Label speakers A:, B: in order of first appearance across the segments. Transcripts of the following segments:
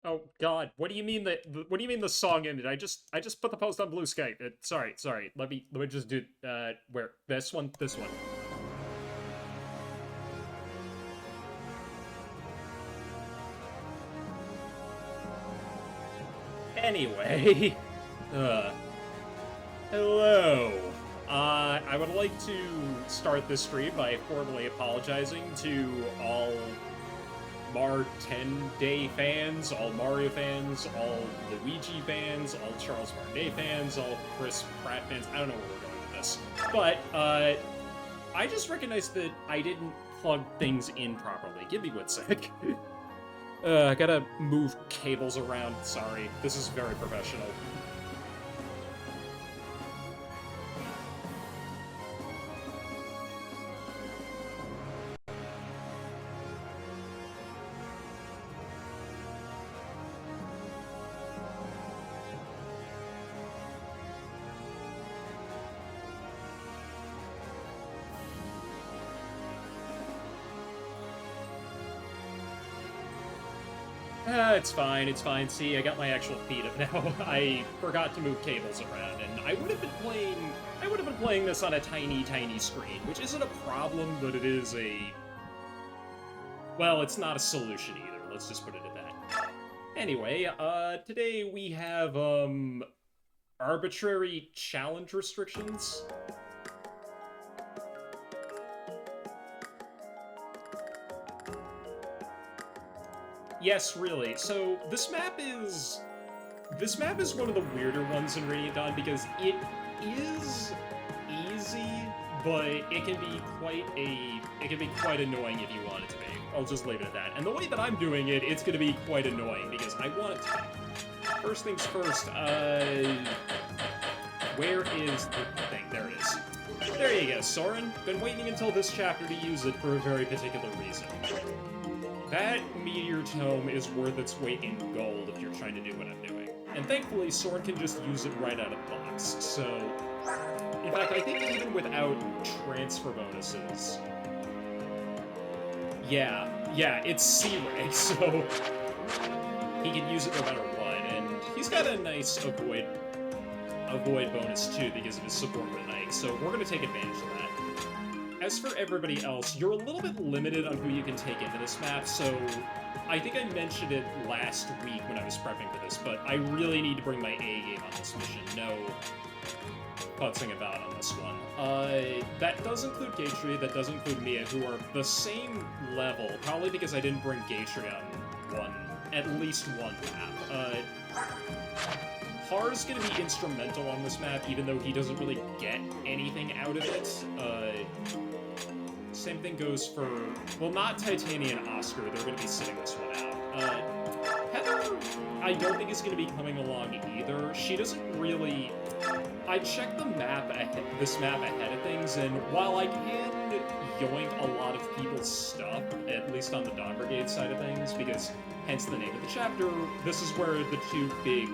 A: Oh God, what do you mean what do you mean the song ended? I just put the post on Blue Sky. Sorry. Let me just do where this one. Anyway, uh, hello. I would like to start this stream by formally apologizing to all Mar 10 Day fans, all Mario fans, all Luigi fans, all Charles Martinet fans, all Chris Pratt fans. I don't know where we're going with this. But, I just recognized that I didn't plug things in properly. Give me one sec. I gotta move cables around. Sorry. This is very professional. It's fine, it's fine. See, I got my actual feed up now. I forgot to move cables around, and I would have been playing this on a tiny, tiny screen, which isn't a problem, but it is well, it's not a solution either. Let's just put it at that. Anyway, today we have, arbitrary challenge restrictions. Yes, really. So this map is one of the weirder ones in Radiant Dawn because it is easy, but it can be quite annoying if you want it to be. I'll just leave it at that. And the way that I'm doing it, it's gonna be quite annoying because I want it to be. First things first, where is the thing? There it is. There you go, Soren. Been waiting until this chapter to use it for a very particular reason. That meteor tome is worth its weight in gold if you're trying to do what I'm doing. And thankfully, Soren can just use it right out of the box, so... In fact, I think even without transfer bonuses... Yeah, it's C-rank, so... He can use it no matter what, and he's got a nice avoid bonus too because of his support with Ike, so we're gonna take advantage of that. As for everybody else, you're a little bit limited on who you can take into this map, so I think I mentioned it last week when I was prepping for this, but I really need to bring my A game on this mission. No putzing about on this one. That does include Gatry, that does include Mia, who are the same level, probably because I didn't bring Gatry on at least one map. Har's gonna be instrumental on this map, even though he doesn't really get anything out of it. Same thing goes for... Well, not Titania and Oscar, they're gonna be sitting this one out. Heather, I don't think is gonna be coming along either. She doesn't really... I checked this map ahead of things, and while I can yoink a lot of people's stuff, at least on the Dawn Brigade side of things, because hence the name of the chapter, this is where the two big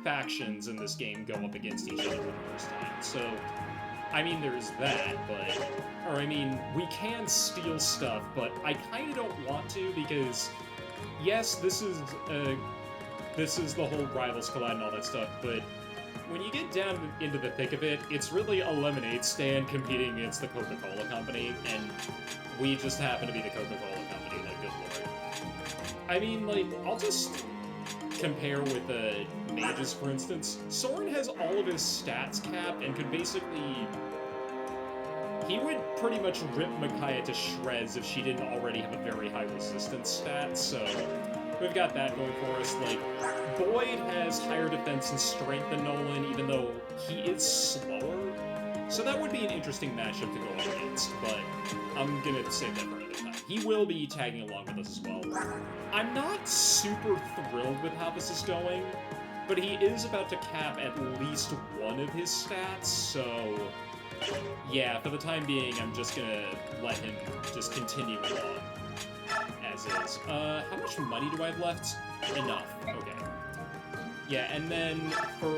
A: factions in this game go up against each other for the first time. So, I mean, there's that, but... Or, I mean, we can steal stuff, but I kind of don't want to, because... Yes, this is the whole Rivals Collide and all that stuff, but... When you get down into the thick of it, it's really a lemonade stand competing against the Coca-Cola Company, and we just happen to be the Coca-Cola Company, like, good lord. I mean, like, I'll just compare with the mages, for instance. Soren has all of his stats capped and could basically... He would pretty much rip Micaiah to shreds if she didn't already have a very high resistance stat, so... We've got that going for us. Like, Boyd has higher defense and strength than Nolan, even though he is slower. So that would be an interesting matchup to go up against, but I'm gonna save that for another time. He will be tagging along with us as well. I'm not super thrilled with how this is going, but he is about to cap at least one of his stats, so... Yeah, for the time being, I'm just gonna let him just continue along. As is. How much money do I have left? Enough. Okay. Yeah, and then for...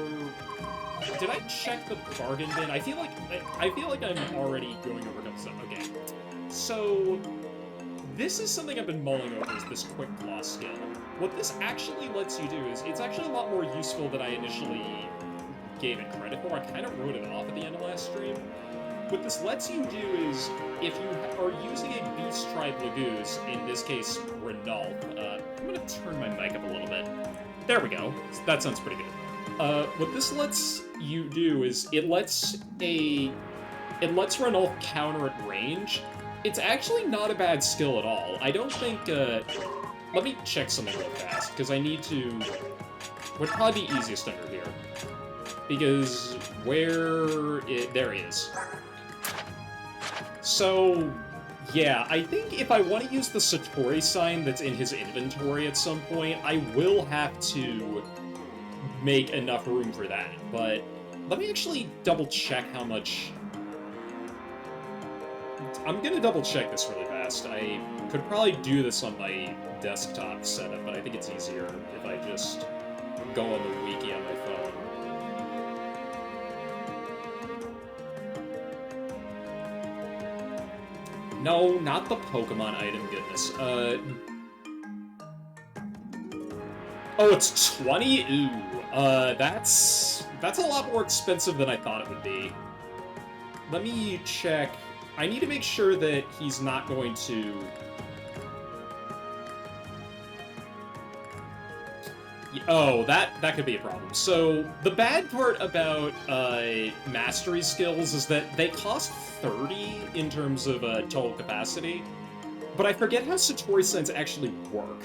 A: Did I check the bargain bin? I feel like I'm already going over stuff. Okay. So, this is something I've been mulling over, is this Quick Claw skill. What this actually lets you do is, it's actually a lot more useful than I initially gave it credit for. I kind of wrote it off at the end of last stream. What this lets you do is, if you are using a Beast Tribe Lagoose, in this case, Renalf, I'm gonna turn my mic up a little bit. There we go. That sounds pretty good. What this lets you do is, it lets Renalf counter at range. It's actually not a bad skill at all. I don't think, let me check something real fast, because I need to... Would probably be easiest under here. Because there he is. So, yeah, I think if I want to use the Satori sign that's in his inventory at some point, I will have to make enough room for that. But let me actually double-check how much... I'm gonna double-check this really fast. I could probably do this on my desktop setup, but I think it's easier if I just go on the wiki on my phone. No, not the Pokemon item, goodness. Oh, it's 20? Ooh, that's a lot more expensive than I thought it would be. Let me check. I need to make sure that he's not going to... Oh, that could be a problem. So, the bad part about mastery skills is that they cost 30 in terms of total capacity, but I forget how Satori signs actually work.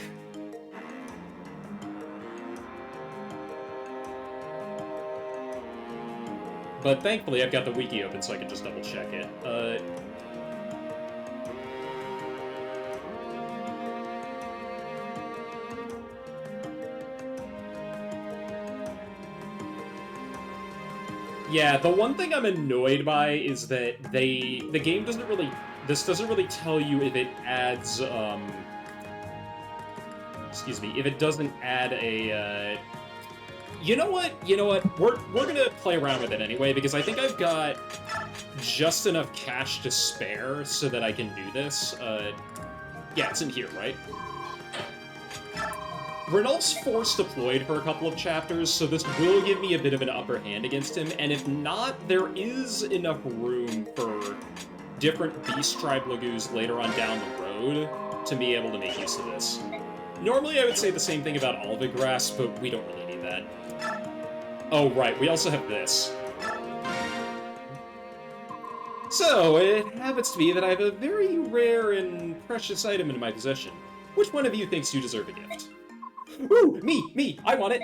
A: But thankfully, I've got the wiki open so I can just double-check it. Yeah, the one thing I'm annoyed by is that the game doesn't really... This doesn't really tell you if it adds, excuse me, if it doesn't add a, You know what? We're gonna play around with it anyway, because I think I've got just enough cash to spare so that I can do this. Yeah, it's in here, right? Renalf's force deployed for a couple of chapters, so this will give me a bit of an upper hand against him, and if not, there is enough room for different Beast Tribe Lagoos later on down the road to be able to make use of this. Normally I would say the same thing about Alvigrass, but we don't really need that. Oh, right, we also have this. So, it happens to be that I have a very rare and precious item in my possession. Which one of you thinks you deserve a gift? Ooh, me, I want it!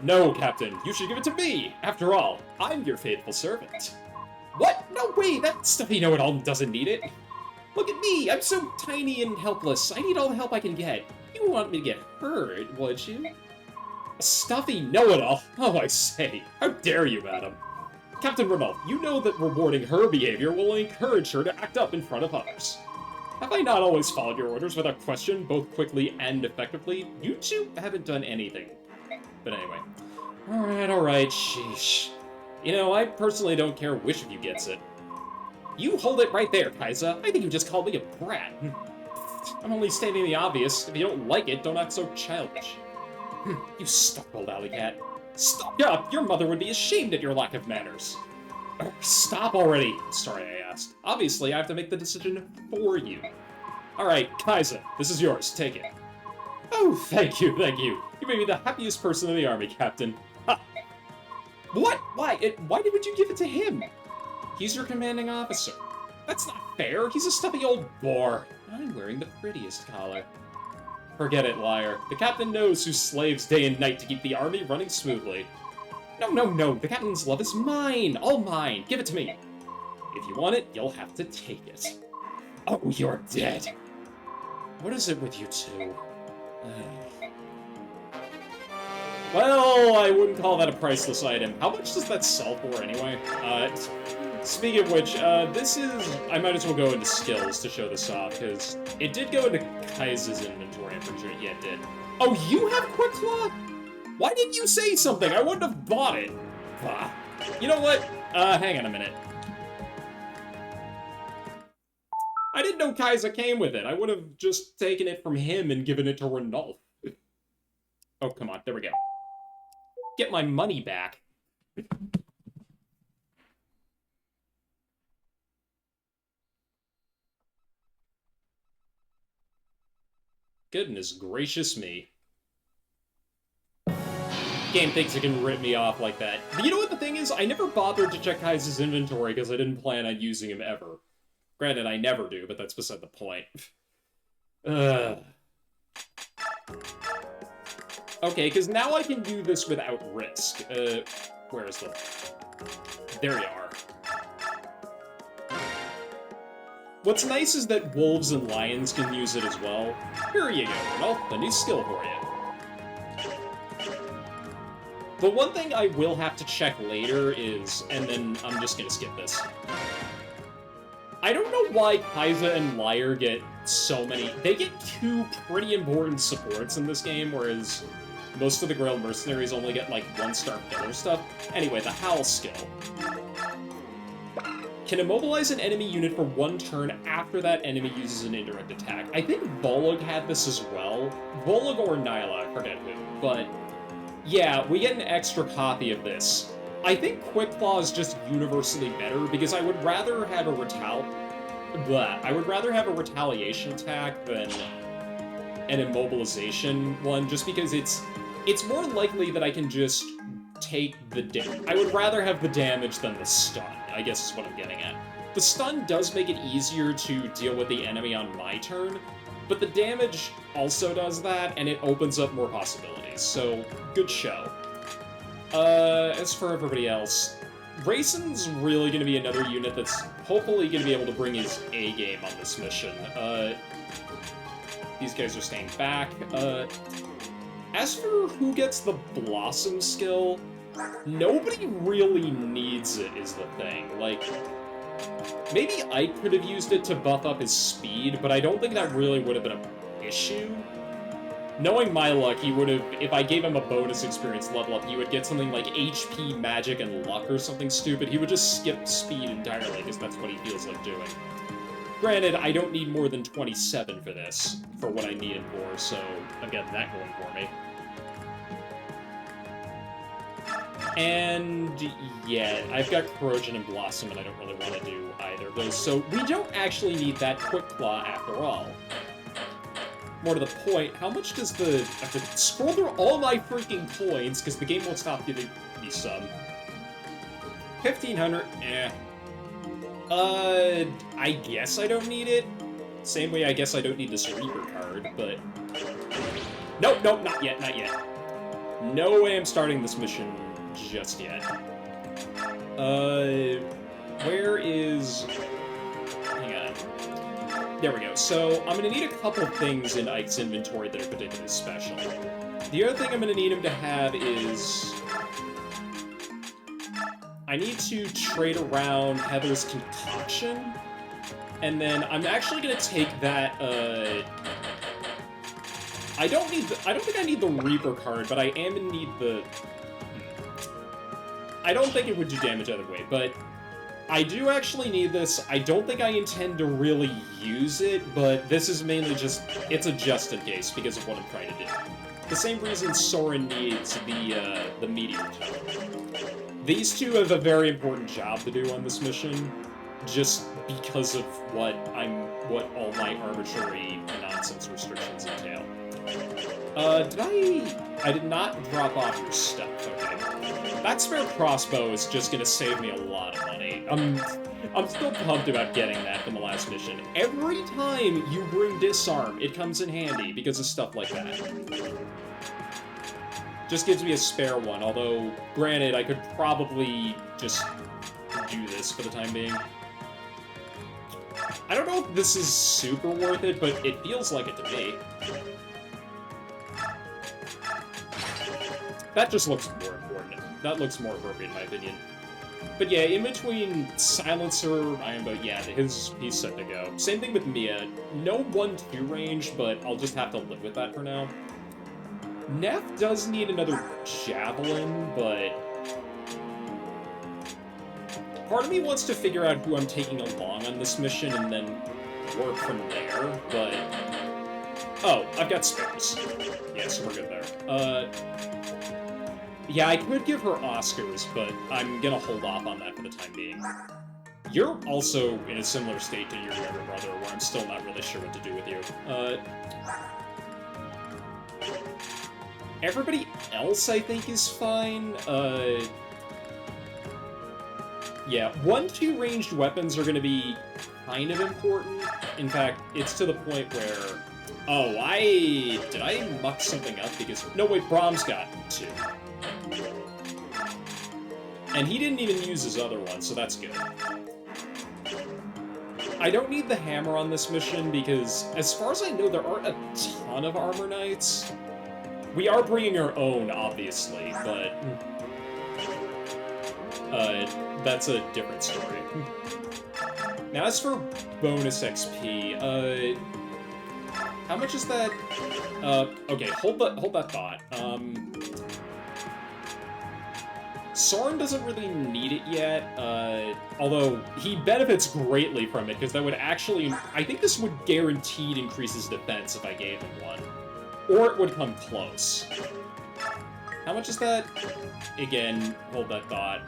A: No, Captain, you should give it to me! After all, I'm your faithful servant. What? No way, that stuffy know-it-all doesn't need it! Look at me, I'm so tiny and helpless, I need all the help I can get. You wouldn't want me to get hurt, would you? A stuffy know-it-all? Oh, I say, how dare you, madam? Captain Renalf, you know that rewarding her behavior will encourage her to act up in front of others. Have I not always followed your orders without question, both quickly and effectively? You two haven't done anything. But anyway. Alright, sheesh. You know, I personally don't care which of you gets it. You hold it right there, Kaiser. I think you just called me a brat. I'm only stating the obvious. If you don't like it, don't act so childish. You stuck old alley cat. Stop up! Your mother would be ashamed at your lack of manners. Stop already! Sorry I asked. Obviously, I have to make the decision for you. Alright, Kaiser, this is yours. Take it. Oh, thank you. You made me the happiest person in the army, Captain. Ha! What? Why? Why would you give it to him? He's your commanding officer. That's not fair. He's a stuffy old bore. I'm wearing the prettiest collar. Forget it, liar. The captain knows who slaves day and night to keep the army running smoothly. No. The captain's love is mine. All mine. Give it to me. If you want it, you'll have to take it. Oh, you're dead. What is it with you two? Well, I wouldn't call that a priceless item. How much does that sell for, anyway? Speaking of which, this is... I might as well go into skills to show this off, because it did go into Kai's inventory, I'm pretty sure. Yeah, it did. Oh, you have Quick Claw? Why didn't you say something? I wouldn't have bought it. Bah. You know what? Hang on a minute. I didn't know Kaiser came with it. I would have just taken it from him and given it to Ranulf. Oh, come on. There we go. Get my money back. Goodness gracious me. Game thinks it can rip me off like that. But you know what the thing is? I never bothered to check Kai's inventory because I didn't plan on using him ever. Granted, I never do, but that's beside the point. Okay, because now I can do this without risk. Where is the... There you are. What's nice is that wolves and lions can use it as well. Here you go, Ranulf, a new skill for you. The one thing I will have to check later is, and then I'm just gonna skip this. I don't know why Kaiser and Lyre get so many... They get 2 pretty important supports in this game, whereas most of the Grail Mercenaries only get, like, 1-star pillar stuff. Anyway, the Howl skill. Can immobilize an enemy unit for 1 turn after that enemy uses an indirect attack. I think Volug had this as well. Volug or Nyla, I forget who, but... Yeah, we get an extra copy of this. I think Quick Claw is just universally better, because I would rather have a retaliation attack than an immobilization one, just because it's more likely that I can just take the damage. I would rather have the damage than the stun, I guess is what I'm getting at. The stun does make it easier to deal with the enemy on my turn, but the damage also does that, and it opens up more possibilities, so good show. As for everybody else, Rayson's really going to be another unit that's hopefully going to be able to bring his A game on this mission. These guys are staying back. As for who gets the Blossom skill, nobody really needs it, is the thing. Like, maybe Ike could have used it to buff up his speed, but I don't think that really would have been an issue. Knowing my luck, he would have, if I gave him a bonus experience level up, he would get something like HP, magic, and luck or something stupid. He would just skip speed entirely, because that's what he feels like doing. Granted, I don't need more than 27 for this, for what I need it for, so I've got that going for me. And yeah, I've got Corrosion and Blossom, and I don't really want to do either of those, so we don't actually need that Quick Claw after all. More to the point, how much does the... I have to scroll through all my freaking coins, because the game won't stop giving me some. 1,500, eh. I guess I don't need it. Same way I guess I don't need this Reaper card, but... Nope, nope, not yet, not yet. No way I'm starting this mission just yet. Where is... Hang on. There we go. So, I'm gonna need a couple of things in Ike's inventory that are particularly special. The other thing I'm gonna need him to have is... I need to trade around Heather's Concoction, and then I'm actually gonna take that, I don't think I need the Reaper card, but I am gonna need the... I don't think it would do damage either way, but I do actually need this. I don't think I intend to really use it, but this is mainly just... It's a just in case, because of what I'm trying to do. The same reason Soren needs the Meteor Tome. These two have a very important job to do on this mission, just because of what all my arbitrary nonsense restrictions entail. I did not drop off your stuff, okay. That spare crossbow is just gonna save me a lot of money. I'm still pumped about getting that from the last mission. Every time you bring Disarm, it comes in handy because of stuff like that. Just gives me a spare one, although, granted, I could probably just do this for the time being. I don't know if this is super worth it, but it feels like it to me. That just looks more important. That looks more appropriate, in my opinion. But yeah, in between Silencer, he's set to go. Same thing with Mia. No 1-2 range, but I'll just have to live with that for now. Neff does need another Javelin, but... Part of me wants to figure out who I'm taking along on this mission, and then work from there, but... Oh, I've got spares. Yeah, so we're good there. Yeah, I could give her Oscars, but I'm gonna hold off on that for the time being. You're also in a similar state to your younger brother, where I'm still not really sure what to do with you. Everybody else, I think, is fine. Yeah, 1-2 ranged weapons are gonna be kind of important. In fact, it's to the point where... Oh, did I muck something up? Because... No, wait, Brahms got 2. And he didn't even use his other one, so that's good. I don't need the hammer on this mission, because as far as I know, there aren't a ton of armor knights. We are bringing our own, obviously, but... that's a different story. Now, as for bonus XP, how much is that? Okay, hold that thought. Soren doesn't really need it yet, although he benefits greatly from it, because that would actually... I think this would guaranteed increase his defense if I gave him one. Or it would come close. How much is that? Again, hold that thought.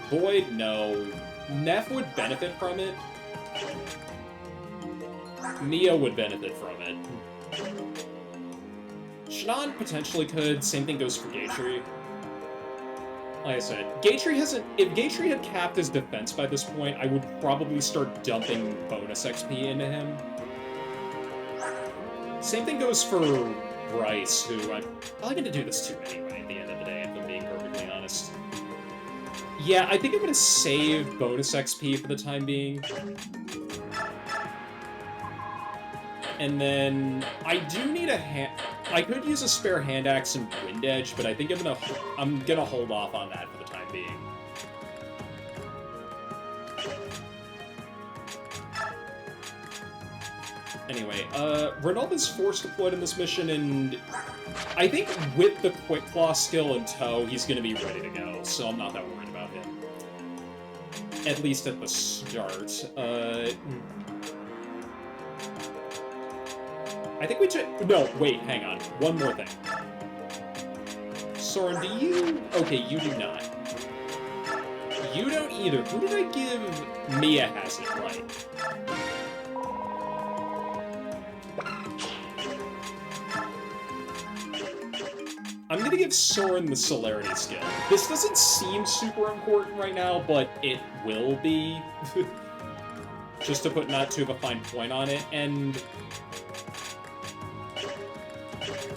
A: Boyd, no. Neff would benefit from it. Mia would benefit from it. Shannon potentially could. Same thing goes for Gatry. Like I said, Gatry hasn't... If Gatry had capped his defense by this point, I would probably start dumping bonus XP into him. Same thing goes for Bryce, who I'm probably going to do this to anyway at the end of the day, if I'm being perfectly honest. Yeah, I think I'm going to save bonus XP for the time being. And then I do need a hand... I could use a spare hand axe and wind edge, but I think I'm gonna hold off on that for the time being. Anyway, Renalda's force deployed in this mission, and I think with the Quick Claw skill in tow, he's gonna be ready to go, so I'm not that worried about him. At least at the start. I think we should... No, wait, hang on. One more thing. Soren, do you... Okay, you do not. You don't either. Who did I give... Mia has it right. I'm gonna give Soren the Celerity skill. This doesn't seem super important right now, but it will be. Just to put not too of a fine point on it, and...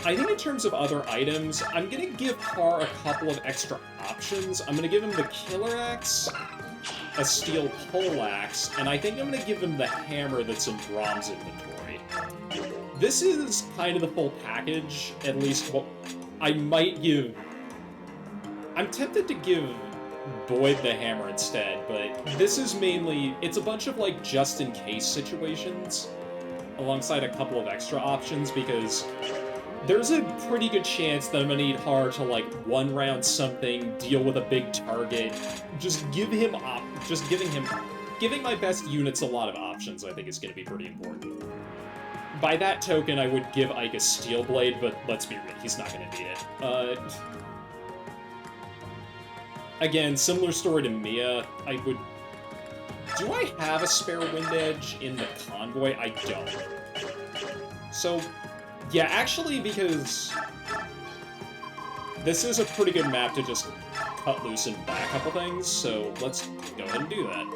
A: I think in terms of other items, I'm gonna give Har a couple of extra options. I'm gonna give him the Killer Axe, a Steel Poleaxe, and I think I'm gonna give him the hammer that's in Brahms' inventory. This is kind of the full package, at least what I might give... I'm tempted to give Boyd the hammer instead, but this is mainly... It's a bunch of, like, just-in-case situations, alongside a couple of extra options, because... There's a pretty good chance that I'm gonna need Har to, like, one-round something, deal with a big target. Just giving my best units a lot of options, I think, is gonna be pretty important. By that token, I would give Ike a Steel Blade, but let's be real, he's not gonna need it. Again, similar story to Mia, I would... Do I have a spare Wind Edge in the Convoy? I don't. So... Yeah, actually, because this is a pretty good map to just cut loose and buy a couple things, so let's go ahead and do that.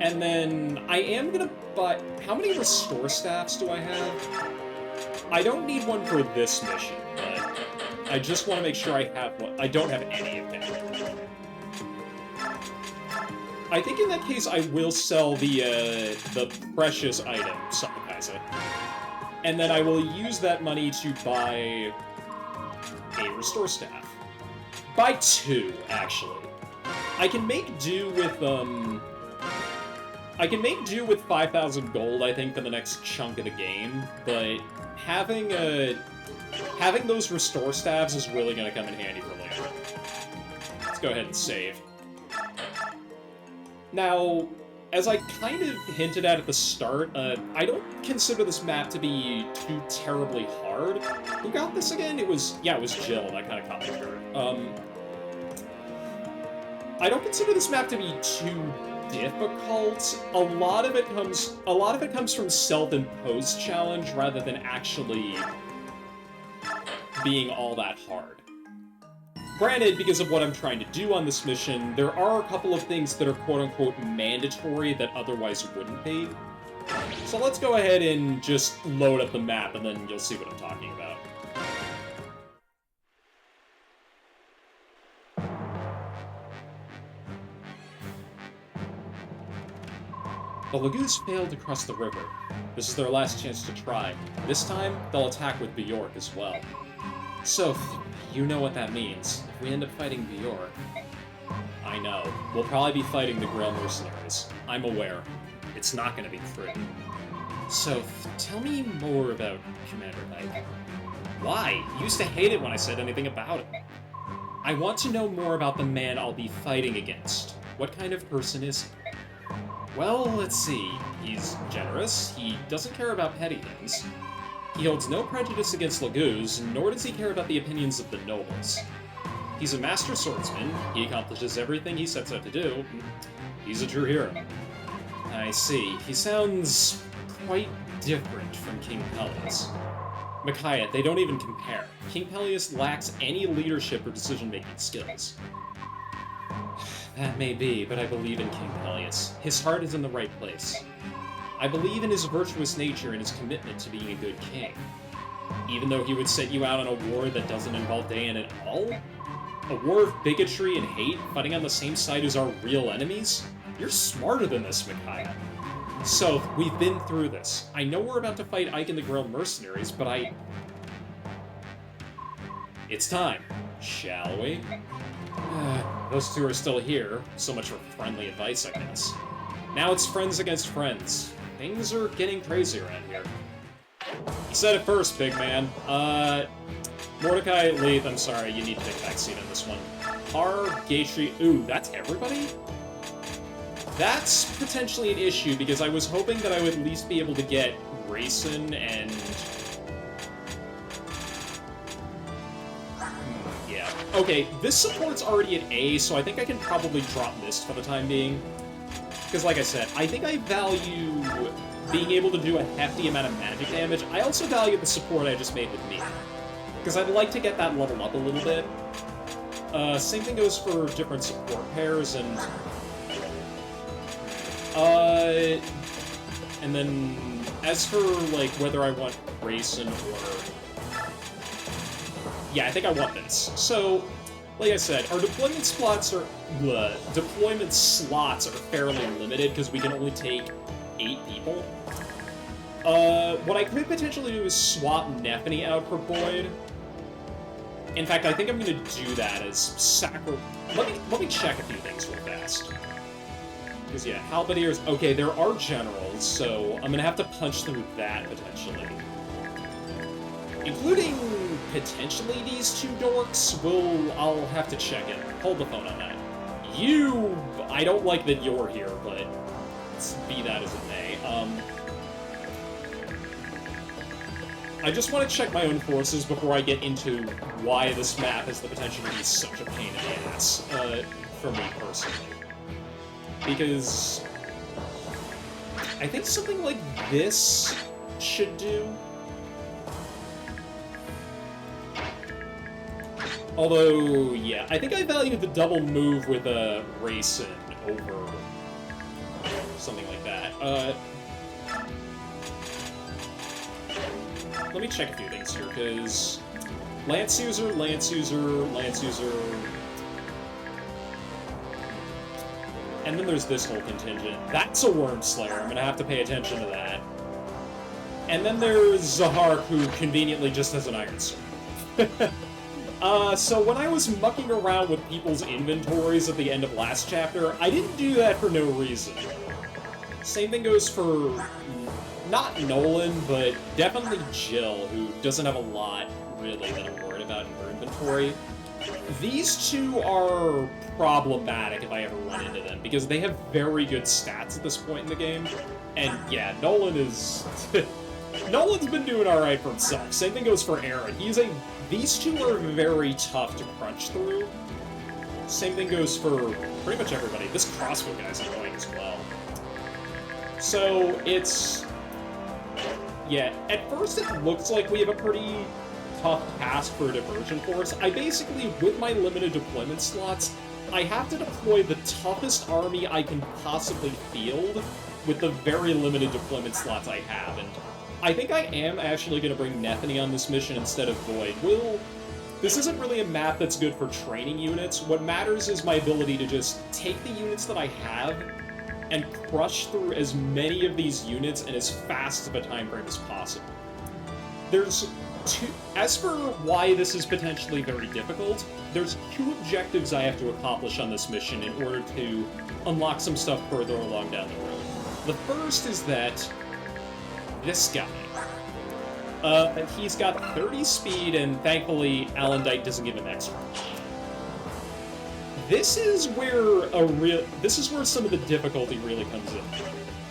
A: And then I am gonna buy... How many Restore Staffs do I have? I don't need one for this mission, but I just want to make sure I have one. I don't have any of them. I think in that case I will sell the precious item, Sakakaisa. And then I will use that money to buy a Restore Staff. Buy 2, actually. I can make do with, I can make do with 5,000 gold, I think, for the next chunk of the game, but having those restore staves is really gonna come in handy for later. Let's go ahead and save. Now, as I kind of hinted at the start, I don't consider this map to be too terribly hard. Who got this again? It was Jill. That kind of copied her. I don't consider this map to be too difficult. A lot of it comes from self-imposed challenge rather than actually being all that hard. Granted, because of what I'm trying to do on this mission, there are a couple of things that are quote-unquote mandatory that otherwise wouldn't be. So let's go ahead and just load up the map, and then you'll see what I'm talking about. The Lagoos failed to cross the river. This is their last chance to try. This time, they'll attack with Bjork as well. So, you know what that means. If we end up fighting Bjork... I know. We'll probably be fighting the Grail Mercenaries. I'm aware. It's not gonna be pretty. So, tell me more about Commander Ike. Why? You used to hate it when I said anything about it. I want to know more about the man I'll be fighting against. What kind of person is he? Well, let's see. He's generous. He doesn't care about petty things. He holds no prejudice against Lagoos, nor does he care about the opinions of the nobles. He's a master swordsman. He accomplishes everything he sets out to do. He's a true hero. I see. He sounds quite different from King Pelias. Micaiah, they don't even compare. King Pelias lacks any leadership or decision-making skills. That may be, but I believe in King Pelias. His heart is in the right place. I believe in his virtuous nature and his commitment to being a good king. Even though he would set you out on a war that doesn't involve Dayan at all? A war of bigotry and hate, fighting on the same side as our real enemies? You're smarter than this, Micaiah. So, we've been through this. I know we're about to fight Ike and the Grail Mercenaries, but It's time, shall we? Those two are still here. So much for friendly advice, I guess. Now it's friends against friends. Things are getting crazy around here. You said it first, big man. Mordecai, Leith, I'm sorry, you need to take a back seat on this one. Gatri, ooh, that's everybody? That's potentially an issue, because I was hoping that I would at least be able to get Grayson and... yeah. Okay, this support's already at A, so I think I can probably drop Mist for the time being. Because like I said, I think I value being able to do a hefty amount of magic damage. I also value the support I just made with me. Because I'd like to get that level up a little bit. Same thing goes for different support pairs, and then, as for, like, whether I want Grayson or... yeah, I think I want this. So, like I said, our deployment slots are fairly limited, because we can only take 8 people. What I could potentially do is swap Nephany out for Boyd. In fact, I think I'm going to do that as Let me check a few things real fast. Because, yeah, Halberdiers... okay, there are generals, so I'm going to have to punch through that, potentially. Including, potentially, these two dorks. I'll have to check it. Hold the phone on that. I don't like that you're here, but be that as it may. I just want to check my own forces before I get into why this map has the potential to be such a pain in the ass, for me personally. Because I think something like this should do. Although, yeah, I think I value the double move with a Rayson over something like that. Let me check a few things here, because Lance user. And then there's this whole contingent. That's a Worm Slayer. I'm gonna have to pay attention to that. And then there's Zahar, who conveniently just has an Iron Sword. So when I was mucking around with people's inventories at the end of last chapter, I didn't do that for no reason. Same thing goes for not Nolan, but definitely Jill, who doesn't have a lot, really, that I'm worried about in her inventory. These two are problematic if I ever run into them, because they have very good stats at this point in the game. And yeah, Nolan is... Nolan's been doing alright for himself. Same thing goes for Aaron. These two are very tough to crunch through. Same thing goes for pretty much everybody. This crossbow guy's annoying as well. So, it's... Yeah, at first it looks like we have a pretty tough task for a diversion force. I basically, with my limited deployment slots, I have to deploy the toughest army I can possibly field with the very limited deployment slots I have, and I think I am actually going to bring Nethany on this mission instead of Void. This isn't really a map that's good for training units. What matters is my ability to just take the units that I have and crush through as many of these units in as fast of a time frame as possible. As for why this is potentially very difficult, there's two objectives I have to accomplish on this mission in order to unlock some stuff further along down the road. The first is that this guy, he's got 30 speed, and thankfully Alan Dyke doesn't give him extra. This is where some of the difficulty really comes in.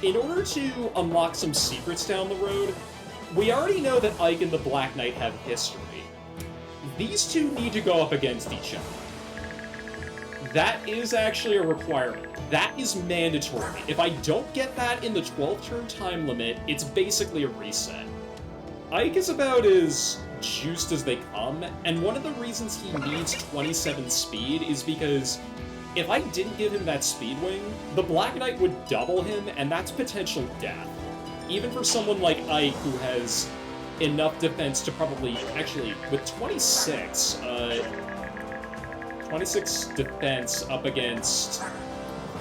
A: In order to unlock some secrets down the road, we already know that Ike and the Black Knight have history. These two need to go up against each other. That is actually a requirement. That is mandatory. If I don't get that in the 12-turn time limit, it's basically a reset. Ike is about as juiced as they come, and one of the reasons he needs 27 speed is because if I didn't give him that speed wing, the Black Knight would double him, and that's potential death. Even for someone like Ike, who has enough defense to probably... Actually, with 26 defense up against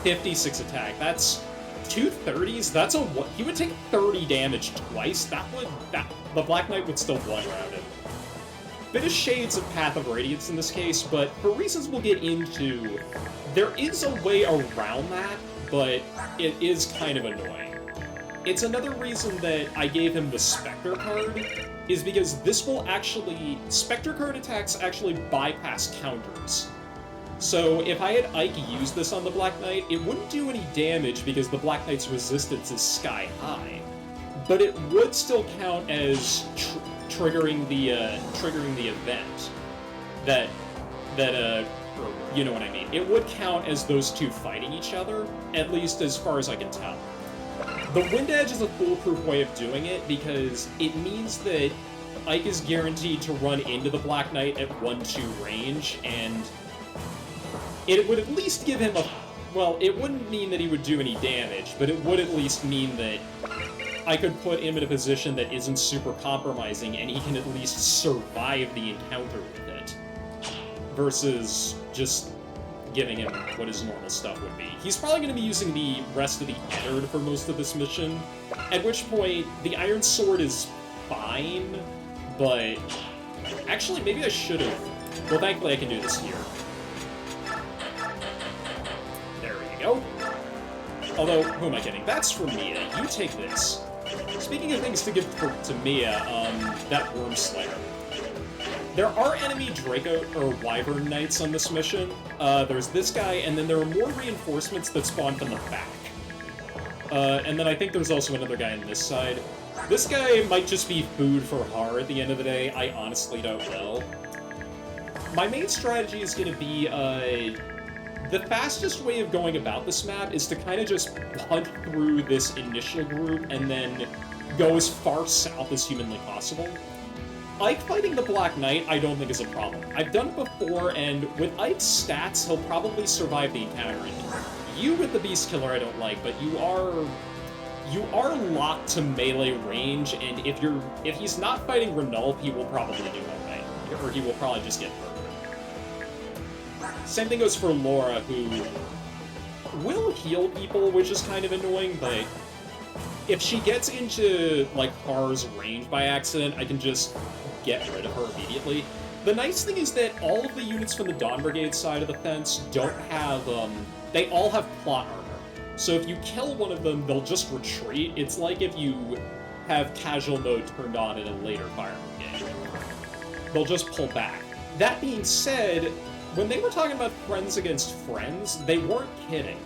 A: 56 attack, that's 2 30s, that's he would take 30 damage twice. The Black Knight would still one-round him. Bit of shades of Path of Radiance in this case, but for reasons we'll get into, there is a way around that, but it is kind of annoying. It's another reason that I gave him the Spectre card, is because this will actually... Spectre card attacks actually bypass counters. So if I had Ike use this on the Black Knight, it wouldn't do any damage because the Black Knight's resistance is sky high. But it would still count as triggering the event. Or you know what I mean. It would count as those two fighting each other, at least as far as I can tell. The Wind Edge is a foolproof way of doing it because it means that Ike is guaranteed to run into the Black Knight at 1-2 range, and it would at least give him a... Well, it wouldn't mean that he would do any damage, but it would at least mean that I could put him in a position that isn't super compromising, and he can at least survive the encounter with it, versus just giving him what his normal stuff would be. He's probably going to be using the rest of the Ennard for most of this mission, at which point the Iron Sword is fine, but... Actually, maybe I should have... Well, thankfully I can do this here. There we go. Although, who am I kidding? That's for Mia. You take this. Speaking of things to give to Mia, that Worm Slayer. There are enemy Draco or Wyvern Knights on this mission. There's this guy, and then there are more reinforcements that spawn from the back. And then I think there's also another guy on this side. This guy might just be food for Har at the end of the day. I honestly don't know. My main strategy is going to be, the fastest way of going about this map is to kind of just hunt through this initial group and then go as far south as humanly possible. Ike fighting the Black Knight, I don't think is a problem. I've done it before, and with Ike's stats, he'll probably survive the encounter. You with the Beast Killer I don't like, but you are locked to melee range, and if he's not fighting Renulf, he will probably do okay. Or he will probably just get hurt. Same thing goes for Laura, who will heal people, which is kind of annoying, but if she gets into, like, Har's range by accident, I can just get rid of her immediately. The nice thing is that all of the units from the Dawn Brigade side of the fence don't have, they all have plot armor. So if you kill one of them, they'll just retreat. It's like if you have casual mode turned on in a later Fire Emblem game. They'll just pull back. That being said, when they were talking about friends against friends, they weren't kidding.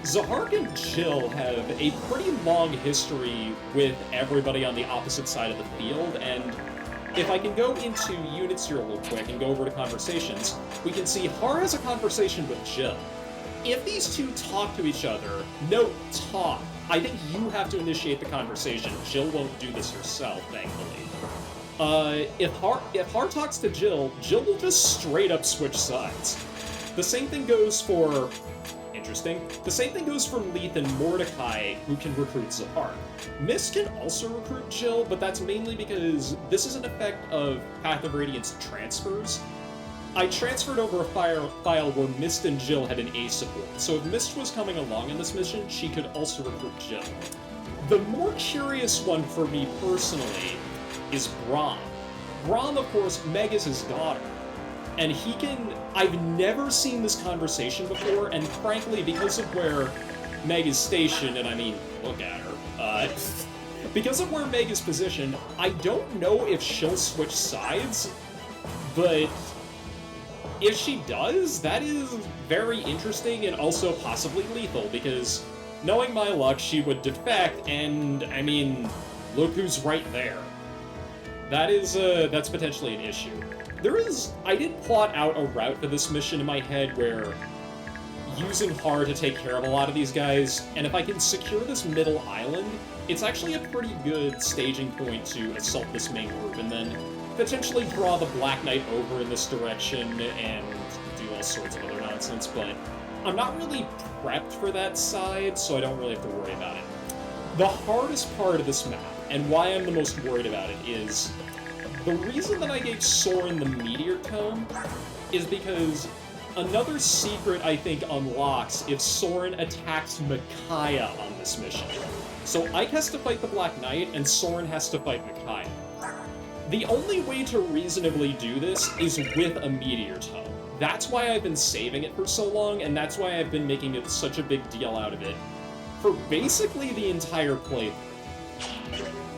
A: Zahark and Jill have a pretty long history with everybody on the opposite side of the field, and if I can go into units here a little quick and go over to conversations, we can see Har has a conversation with Jill. If these two talk to each other, note talk. I think you have to initiate the conversation. Jill won't do this herself, thankfully. If Har talks to Jill, Jill will just straight up switch sides. The same thing goes for... Interesting. The same thing goes for Leith and Mordecai, who can recruit Zahar. Mist can also recruit Jill, but that's mainly because this is an effect of Path of Radiance transfers. I transferred over a file where Mist and Jill had an A support, so if Mist was coming along in this mission, she could also recruit Jill. The more curious one for me personally is Braum. Braum, of course, Meg is his daughter. And he can... I've never seen this conversation before, and frankly, because of where Meg is stationed, and I mean, look at her, because of where Meg is positioned, I don't know if she'll switch sides, but if she does, that is very interesting and also possibly lethal, because knowing my luck, she would defect, and, I mean, look who's right there. That is, that's potentially an issue. I did plot out a route for this mission in my head where using Har to take care of a lot of these guys, and if I can secure this middle island, it's actually a pretty good staging point to assault this main group, and then potentially draw the Black Knight over in this direction and do all sorts of other nonsense, but I'm not really prepped for that side, so I don't really have to worry about it. The hardest part of this map, and why I'm the most worried about it, is the reason that I gave Soren the Meteor Tome is because another secret, I think, unlocks if Soren attacks Micaiah on this mission. So Ike has to fight the Black Knight, and Soren has to fight Micaiah. The only way to reasonably do this is with a Meteor Tome. That's why I've been saving it for so long, and that's why I've been making it such a big deal out of it for basically the entire playthrough.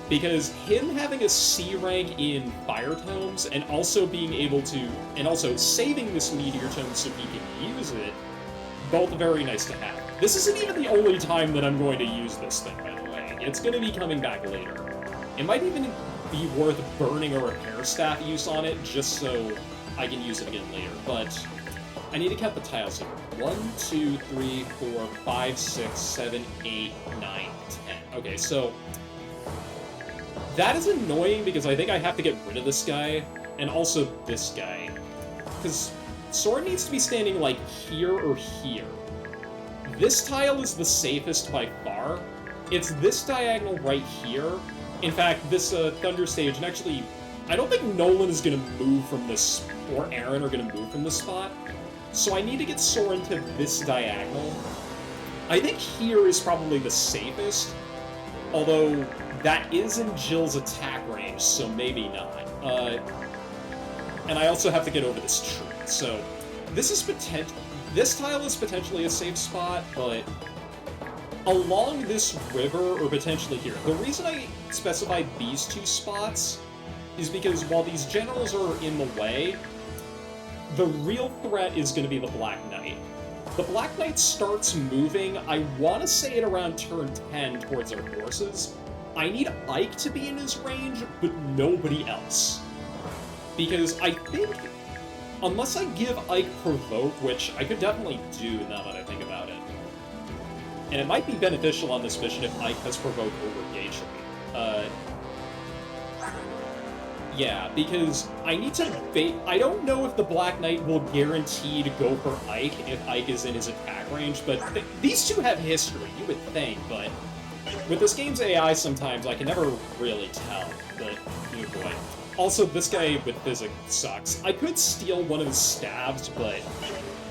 A: Because him having a C rank in Fire Tomes and also being able to, and also saving this Meteor Tome so he can use it, both very nice to have. This isn't even the only time that I'm going to use this thing, by the way. It's going to be coming back later. It might even be worth burning a repair staff use on it just so I can use it again later, but I need to count the tiles here. 1, 2, 3, 4, 5, 6, 7, 8, 9, 10. Okay, so that is annoying because I think I have to get rid of this guy, and also this guy. Because Soren needs to be standing, like, here or here. This tile is the safest by far. It's this diagonal right here. In fact, this Thunder Stage, and actually, I don't think Nolan is going to move from this, or Aaron are going to move from this spot. So I need to get Soren to this diagonal. I think here is probably the safest, although that is in Jill's attack range, so maybe not. And I also have to get over this tree, so this tile is potentially a safe spot, but along this river, or potentially here. The reason I specified these two spots is because while these generals are in the way, the real threat is going to be the Black Knight. The Black Knight starts moving, I want to say at around turn 10 towards our forces. I need Ike to be in his range, but nobody else. Because I think, unless I give Ike Provoke, which I could definitely do now that I think about it, and it might be beneficial on this mission if Ike has Provoke over Gatry. Yeah, because I need to I don't know if the Black Knight will guarantee to go for Ike if Ike is in his attack range, but these two have history, you would think, but with this game's AI sometimes I can never really tell, but oh boy. Also, this guy with physics sucks. I could steal one of his stabs, but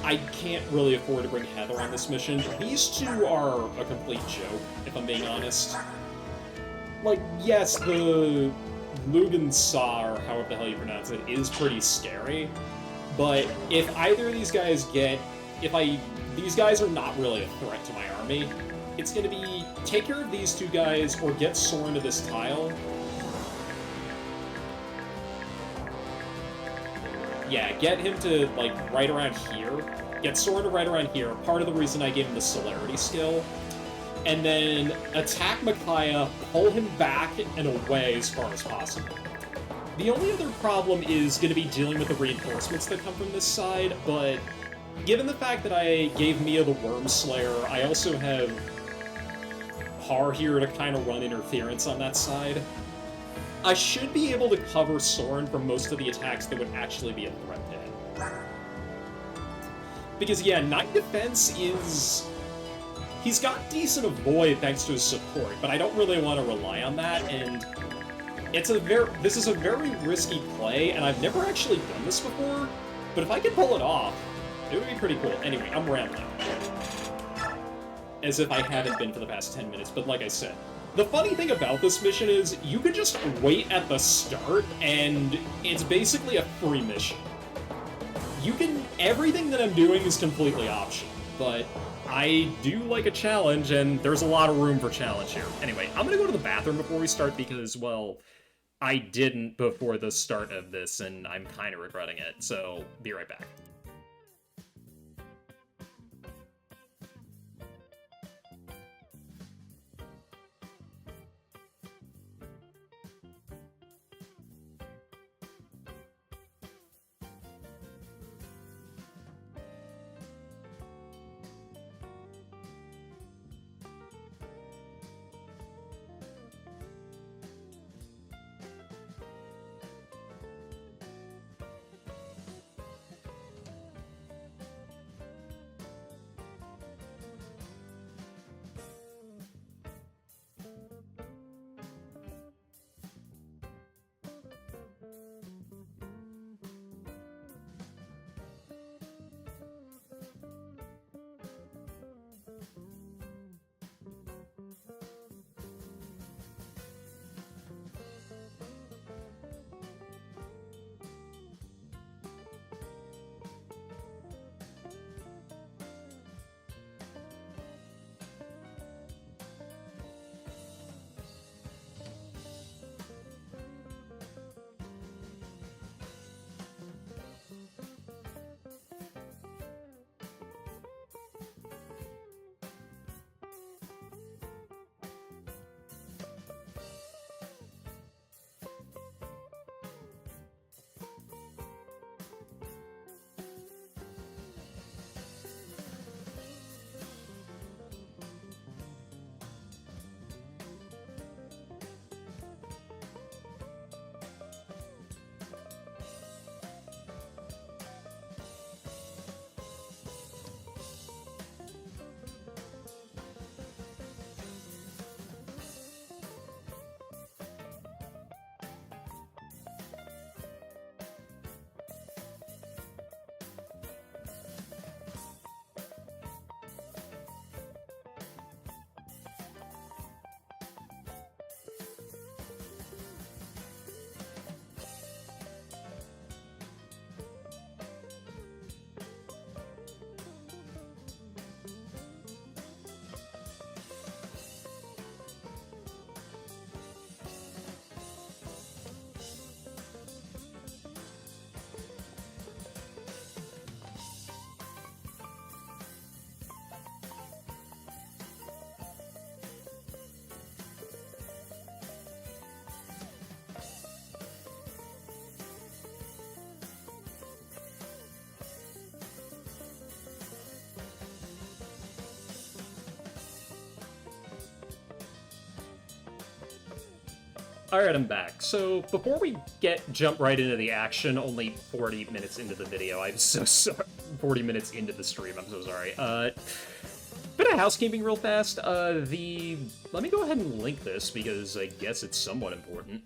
A: I can't really afford to bring Heather on this mission. These two are a complete joke, if I'm being honest. Like, yes, the Lugan Saw, or however the hell you pronounce it, is pretty scary, but if either of these guys these guys are not really a threat to my army. it's gonna be take care of these two guys or get Soren to this tile. Yeah, get him to, like, right around here. Get Soren to right around here. Part of the reason I gave him the celerity skill. And then attack Micaiah, pull him back and away as far as possible. The only other problem is going to be dealing with the reinforcements that come from this side, but given the fact that I gave Mia the Worm Slayer, I also have Har here to kind of run interference on that side. I should be able to cover Soren from most of the attacks that would actually be a threat to him. Because, yeah, 9 defense is... He's got decent avoid thanks to his support, but I don't really want to rely on that, and this is a very risky play, and I've never actually done this before, but if I could pull it off, it would be pretty cool. Anyway, I'm rambling. As if I haven't been for the past 10 minutes, but like I said, the funny thing about this mission is you can just wait at the start, and it's basically a free mission. Everything that I'm doing is completely optional, but I do like a challenge, and there's a lot of room for challenge here. Anyway, I'm gonna go to the bathroom before we start because, well, I didn't before the start of this, and I'm kind of regretting it, so be right back. Alright, I'm back. So, before we jump right into the action, only 40 minutes into the video, I'm so sorry. 40 minutes into the stream, I'm so sorry. Bit of housekeeping real fast. Let me go ahead and link this, because I guess it's somewhat important.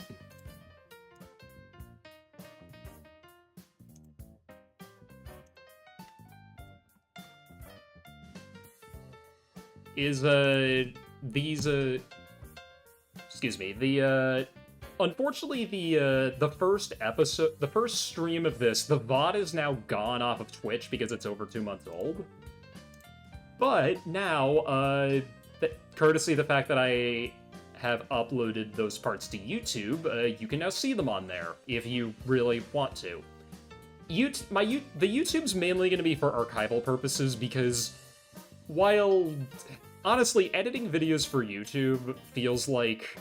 A: Unfortunately, the first stream of this, the VOD is now gone off of Twitch because it's over 2 months old. But now, courtesy of the fact that I have uploaded those parts to YouTube, you can now see them on there if you really want to. The YouTube's mainly going to be for archival purposes because while honestly editing videos for YouTube feels like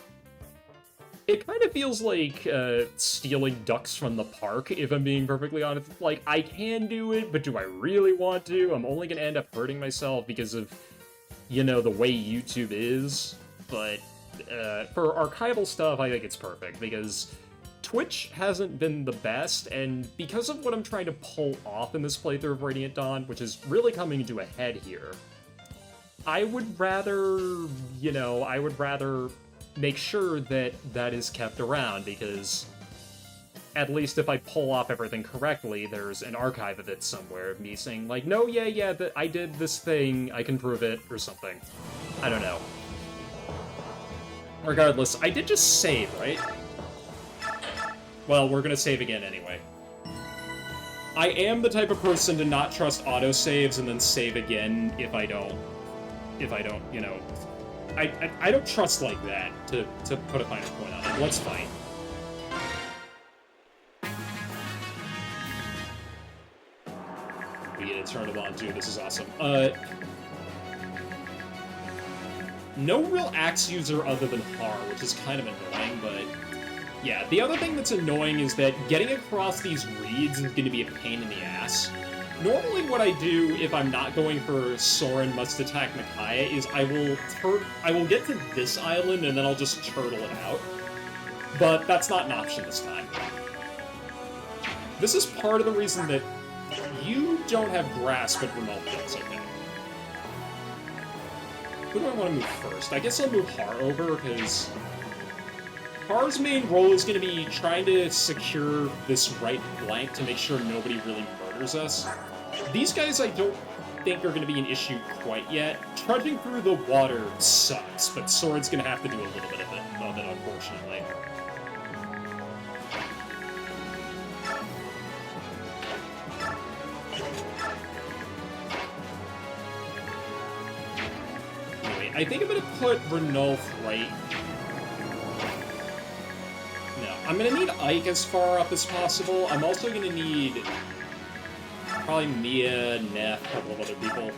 A: it kind of feels like stealing ducks from the park, if I'm being perfectly honest. Like, I can do it, but do I really want to? I'm only going to end up hurting myself because of, you know, the way YouTube is. But for archival stuff, I think it's perfect, because Twitch hasn't been the best, and because of what I'm trying to pull off in this playthrough of Radiant Dawn, which is really coming to a head here, I would rather, you know, make sure that that is kept around, because at least if I pull off everything correctly, there's an archive of it somewhere of me saying, like, no, yeah, I did this thing, I can prove it, or something. I don't know. Regardless, I did just save, right? Well, we're gonna save again anyway. I am the type of person to not trust autosaves and then save again if I don't, you know... I don't trust like that, to put a finer point on it. Let's fight. We get to turn it on, too. This is awesome. No real axe user other than Har, which is kind of annoying, but... yeah, the other thing that's annoying is that getting across these reeds is going to be a pain in the ass. Normally what I do if I'm not going for Soren must attack Micaiah is I will get to this island and then I'll just turtle it out. But that's not an option this time. This is part of the reason that you don't have grasp at Remote Hills, okay. Who do I want to move first? I guess I'll move Har over, because Har's main role is going to be trying to secure this right flank to make sure nobody really murders us. These guys I don't think are going to be an issue quite yet. Trudging through the water sucks, but Soren's going to have to do a little bit of it, unfortunately. Anyway, I think I'm going to put Renulf right... no, I'm going to need Ike as far up as possible. I'm also going to need... probably Mia, Neff, a couple of other people.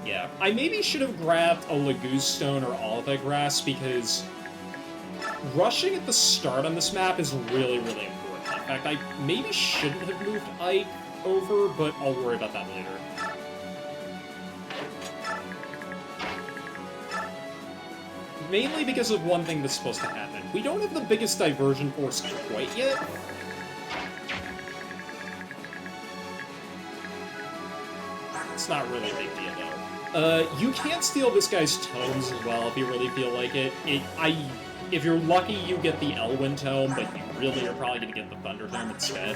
A: Yeah, I maybe should have grabbed a Laguz Stone or Olive Grass, because rushing at the start on this map is really, really important. In fact, I maybe shouldn't have moved Ike over, but I'll worry about that later. Mainly because of one thing that's supposed to happen. We don't have the biggest diversion force quite yet. It's not really a big deal, though. You can't steal this guy's tomes as well if you really feel like it. If you're lucky, you get the Elwyn tome, but you really are probably going to get the Thunder tome instead.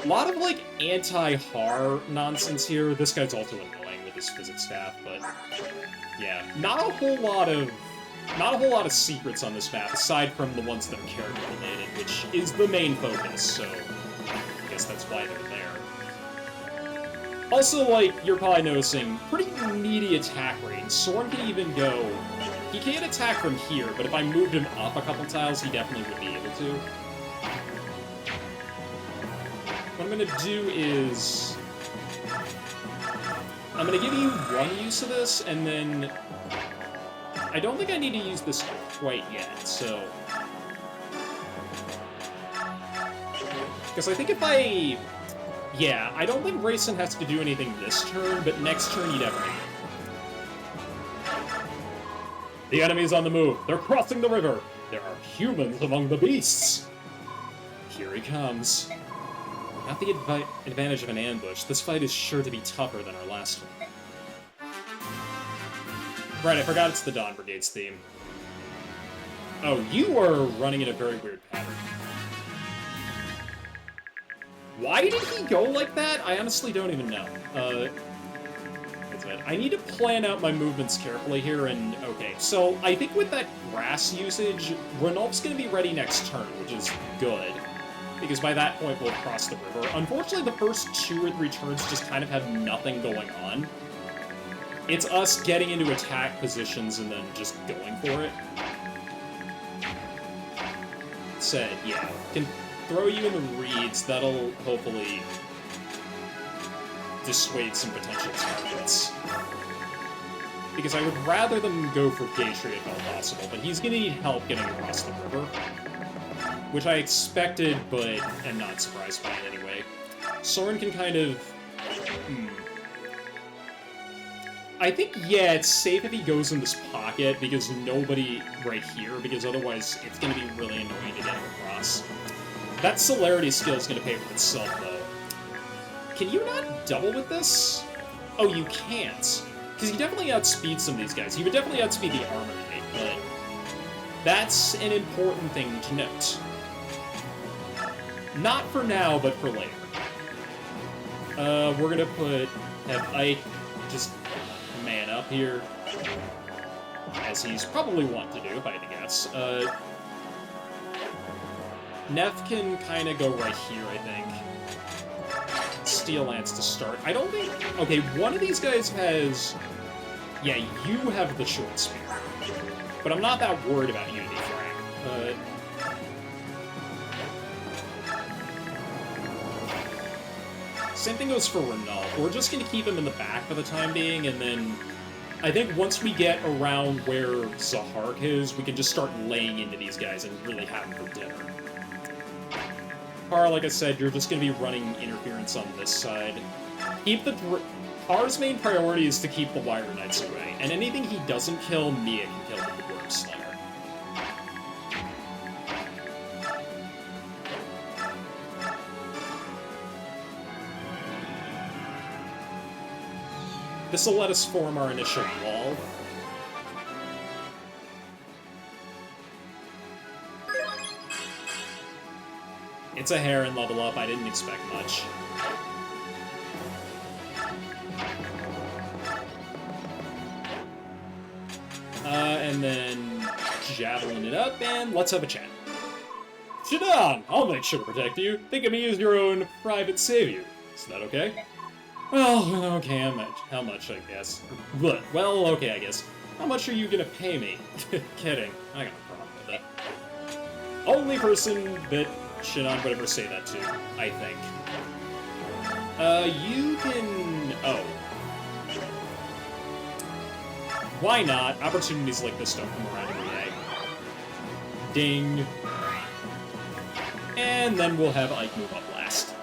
A: A lot of, like, anti-Har nonsense here. This guy's also annoying with his physics staff, but... yeah, not a whole lot of secrets on this map, aside from the ones that are character-related, which is the main focus, so I guess that's why they're there. Also, like, you're probably noticing, pretty meaty attack range. Soren can even go... he can't attack from here, but if I moved him up a couple tiles, he definitely would be able to. What I'm gonna do is... I'm gonna give you one use of this, and then... I don't think I need to use this quite yet, so... because I think if I... yeah, I don't think Rayson has to do anything this turn, but next turn you definitely will. The enemy's on the move. They're crossing the river. There are humans among the beasts. Here he comes. Not the advantage of an ambush. This fight is sure to be tougher than our last one. Right, I forgot it's the Dawn Brigade's theme. Oh, you are running in a very weird pattern. Why did he go like that? I honestly don't even know. That's it. I need to plan out my movements carefully here, and okay. So, I think with that grass usage, Renulf's gonna be ready next turn, which is good. because by that point we'll cross the river. Unfortunately, the first 2 or 3 turns just kind of have nothing going on. It's us getting into attack positions and then just going for it. Said, yeah, can throw you in the reeds. That'll hopefully dissuade some potential targets. Because I would rather them go for Gatry if all possible, but he's gonna need help getting across the river. Which I expected, but am not surprised by it anyway. Soren can kind of... I think, yeah, it's safe if he goes in this pocket, because nobody right here, because otherwise it's going to be really annoying to get him across. That celerity skill is going to pay for itself, though. Can you not double with this? Oh, you can't. Because he definitely outspeeds some of these guys. He would definitely outspeed the armor knight, but that's an important thing to note. Not for now, but for later. We're gonna have Ike just man up here, as he's probably want to do, if I had to guess. Neff can kind of go right here, I think. Steel Lance to start. I don't think... Okay, one of these guys has... Yeah, you have the short spear. But I'm not that worried about Unity Frag. Same thing goes for Renal. We're just going to keep him in the back for the time being, and then I think once we get around where Zahark is, we can just start laying into these guys and really have them for dinner. Par, like I said, you're just going to be running interference on this side. Par's main priority is to keep the Wire Knights away, and anything he doesn't kill, Mia can kill with the Dwarf Slayer. This will let us form our initial wall. It's a Heron level up, I didn't expect much. And then javelin it up, and let's have a chat. Sit down! I'll make sure to protect you. Think of me as your own private savior. Is that okay? Well, okay, how much, I guess. But, well, okay, I guess. How much are you gonna pay me? Kidding. I got a problem with it. Only person that Shinon would ever say that to, I think. You can... Oh. Why not? Opportunities like this don't come around every day. Ding. And then we'll have Ike move up last.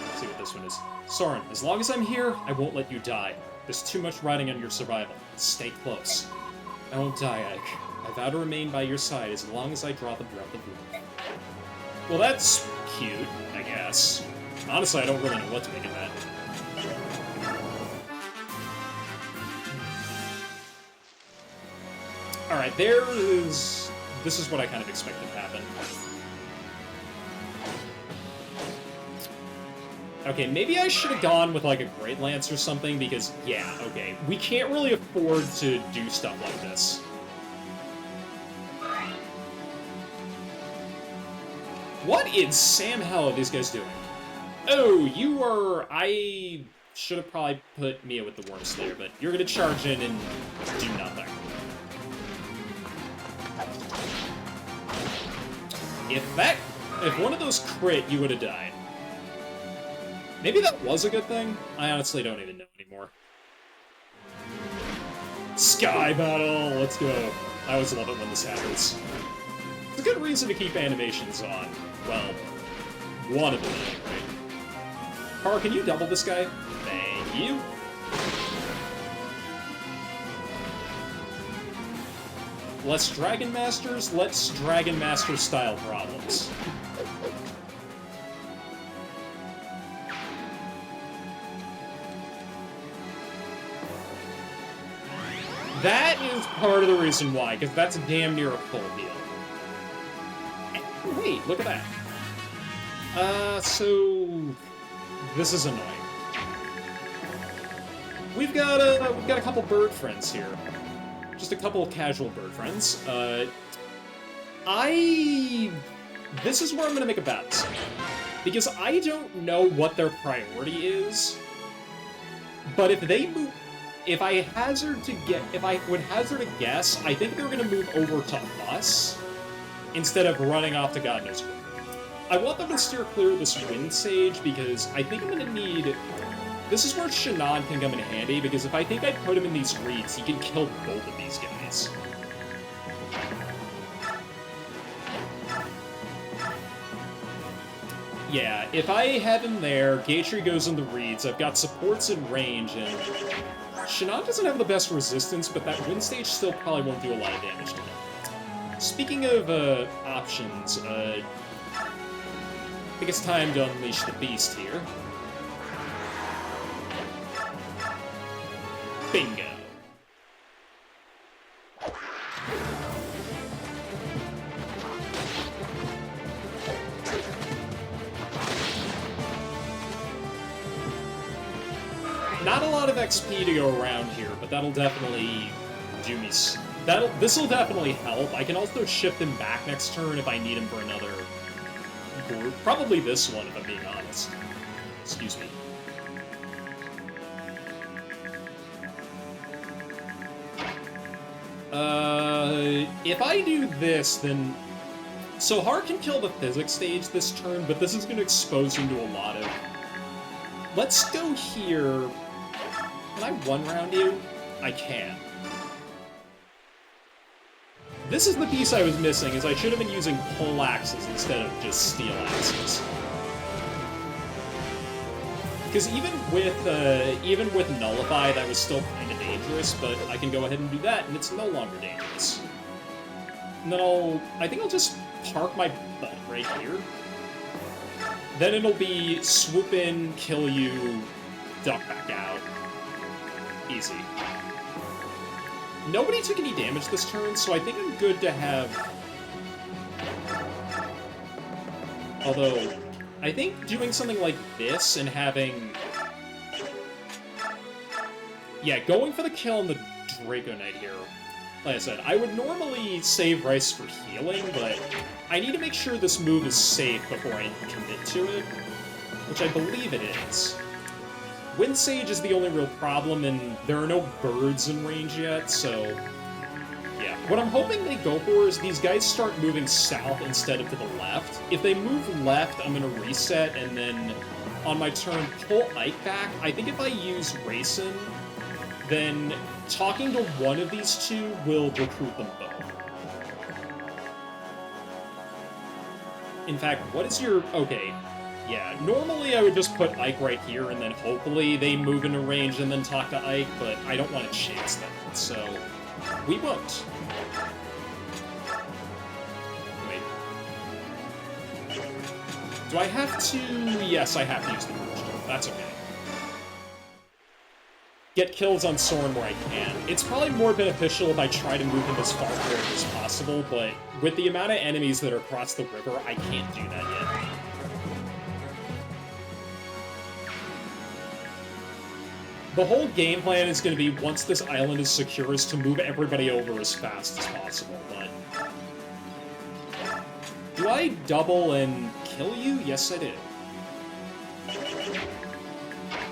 A: Let's see what this one is. Soren, as long as I'm here, I won't let you die. There's too much riding on your survival. Stay close. I won't die, Ike. I vow to remain by your side as long as I draw the breath of life. Well, that's cute, I guess. Honestly, I don't really know what to make of that. Alright, this is what I kind of expected to happen. Okay, maybe I should have gone with, like, a Great Lance or something, because, yeah, okay, we can't really afford to do stuff like this. What in Sam hell are these guys doing? Oh, you are... I should have probably put Mia with the Worm Slayer, but you're gonna charge in and do nothing. If one of those crit, you would have died. Maybe that was a good thing? I honestly don't even know anymore. Sky Battle! Let's go. I always love it when this happens. It's a good reason to keep animations on. Well, one of them, anyway. Carl, can you double this guy? Thank you. Less Dragon Masters, let's Dragon Master style problems. That is part of the reason why, because that's damn near a full heal. Wait, look at that. So... This is annoying. We've got a couple bird friends here. just a couple of casual bird friends. This is where I'm gonna make a bet. Because I don't know what their priority is, but if they move... If I would hazard a guess, I think they're gonna move over to us, instead of running off to God knows where. I want them to steer clear of this Wind Sage, because I think I'm gonna need... This is where Shannon can come in handy, because if I think I put him in these reeds, he can kill both of these guys. Yeah, if I have him there, Gatry goes in the reeds, I've got supports in range, and Shannon doesn't have the best resistance, but that Wind Stage still probably won't do a lot of damage to him. Speaking of options, I think it's time to unleash the beast here. Bingo. Not a lot of XP to go around here, but that'll definitely do me... This'll definitely help. I can also shift him back next turn if I need him for another group. Probably this one, if I'm being honest. Excuse me. If I do this, then... So Har can kill the physics stage this turn, but this is going to expose him to a lot of... Let's go here... Can I one-round you? I can. This is the piece I was missing, is I should have been using pole axes instead of just steel axes. Because even with Nullify, that was still kind of dangerous, but I can go ahead and do that, and it's no longer dangerous. And then I think I'll just park my butt right here. Then it'll be swoop in, kill you, duck back out. Easy. Nobody took any damage this turn, so I think I'm good to have... Although, I think doing something like this and having... Yeah, going for the kill on the Draco Knight here. Like I said, I would normally save Rice for healing, but I need to make sure this move is safe before I commit to it, which I believe it is. Wind Sage is the only real problem, and there are no birds in range yet, so... Yeah. What I'm hoping they go for is these guys start moving south instead of to the left. If they move left, I'm gonna reset, and then on my turn, pull Ike back. I think if I use Racing, then talking to one of these two will recruit them both. In fact, what is your... Okay. Yeah, normally I would just put Ike right here, and then hopefully they move into range and then talk to Ike, but I don't want to chance that, so we won't. Wait. Do I have to... Yes, I have to use the Merge. That's okay. Get kills on Soren where I can. It's probably more beneficial if I try to move him as far forward as possible, but with the amount of enemies that are across the river, I can't do that yet. The whole game plan is going to be, once this island is secure, is to move everybody over as fast as possible, but... Do I double and kill you? Yes, I did.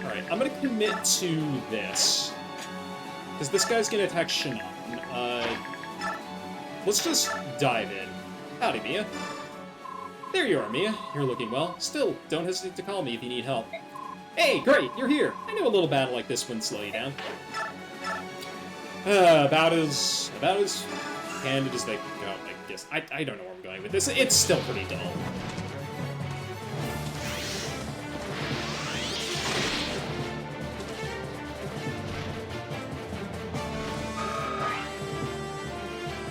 A: Alright, I'm going to commit to this. Because this guy's going to attack Shannon. Let's just dive in. Howdy, Mia. There you are, Mia. You're looking well. Still, don't hesitate to call me if you need help. Hey, great, you're here. I knew a little battle like this wouldn't slow you down. About as candid as they can go, I guess. I don't know where I'm going with this. It's still pretty dull.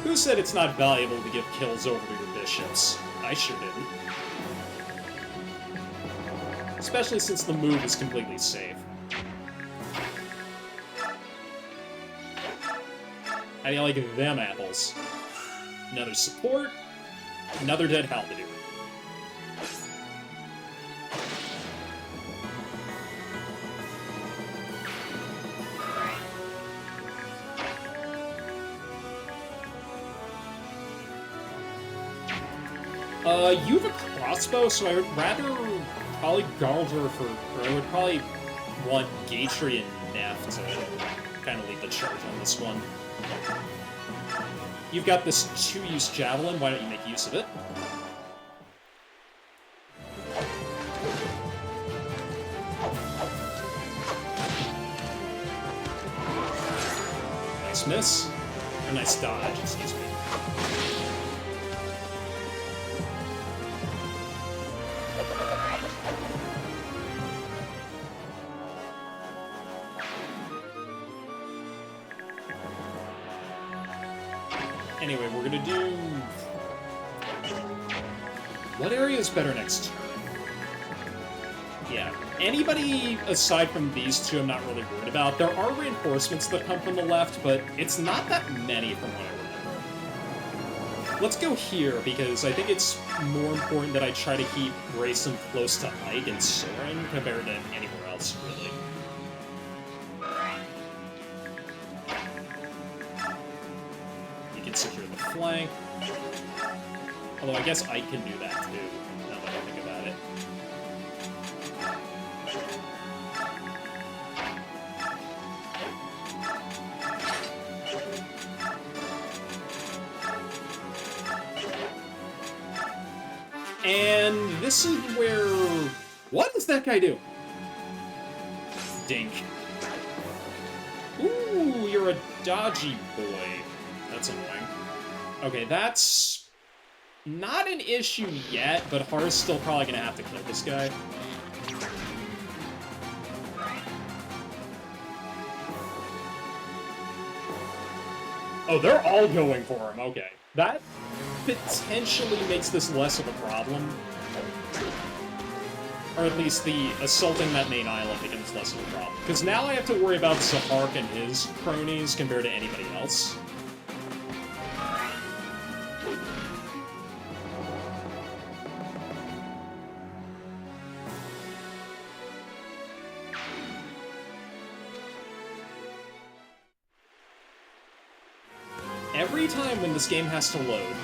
A: Who said it's not valuable to give kills over to your bishops? I sure didn't. Especially since the move is completely safe. How do you like them apples? Another support, another dead halberd. You have a crossbow, so I would rather probably Galdor for... Or I would probably want Gatry and Neff to kind of lead the charge on this one. You've got this 2-use Javelin, why don't you make use of it? Nice miss. Or nice dodge, excuse me. Anyway, we're gonna do... What area is better next turn? Yeah, anybody aside from these two I'm not really worried about. There are reinforcements that come from the left, but it's not that many from what I remember. Let's go here, because I think it's more important that I try to keep Grayson close to Ike and Soren compared to anywhere else, really. Secure the flank. Although I guess Ike can do that too, now that I think about it. And this is where... What does that guy do? Dink. Ooh, you're a dodgy boy. That's annoying. Okay, that's not an issue yet, but Har's still probably gonna have to kill this guy. Oh, they're all going for him, okay. That potentially makes this less of a problem. Or at least the assaulting that main island becomes less of a problem. Because now I have to worry about Zahark and his cronies compared to anybody else. Every time when this game has to load...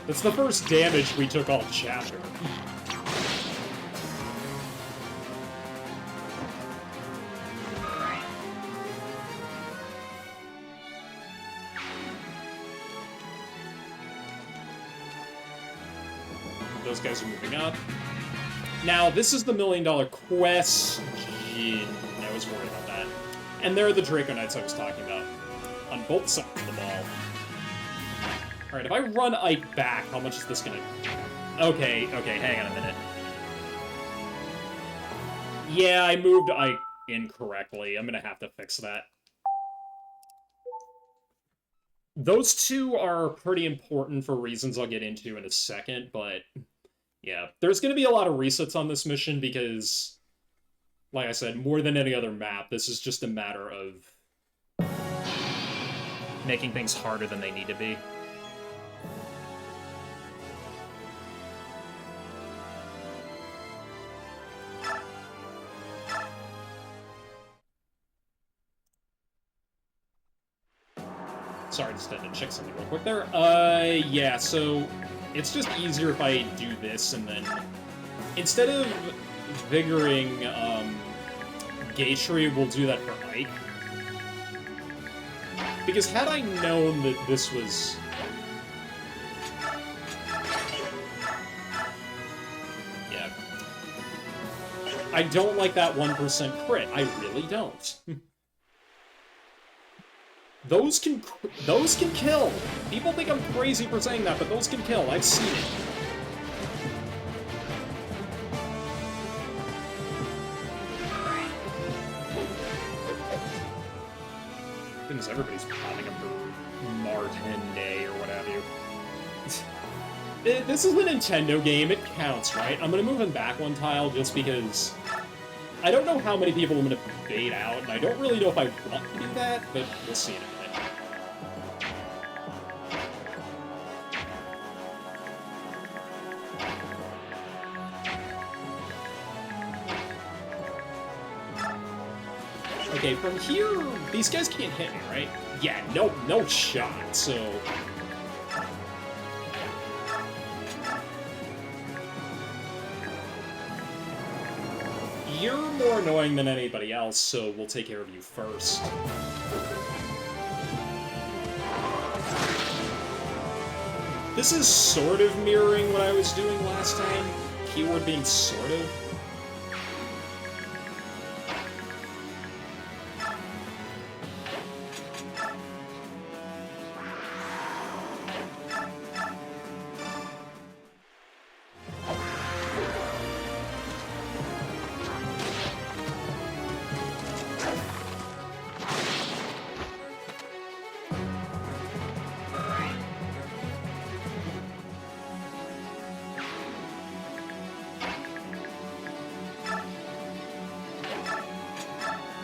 A: That's the first damage we took all chapter. Those guys are moving up. Now, this is the $1,000,000 question. I was worried about that. And there are the Draco Knights I was talking about. On both sides of the ball. Alright, if I run Ike back, how much is this gonna... Okay, hang on a minute. Yeah, I moved Ike incorrectly. I'm gonna have to fix that. Those two are pretty important for reasons I'll get into in a second, but... Yeah, there's gonna be a lot of resets on this mission because... Like I said, more than any other map, this is just a matter of making things harder than they need to be. Sorry, just had to check something real quick there. Yeah, so it's just easier if I do this and then... Instead of vigoring, Gatry, we'll do that for Ike. Because had I known that this was... Yeah. I don't like that 1% crit. I really don't. Those can kill! People think I'm crazy for saying that, but those can kill. I've seen it. Goodness, everybody's popping up for Martin Day or what have you. This is a Nintendo game, it counts, right? I'm gonna move him back one tile just because I don't know how many people I'm gonna bait out, and I don't really know if I want to do that, but we'll see in a minute. Okay, from here, these guys can't hit me, right? Yeah, no shot, so... You're more annoying than anybody else, so we'll take care of you first. This is sort of mirroring what I was doing last time. Keyword being sort of.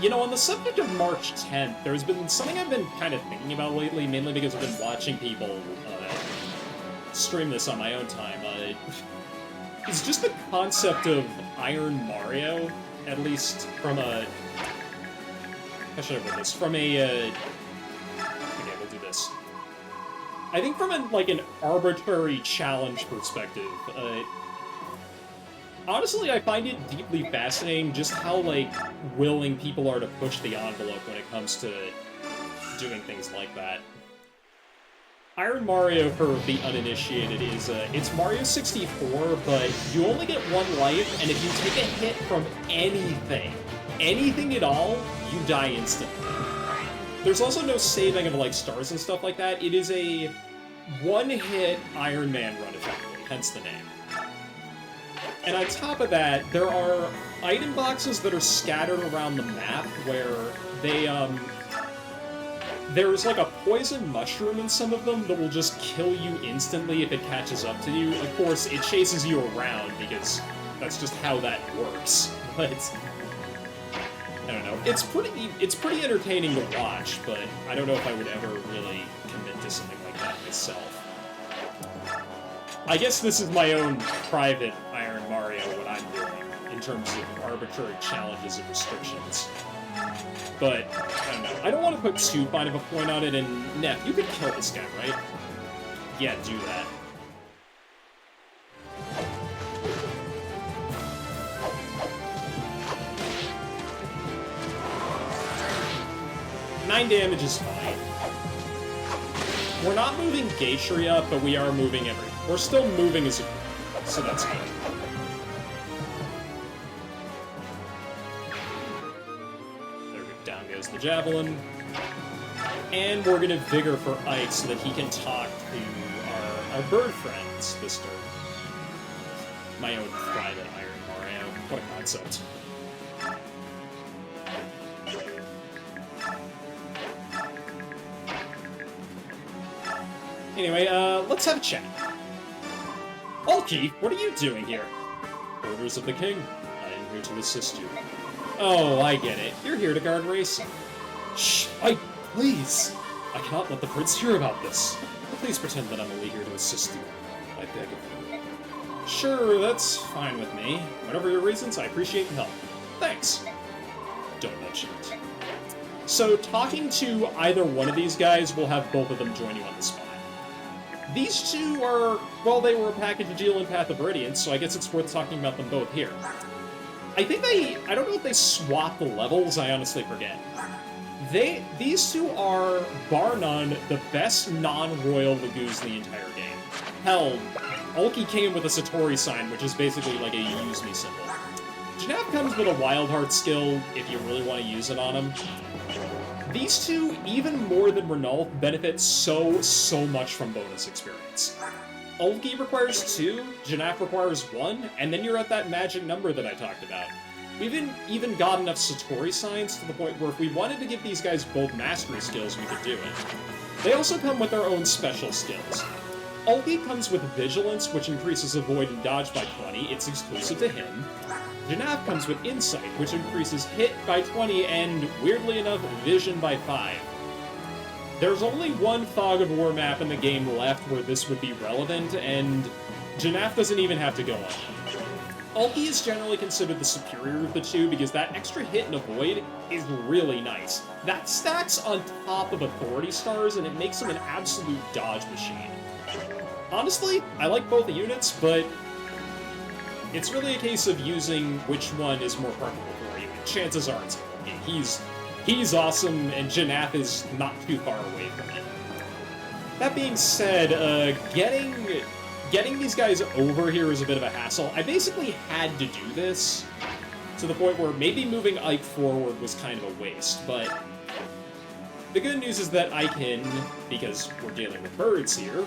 A: You know, on the subject of March 10th, there's been something I've been kind of thinking about lately, mainly because I've been watching people stream this on my own time. It's just the concept of Iron Mario, at least from a... How should I put this? From a... Okay, we'll do this. I think from an arbitrary challenge perspective, honestly, I find it deeply fascinating just how, willing people are to push the envelope when it comes to doing things like that. Iron Mario, for the uninitiated, is, it's Mario 64, but you only get one life, and if you take a hit from anything at all, you die instantly. There's also no saving of, stars and stuff like that. It is a one-hit Iron Man run, effectively, hence the name. And on top of that, there are item boxes that are scattered around the map where they, there's a poison mushroom in some of them that will just kill you instantly if it catches up to you. Of course, it chases you around because that's just how that works. But, I don't know. It's pretty entertaining to watch, but I don't know if I would ever really commit to something like that myself. I guess this is my own private Iron Mario, what I'm doing, in terms of arbitrary challenges and restrictions. But, I don't know. I don't want to put too fine of a point on it, and Neff, you could kill this guy, right? Yeah, do that. Nine damage is fine. We're not moving Gatry up, but we are moving everything. We're still moving as a group, so that's good. There we go. Down goes the Javelin. And we're gonna Vigor for Ike so that he can talk to our bird friends, Mr. My own private Iron Mario. What a concept. Anyway, let's have a chat. Ulky, what are you doing here? Orders of the king. I am here to assist you. Oh, I get it. You're here to guard racing. Shh, please. I cannot let the prince hear about this. Please pretend that I'm only here to assist you. I beg of you. Sure, that's fine with me. Whatever your reasons, I appreciate the help. Thanks. Don't mention it. So, talking to either one of these guys will have both of them join you on the spot. These two are, well, they were a package deal in Path of Radiance, so I guess it's worth talking about them both here. I don't know if they swap the levels, I honestly forget. These two are, bar none, the best non-royal Lagoos in the entire game. Hell, Ulky came with a Satori sign, which is basically like a use me symbol. Janap comes with a Wild Heart skill, if you really want to use it on him. These two, even more than Renulf, benefit so much from bonus experience. Ulky requires 2, Janap requires 1, and then you're at that magic number that I talked about. We've even got enough Satori signs to the point where if we wanted to give these guys both mastery skills, we could do it. They also come with their own special skills. Ulky comes with Vigilance, which increases Avoid and Dodge by 20, it's exclusive to him. Janap comes with Insight, which increases Hit by 20 and, weirdly enough, Vision by 5. There's only one Fog of War map in the game left where this would be relevant, and Janap doesn't even have to go on. Ulky is generally considered the superior of the two because that extra hit and avoid is really nice. That stacks on top of Authority Stars, and it makes him an absolute dodge machine. Honestly, I like both the units, but It's really a case of using which one is more preferable for you. Chances are it's Ulki. He's awesome, and Jannath is not too far away from it. That being said, getting these guys over here is a bit of a hassle. I basically had to do this to the point where maybe moving Ike forward was kind of a waste, but the good news is that I can, because we're dealing with birds here,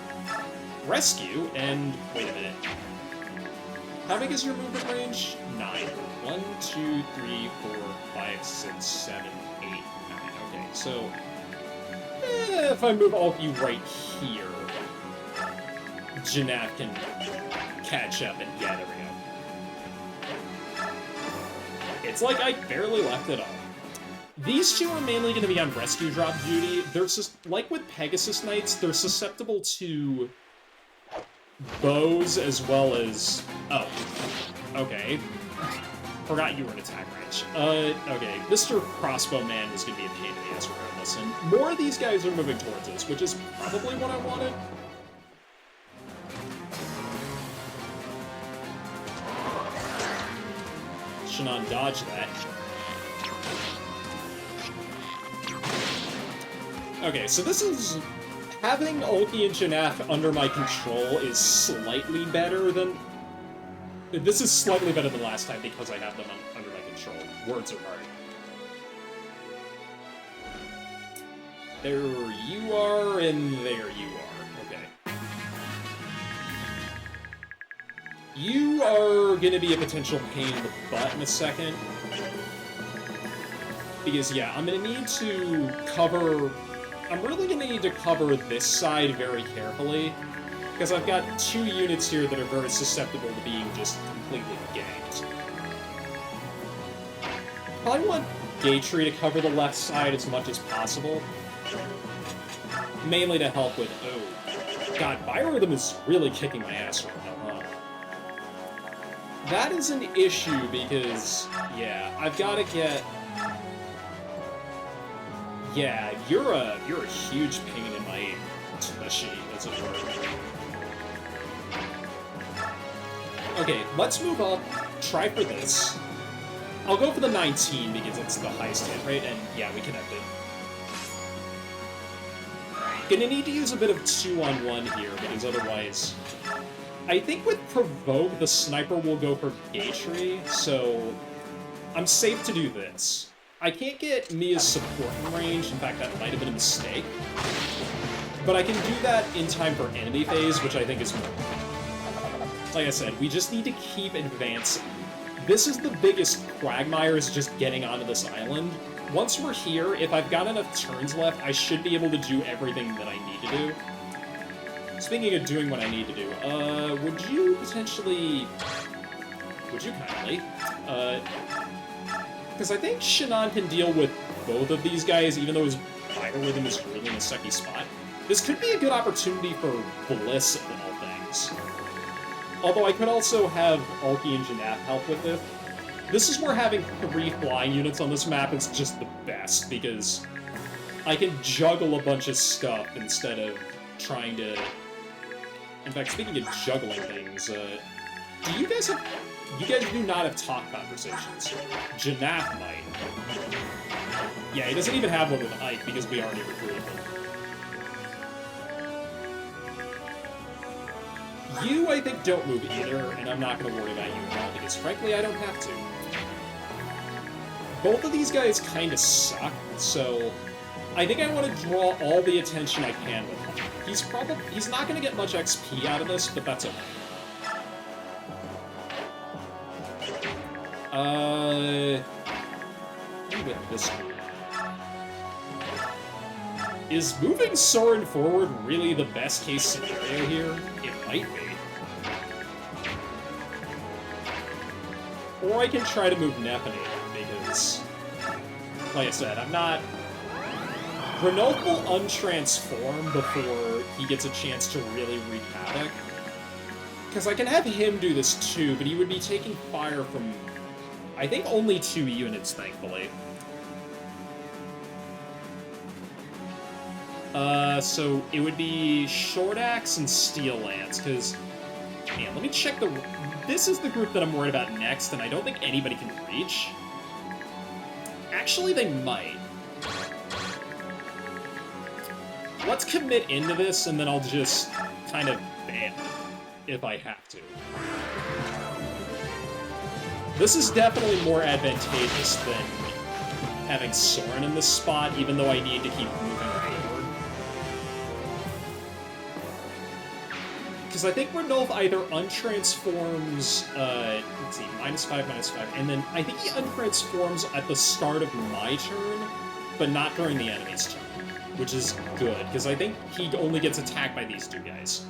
A: rescue, and wait a minute. How big is your movement range? 9. 1, 2, 3, 4, 5, 6, 7, 8, 9. Okay, so if I move all of you right here, Jannath can catch up, and yeah, there we go. It's like I barely left it off. These two are mainly going to be on rescue drop duty. They're just, like with Pegasus Knights, they're susceptible to bows as well as... Oh. Okay. Forgot you were in attack range. Okay. Mr. Crossbow Man is going to be a pain in the ass regardless, and more of these guys are moving towards us, which is probably what I wanted. Shannon dodged that. Okay, so this is... Having Ulki and Jannath under my control is slightly better than... This is slightly better than last time because I have them under my control. Words are hard. There you are, and there you are. Okay. You are gonna be a potential pain in the butt in a second. Because, yeah, I'm gonna need to cover... I'm really going to need to cover this side very carefully, because I've got 2 units here that are very susceptible to being just completely ganked. I want Gatry to cover the left side as much as possible, mainly to help with... Oh, God, Biorhythm is really kicking my ass right now, huh? That is an issue because, yeah, I've got to get... Yeah, you're a huge pain in my tushy, as it were. Okay, let's move up, try for this. I'll go for the 19 because it's the highest hit rate, and yeah, we connected. Gonna need to use a bit of 2-on-1 here, because otherwise... I think with Provoke, the sniper will go for Gatry, so I'm safe to do this. I can't get Mia's support in range, in fact that might have been a mistake. But I can do that in time for enemy phase, which I think is more. Like I said, we just need to keep advancing. This is the biggest quagmire, is just getting onto this island. Once we're here, if I've got enough turns left, I should be able to do everything that I need to do. Speaking of doing what I need to do, would you potentially... Would you kindly? Because I think Shannon can deal with both of these guys, even though his Biorhythm is really in a sucky spot. This could be a good opportunity for Bliss of all things. Although I could also have Ulki and Jannath help with it. This is where having 3 flying units on this map is just the best, because I can juggle a bunch of stuff instead of trying to... In fact, speaking of juggling things, do you guys have... You guys do not have talk conversations. Jannath might. Yeah, he doesn't even have one with Ike because we already recruited him. You, I think, don't move either, and I'm not going to worry about you at all because, frankly, I don't have to. Both of these guys kind of suck, so I think I want to draw all the attention I can with him. He's not going to get much XP out of this, but that's okay. With this one. Is moving Soren forward really the best case scenario here? It might be. Or I can try to move Nepone, because, like I said, I'm not... Renault will untransform before he gets a chance to really wreak havoc. Because I can have him do this too, but he would be taking fire from... I think only 2 units, thankfully. So it would be Short Axe and Steel Lance, because Man, let me check the... This is the group that I'm worried about next, and I don't think anybody can reach. Actually, they might. Let's commit into this, and then I'll just kind of ban if I have to. This is definitely more advantageous than having Soren in this spot, even though I need to keep moving forward. Because I think Ranulf either untransforms, let's see, -5, and then I think he untransforms at the start of my turn, but not during the enemy's turn. Which is good, because I think he only gets attacked by these two guys.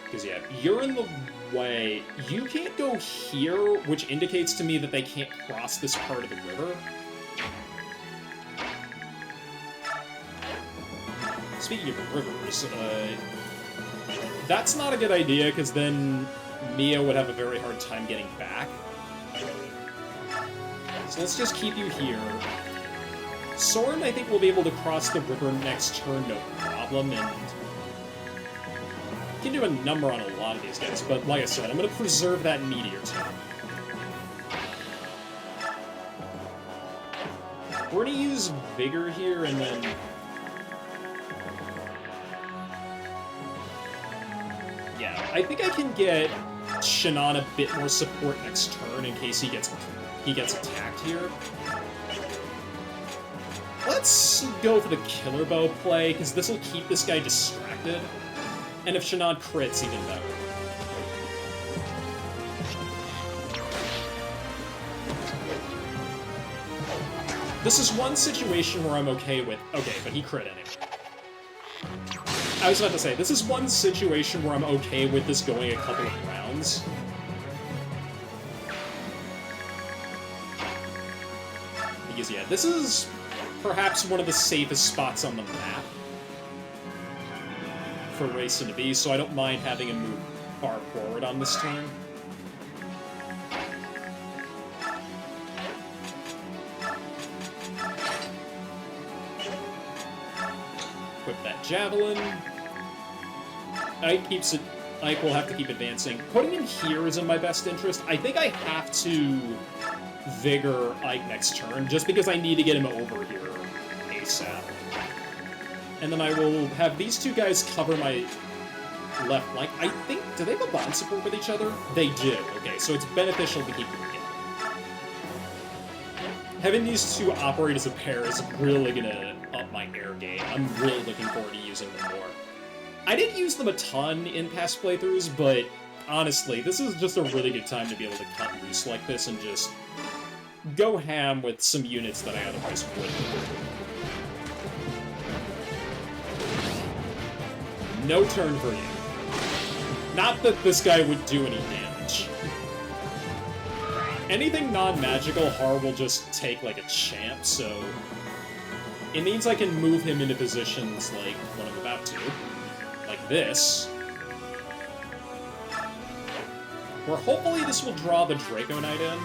A: Because, yeah, you're in the way. You can't go here, which indicates to me that they can't cross this part of the river. Speaking of rivers, that's not a good idea, because then Mia would have a very hard time getting back. So let's just keep you here. Soren, I think, will be able to cross the river next turn, no problem, and can do a number on a lot of these guys, but like I said, I'm going to preserve that meteor turn. We're going to use Vigor here, and then... Yeah, I think I can get Shannon a bit more support next turn in case he gets attacked here. Let's go for the Killer Bow play, because this will keep this guy distracted. And if Shannon crits, even better. This is one situation where I'm okay with... Okay, but he crit anyway. I was about to say, this is one situation where I'm okay with this going a couple of rounds. Because, yeah, this is... perhaps one of the safest spots on the map for Racing to be, so I don't mind having him move far forward on this turn. Equip that Javelin. Ike will have to keep advancing. Putting him here is in my best interest. I think I have to Vigor Ike next turn, just because I need to get him over here ASAP. And then I will have these two guys cover my left flank. I think, do they have a bond support with each other? They do. Okay, so it's beneficial to keep them together. Having these two operate as a pair is really gonna up my air game. I'm really looking forward to using them more. I didn't use them a ton in past playthroughs, but honestly, this is just a really good time to be able to cut loose like this and just go ham with some units that I otherwise wouldn't. No turn for you. Not that this guy would do any damage. Anything non-magical, Har will just take like a champ, so... It means I can move him into positions like what I'm about to. Like this. Where hopefully this will draw the Draco Knight in.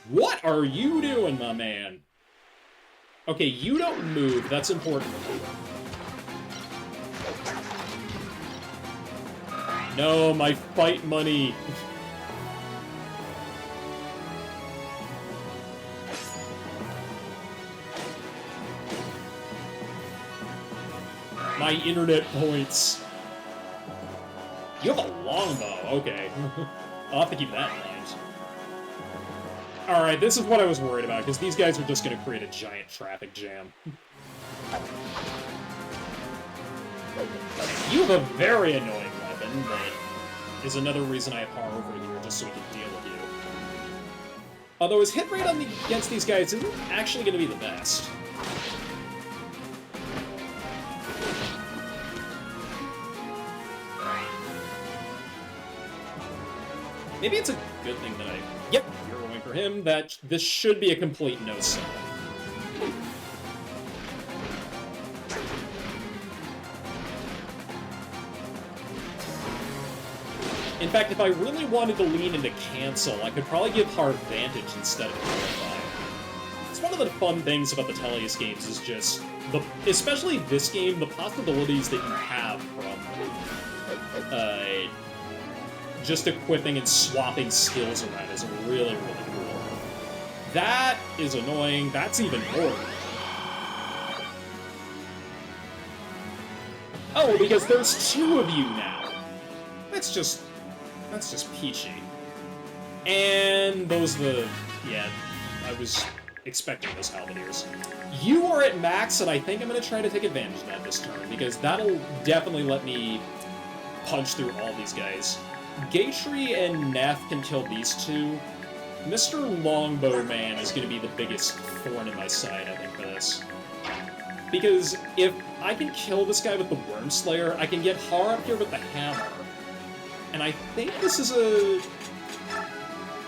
A: What are you doing, my man? Okay, you don't move, that's important. No, my fight money. My internet points. You have a longbow, okay. I'll have to keep that in mind. Alright, this is what I was worried about, because these guys are just going to create a giant traffic jam. You have a very annoying weapon, that is another reason I have Har over here, just so we can deal with you. Although his hit rate against these guys isn't actually going to be the best. Maybe it's a good thing that Yep, you're going for him. This should be a complete no-sell. In fact, if I really wanted to lean into cancel, I could probably give Har advantage instead of Nullify. It's one of the fun things about the Tellius games is just, especially this game, the possibilities that you have from uh, just equipping and swapping skills around is really, really cool. That is annoying. That's even more. Oh, because there's 2 of you now. That's just peachy. And those are the... Yeah, I was expecting those Halberdiers. You are at max, and I think I'm going to try to take advantage of that this turn, because that'll definitely let me punch through all these guys. Gatry and Neff can kill these 2. Mr. Longbow Man is going to be the biggest thorn in my side, I think, for this. Because if I can kill this guy with the Worm Slayer, I can get Har up here with the hammer. And I think this is a...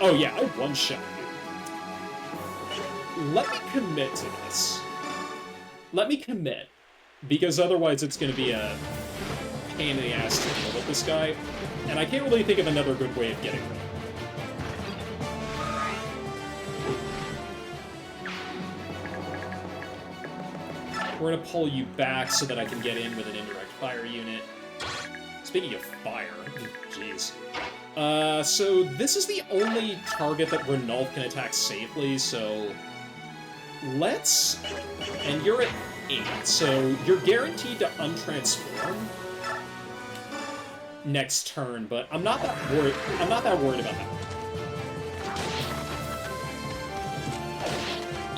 A: Oh yeah, I one-shot you. Let me commit to this. Let me commit. Because otherwise it's going to be a pain in the ass to deal with this guy. And I can't really think of another good way of getting rid of him. We're going to pull you back so that I can get in with an indirect fire unit. Speaking of fire, jeez. So this is the only target that Renulf can attack safely, so let's... And you're at 8, so you're guaranteed to untransform next turn, but I'm not that worried about that.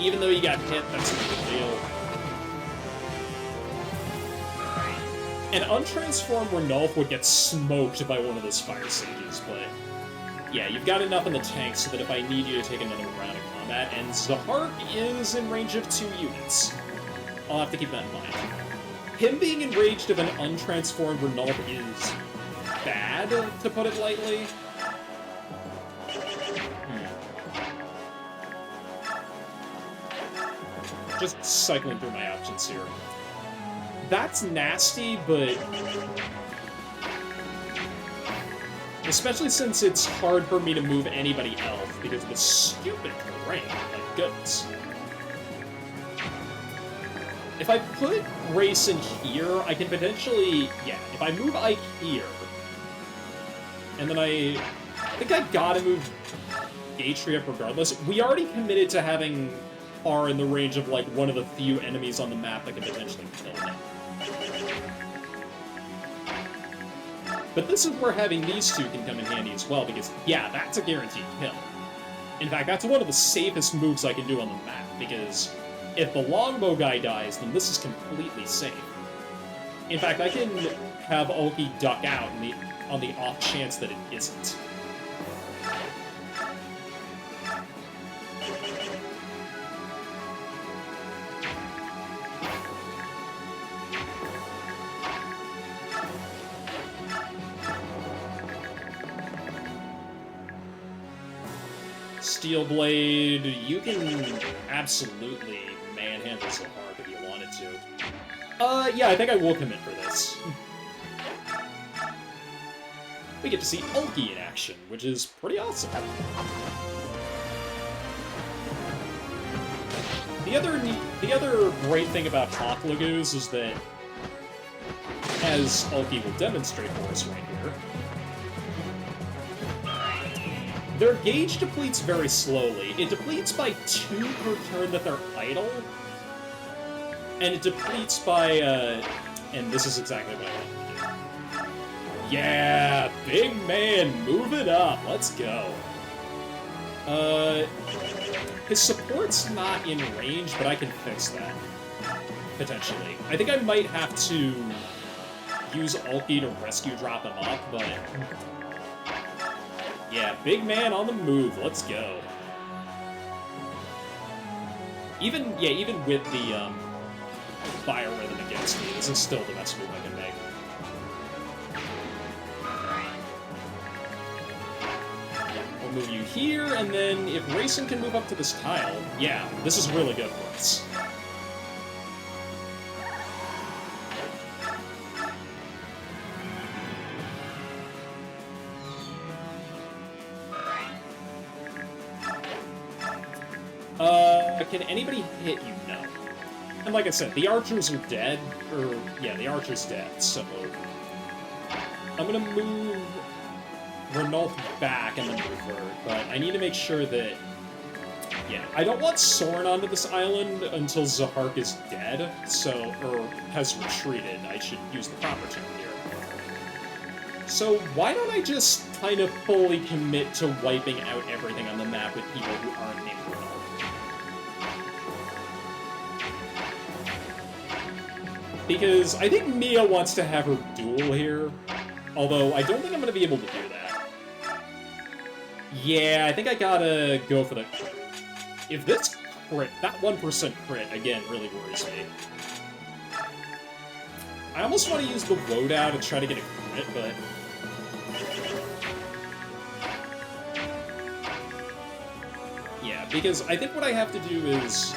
A: Even though you got hit, that's no big deal. An untransformed Renulf would get smoked by one of those Fire Sages, but yeah, you've got enough in the tank so that if I need you to take another round of combat, and Zahart is in range of 2 units. I'll have to keep that in mind. Him being enraged of an untransformed Renulf is bad, to put it lightly. Just cycling through my options here. That's nasty, but... Especially since it's hard for me to move anybody else because of the stupid terrain. My goodness. If I put Race in here, I can potentially... Yeah, if I move Ike here... And then I think I gotta move Gatry up regardless. We already committed to having R in the range of, like, one of the few enemies on the map that can potentially kill him. But this is where having these 2 can come in handy as well, because, yeah, that's a guaranteed kill. In fact, that's one of the safest moves I can do on the map, because if the longbow guy dies, then this is completely safe. In fact, I can have Ulki duck out on the off chance that it isn't. Steel Blade, you can absolutely manhandle Zahart if you wanted to. Yeah, I think I will commit for this. We get to see Ulki in action, which is pretty awesome. The other great thing about Hawk Lagoos is that, as Ulki will demonstrate for us right here, their gauge depletes very slowly. It depletes by 2 per turn that they're idle, and it depletes by, and this is exactly what I want to do. Yeah, big man, move it up, let's go. His support's not in range, but I can fix that, potentially. I think I might have to use Ulki to rescue drop him up, but... Yeah, big man on the move. Let's go. Even with the fire rhythm against me, this is still the best move I can make. We'll move you here, and then if Racing can move up to this tile, yeah, this is really good for us. Can anybody hit you? No. And like I said, the archers are dead, or, yeah, the archer's dead, so... I'm gonna move Renault back and then revert, but I need to make sure that... Yeah, I don't want Soren onto this island until Zahark is dead, or has retreated. I should use the proper term here. So why don't I just kind of fully commit to wiping out everything on the map with people who aren't named Renault? Because I think Mia wants to have her duel here, although I don't think I'm going to be able to do that. Yeah, I think I gotta go for the... If this crit, that 1% crit, again, really worries me. I almost want to use the loadout and try to get a crit, but... Yeah, because I think what I have to do is...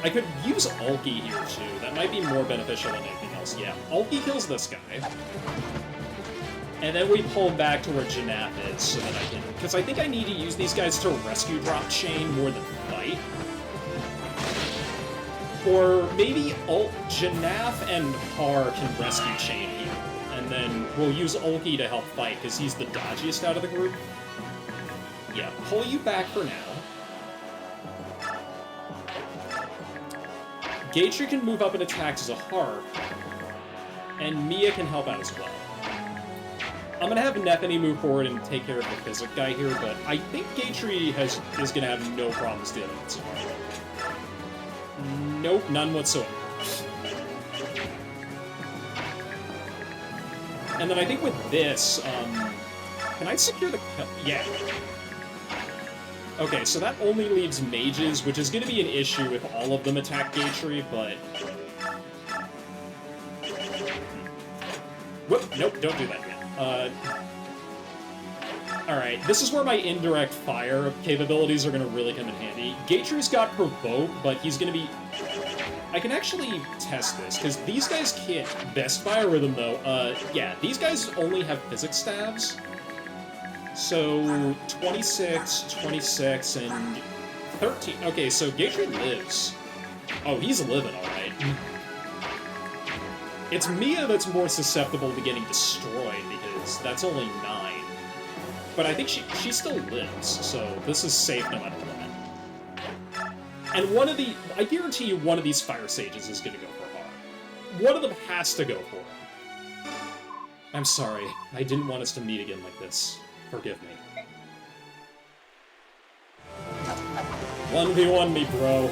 A: I could use Ulki here, too. That might be more beneficial than anything else. Yeah, Ulki kills this guy. And then we pull back to where Janaf is, so that I can... Because I think I need to use these guys to rescue drop chain more than fight. Or maybe Janaf and Har can rescue chain here. And then we'll use Ulki to help fight, because he's the dodgiest out of the group. Yeah, pull you back for now. Gatry can move up and attack Zahar. And Mia can help out as well. I'm gonna have Nethany move forward and take care of the physic guy here, but I think Gatry is gonna have no problems dealing with Zahar. Nope, none whatsoever. And then I think with this, can I secure the... Yeah. Okay, so that only leaves mages, which is gonna be an issue if all of them attack Gatry, but... Whoop, nope, don't do that yet. Alright, this is where my indirect fire capabilities are gonna really come in handy. Gatry's got Provoke, but he's gonna be... I can actually test this, because these guys can't... Best Fire Rhythm, though. Yeah, these guys only have Physics Stabs. So, 26, 26, and 13. Okay, so Gatry lives. Oh, he's living, alright. It's Mia that's more susceptible to getting destroyed, because that's only 9. But I think she still lives, so this is safe no matter what. And I guarantee you one of these Fire Sages is gonna go for Har. One of them has to go for it. I'm sorry, I didn't want us to meet again like this. Forgive me. 1v1 me, bro.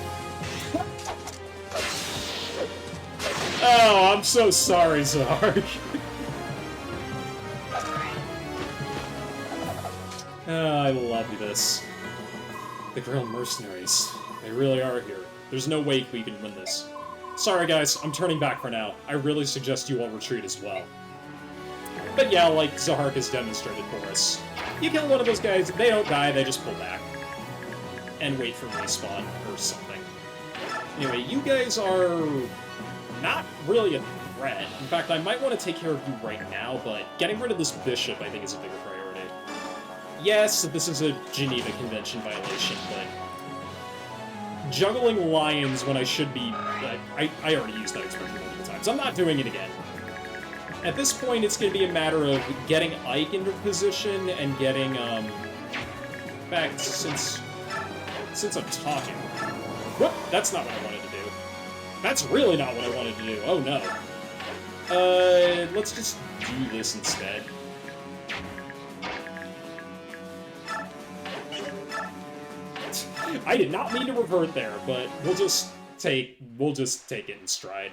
A: Oh, I'm so sorry, Zark. Oh, I love this. The Grail Mercenaries. They really are here. There's no way we can win this. Sorry, guys. I'm turning back for now. I really suggest you all retreat as well. But yeah, like Zahark has demonstrated for us. You kill one of those guys, they don't die, they just pull back. And wait for respawn, or something. Anyway, you guys are... not really a threat. In fact, I might want to take care of you right now, but getting rid of this bishop, I think, is a bigger priority. Yes, this is a Geneva Convention violation, but... juggling lions when I should be... I already used that expression multiple times. I'm not doing it again. At this point, it's going to be a matter of getting Ike into position and getting, In fact, since I'm talking... Whoop! That's not what I wanted to do. That's really not what I wanted to do. Oh, no. Let's just do this instead. I did not mean to revert there, but we'll just take it in stride.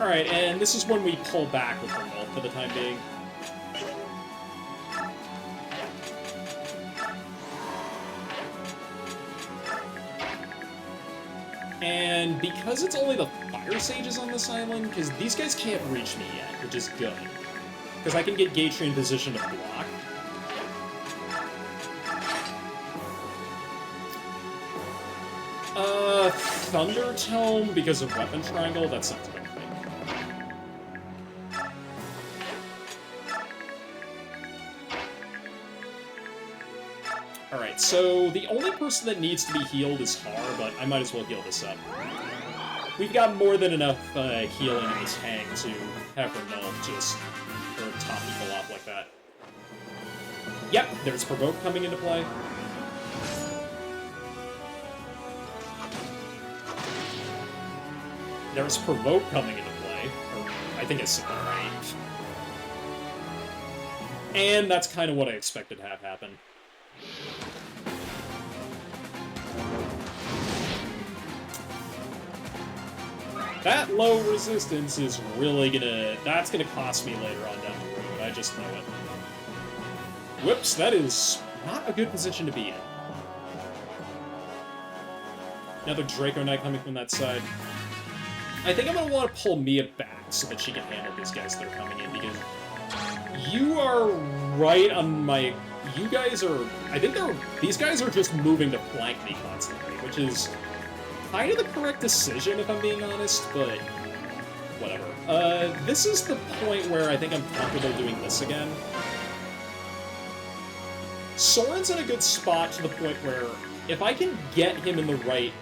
A: Alright, and this is when we pull back with Renault for the time being. And because it's only the Fire Sages on this island, because these guys can't reach me yet, which is good. Because I can get Gatry in position to block. Thunder Tome because of Weapon Triangle, that sounds good. Alright, so the only person that needs to be healed is Har, but I might as well heal this up. We've got more than enough healing in this tank to have Renal just top people off like that. Yep, there's Provoke coming into play. There's Provoke coming into play. Or, I think it's right. And that's kind of what I expected to have happen. That low resistance is really that's gonna cost me later on down the road, I just know it. Whoops, that is not a good position to be in. Another Draco Knight coming from that side. I think I'm gonna want to pull Mia back so that she can handle these guys that are coming in, because you are right on my... You guys are... I think these guys are just moving to flank me constantly, which is kind of the correct decision, if I'm being honest, but whatever. This is the point where I think I'm comfortable doing this again. Soren's in a good spot to the point where if I can get him in the right...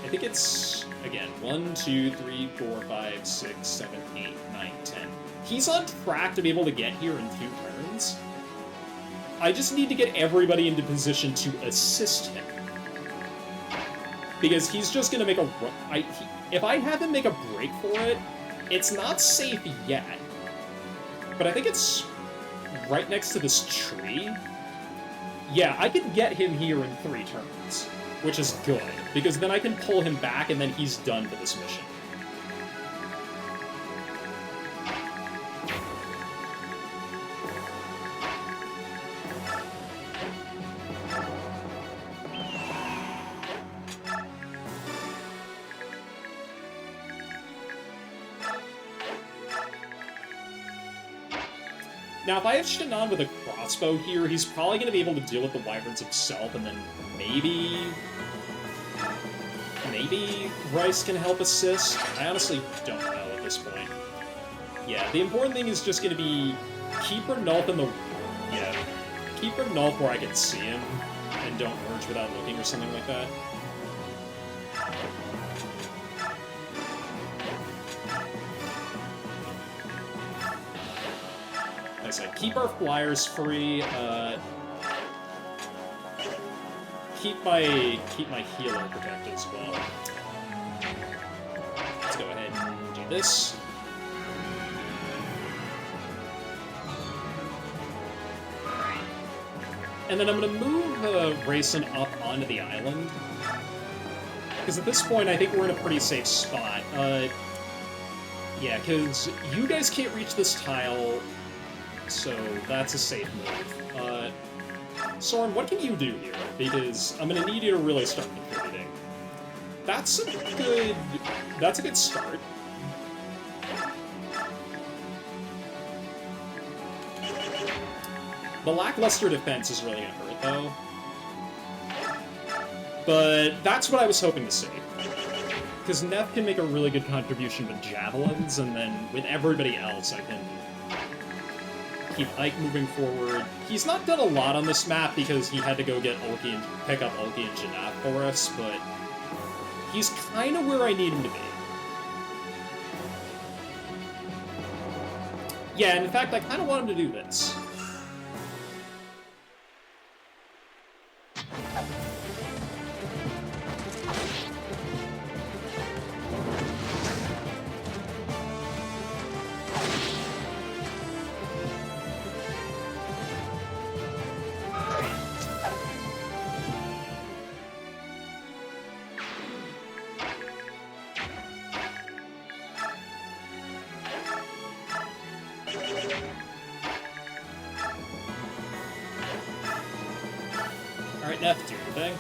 A: I think it's, again, 1, 2, 3, 4, 5, 6, 7, 8, 9, 10. He's on track to be able to get here in 2 turns. I just need to get everybody into position to assist him. Because he's just going to make a... if I have him make a break for it, it's not safe yet. But I think it's right next to this tree. Yeah, I can get him here in 3 turns, which is good, because then I can pull him back and then he's done for this mission. Now, if I have Shinan with a crossbow here, he's probably going to be able to deal with the wyverns himself, and then maybe Rice can help assist? I honestly don't know at this point. Yeah, the important thing is just going to be keep Renulf in the... Yeah, keep Renulf where I can see him, and don't merge without looking or something like that. Like I said, keep our flyers free, keep my healer protected as well. Let's go ahead and do this. And then I'm going to move Rayson up onto the island. Because at this point, I think we're in a pretty safe spot. Yeah, because you guys can't reach this tile, so that's a safe move. Soren, what can you do here? Because I'm going to need you to really start contributing. That's a good start. The lackluster defense is really going to hurt, though. But that's what I was hoping to see. Because Neff can make a really good contribution with javelins, and then with everybody else I can keep Ike moving forward. He's not done a lot on this map because he had to go get Ulki and pick up Ulki and Janat for us, but he's kind of where I need him to be. Yeah, and in fact, I kind of want him to do this. Alright, Neff, do your thing.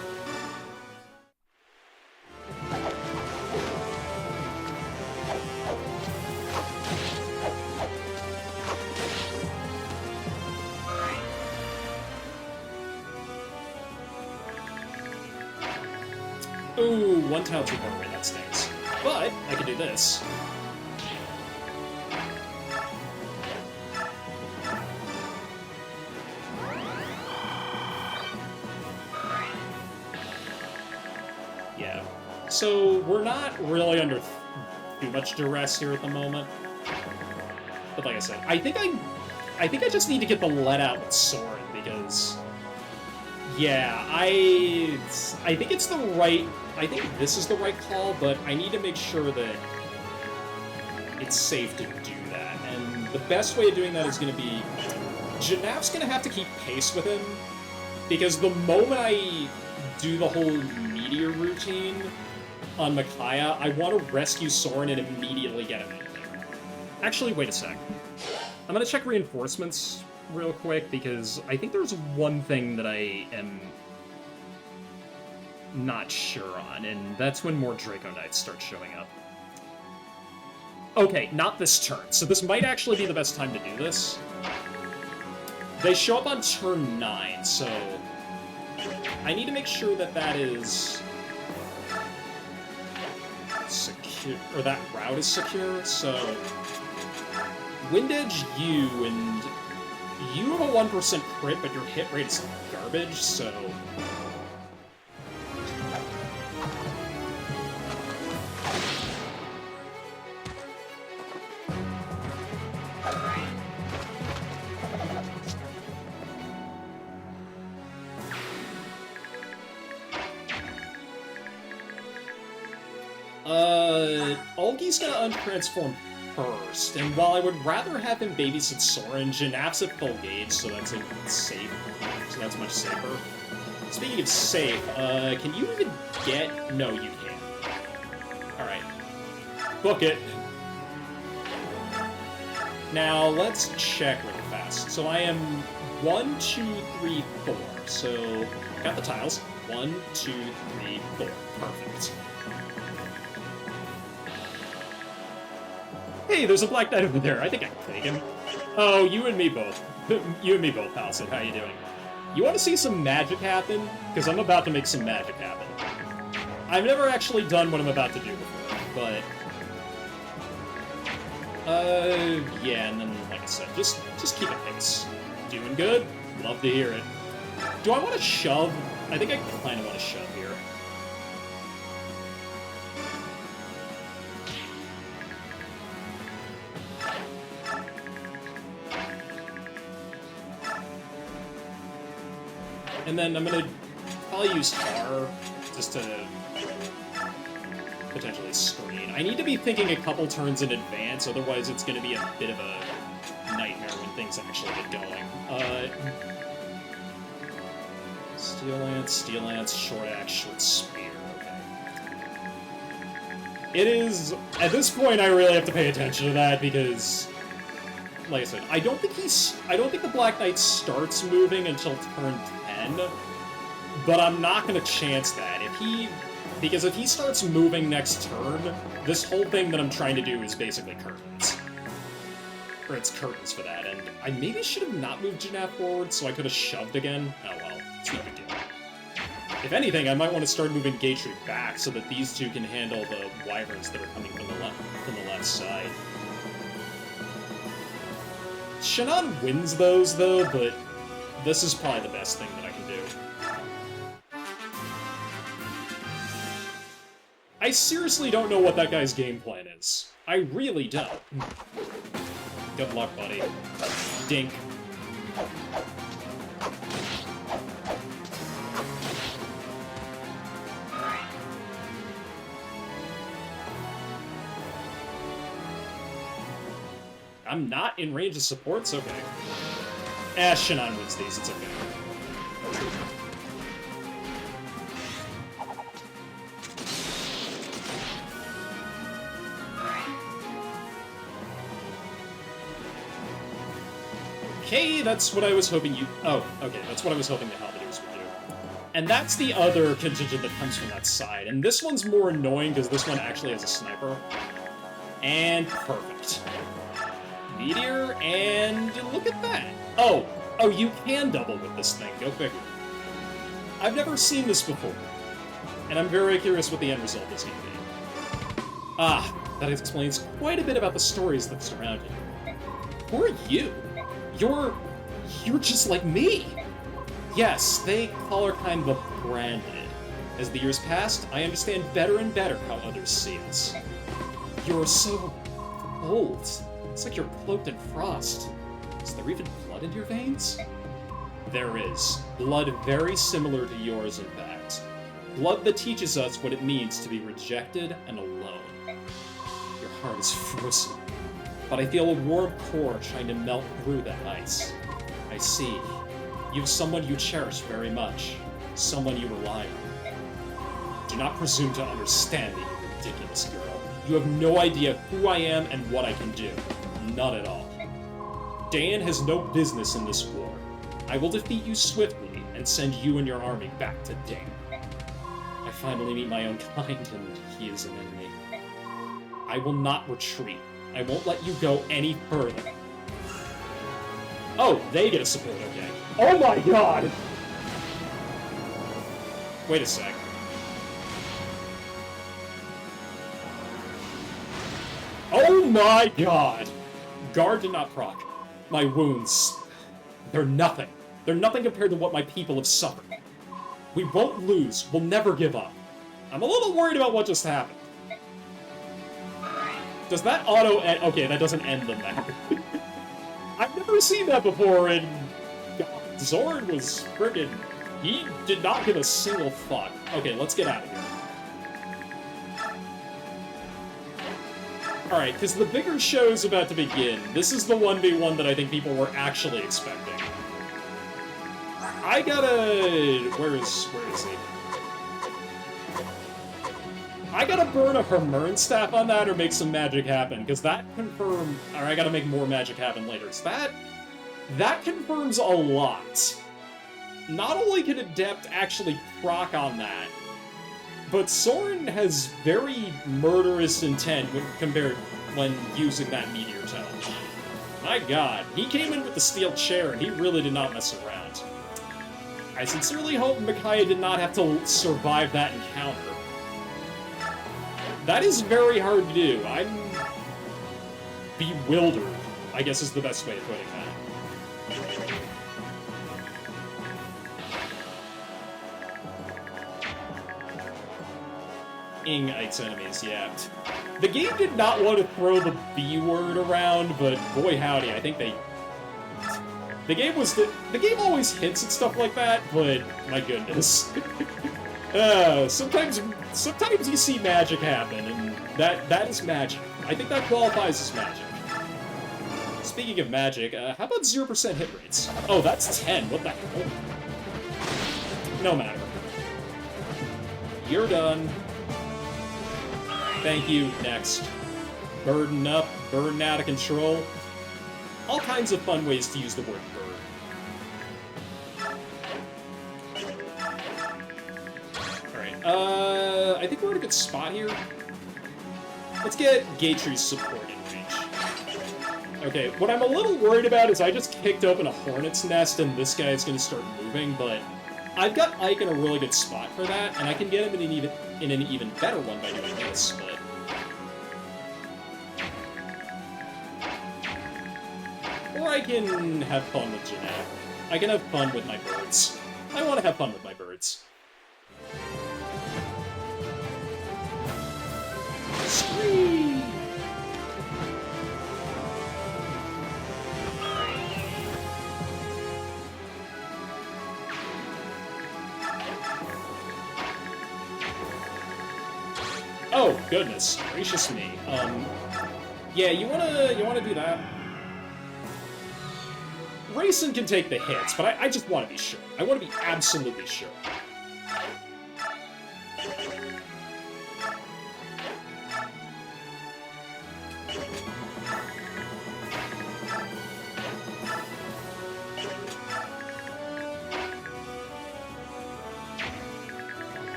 A: Ooh, 1 tile 2 corner, that stinks. But I can do this. So we're not really under too much duress here at the moment. But like I said, I think I just need to get the let out with Soren because, yeah, I think it's the right. I think this is the right call, but I need to make sure that it's safe to do that. And the best way of doing that is going to be Janap's going to have to keep pace with him because the moment I do the whole meteor routine on Micaiah, I want to rescue Soren and immediately get him in there. Actually, wait a sec. I'm going to check reinforcements real quick because I think there's one thing that I am not sure on, and that's when more Draco Knights start showing up. Okay, not this turn, so this might actually be the best time to do this. They show up on turn 9, so I need to make sure that that is secure, or that route is secure, so Wind Edge you, and you have a 1% crit, but your hit rate is garbage, so Olgi's gonna untransform first, and while I would rather have him babysit Soren, Janap's at full gauge, so that's safe. So that's much safer. Speaking of safe, can you even get... No, you can't. Alright. Book it. Now, let's check really fast. So I am 1, 2, 3, 4. So, got the tiles. 1, 2, 3, 4. Perfect. Hey, there's a Black Knight over there. I think I can take him. Oh, you and me both. You and me both, Palisade. How you doing? You want to see some magic happen? Because I'm about to make some magic happen. I've never actually done what I'm about to do before, but... yeah, and then, like I said, just keep it pace. Doing good? Love to hear it. Do I want to shove? I think I kind of want to shove here. And then I'm gonna probably use Har just to potentially screen. I need to be thinking a couple turns in advance, otherwise it's gonna be a bit of a nightmare when things actually get going. Steel Lance, Short Axe, Short Spear, okay. It is, at this point I really have to pay attention to that because, like I said, I don't think the Black Knight starts moving until turn 10, but I'm not going to chance that. Because if he starts moving next turn, this whole thing that I'm trying to do is basically curtains. Or it's curtains for that, and I maybe should have not moved Janap forward so I could have shoved again. Oh well, it's no big deal. If anything, I might want to start moving Gatry back so that these two can handle the wyverns that are coming from the left side. Shannon wins those, though, but this is probably the best thing that I can do. I seriously don't know what that guy's game plan is. I really don't. Good luck, buddy. Dink. I'm not in range of supports? Okay. Shannon wins these, it's okay. Okay, that's what I was hoping you... Oh, okay, that's what I was hoping the Halberdiers would do. And that's the other contingent that comes from that side. And this one's more annoying because this one actually has a sniper. And perfect. Meteor, and look at that. Oh, you can double with this thing. Go figure. I've never seen this before. And I'm very curious what the end result is going to be. Ah, that explains quite a bit about the stories that surround you. Who are you? You're just like me. Yes, they call her kind of branded. As the years passed, I understand better and better how others see us. You're so cold. It's like you're cloaked in frost. Is there even blood in your veins? There is. Blood very similar to yours, in fact. Blood that teaches us what it means to be rejected and alone. Your heart is frozen, but I feel a warm core trying to melt through that ice. I see. You've someone you cherish very much. Someone you rely on. Do not presume to understand me, you ridiculous girl. You have no idea who I am and what I can do. None at all. Dan has no business in this war. I will defeat you swiftly and send you and your army back to Dan. I finally meet my own kind, and he is an enemy. I will not retreat. I won't let you go any further. Oh, they get a support, okay. Oh my god! Wait a sec. Oh my god! Guard did not proc. My wounds, they're nothing. They're nothing compared to what my people have suffered. We won't lose. We'll never give up. I'm a little worried about what just happened. Does that auto end? Okay, that doesn't end the map. I've never seen that before, and God, Zoran was friggin'... He did not give a single fuck. Okay, let's get out of here. Alright, because the bigger show's about to begin. This is the 1v1 that I think people were actually expecting. I gotta... Where is he? I gotta burn a Hermern staff on that or make some magic happen, because that confirmed... Or I gotta make more magic happen later. So that confirms a lot. Not only can Adept actually proc on that, but Soren has very murderous intent compared when using that Meteor Challenge. My god, he came in with the steel chair and he really did not mess around. I sincerely hope Micaiah did not have to survive that encounter. That is very hard to do. I'm bewildered, I guess is the best way of putting that. Ites enemies, yeah. The game did not want to throw the B word around, but boy howdy, I think they... The game always hints at stuff like that, but my goodness. Sometimes you see magic happen, and that is magic. I think that qualifies as magic. Speaking of magic, how about 0% hit rates? Oh, that's 10, what the hell? No matter. You're done. Thank you, next. Burden up, burden out of control. All kinds of fun ways to use the word burn. Alright, I think we're in a good spot here. Let's get Gatry's support in reach. Okay, what I'm a little worried about is I just kicked open a hornet's nest and this guy's gonna start moving, but I've got Ike in a really good spot for that, and I can get him in an even better one by doing this, but... Or I can have fun with Jeanette. I can have fun with my birds. I want to have fun with my birds. Scream! Oh, goodness. Gracious me. Yeah, you wanna do that? Rayson can take the hits, but I just want to be sure. I want to be absolutely sure.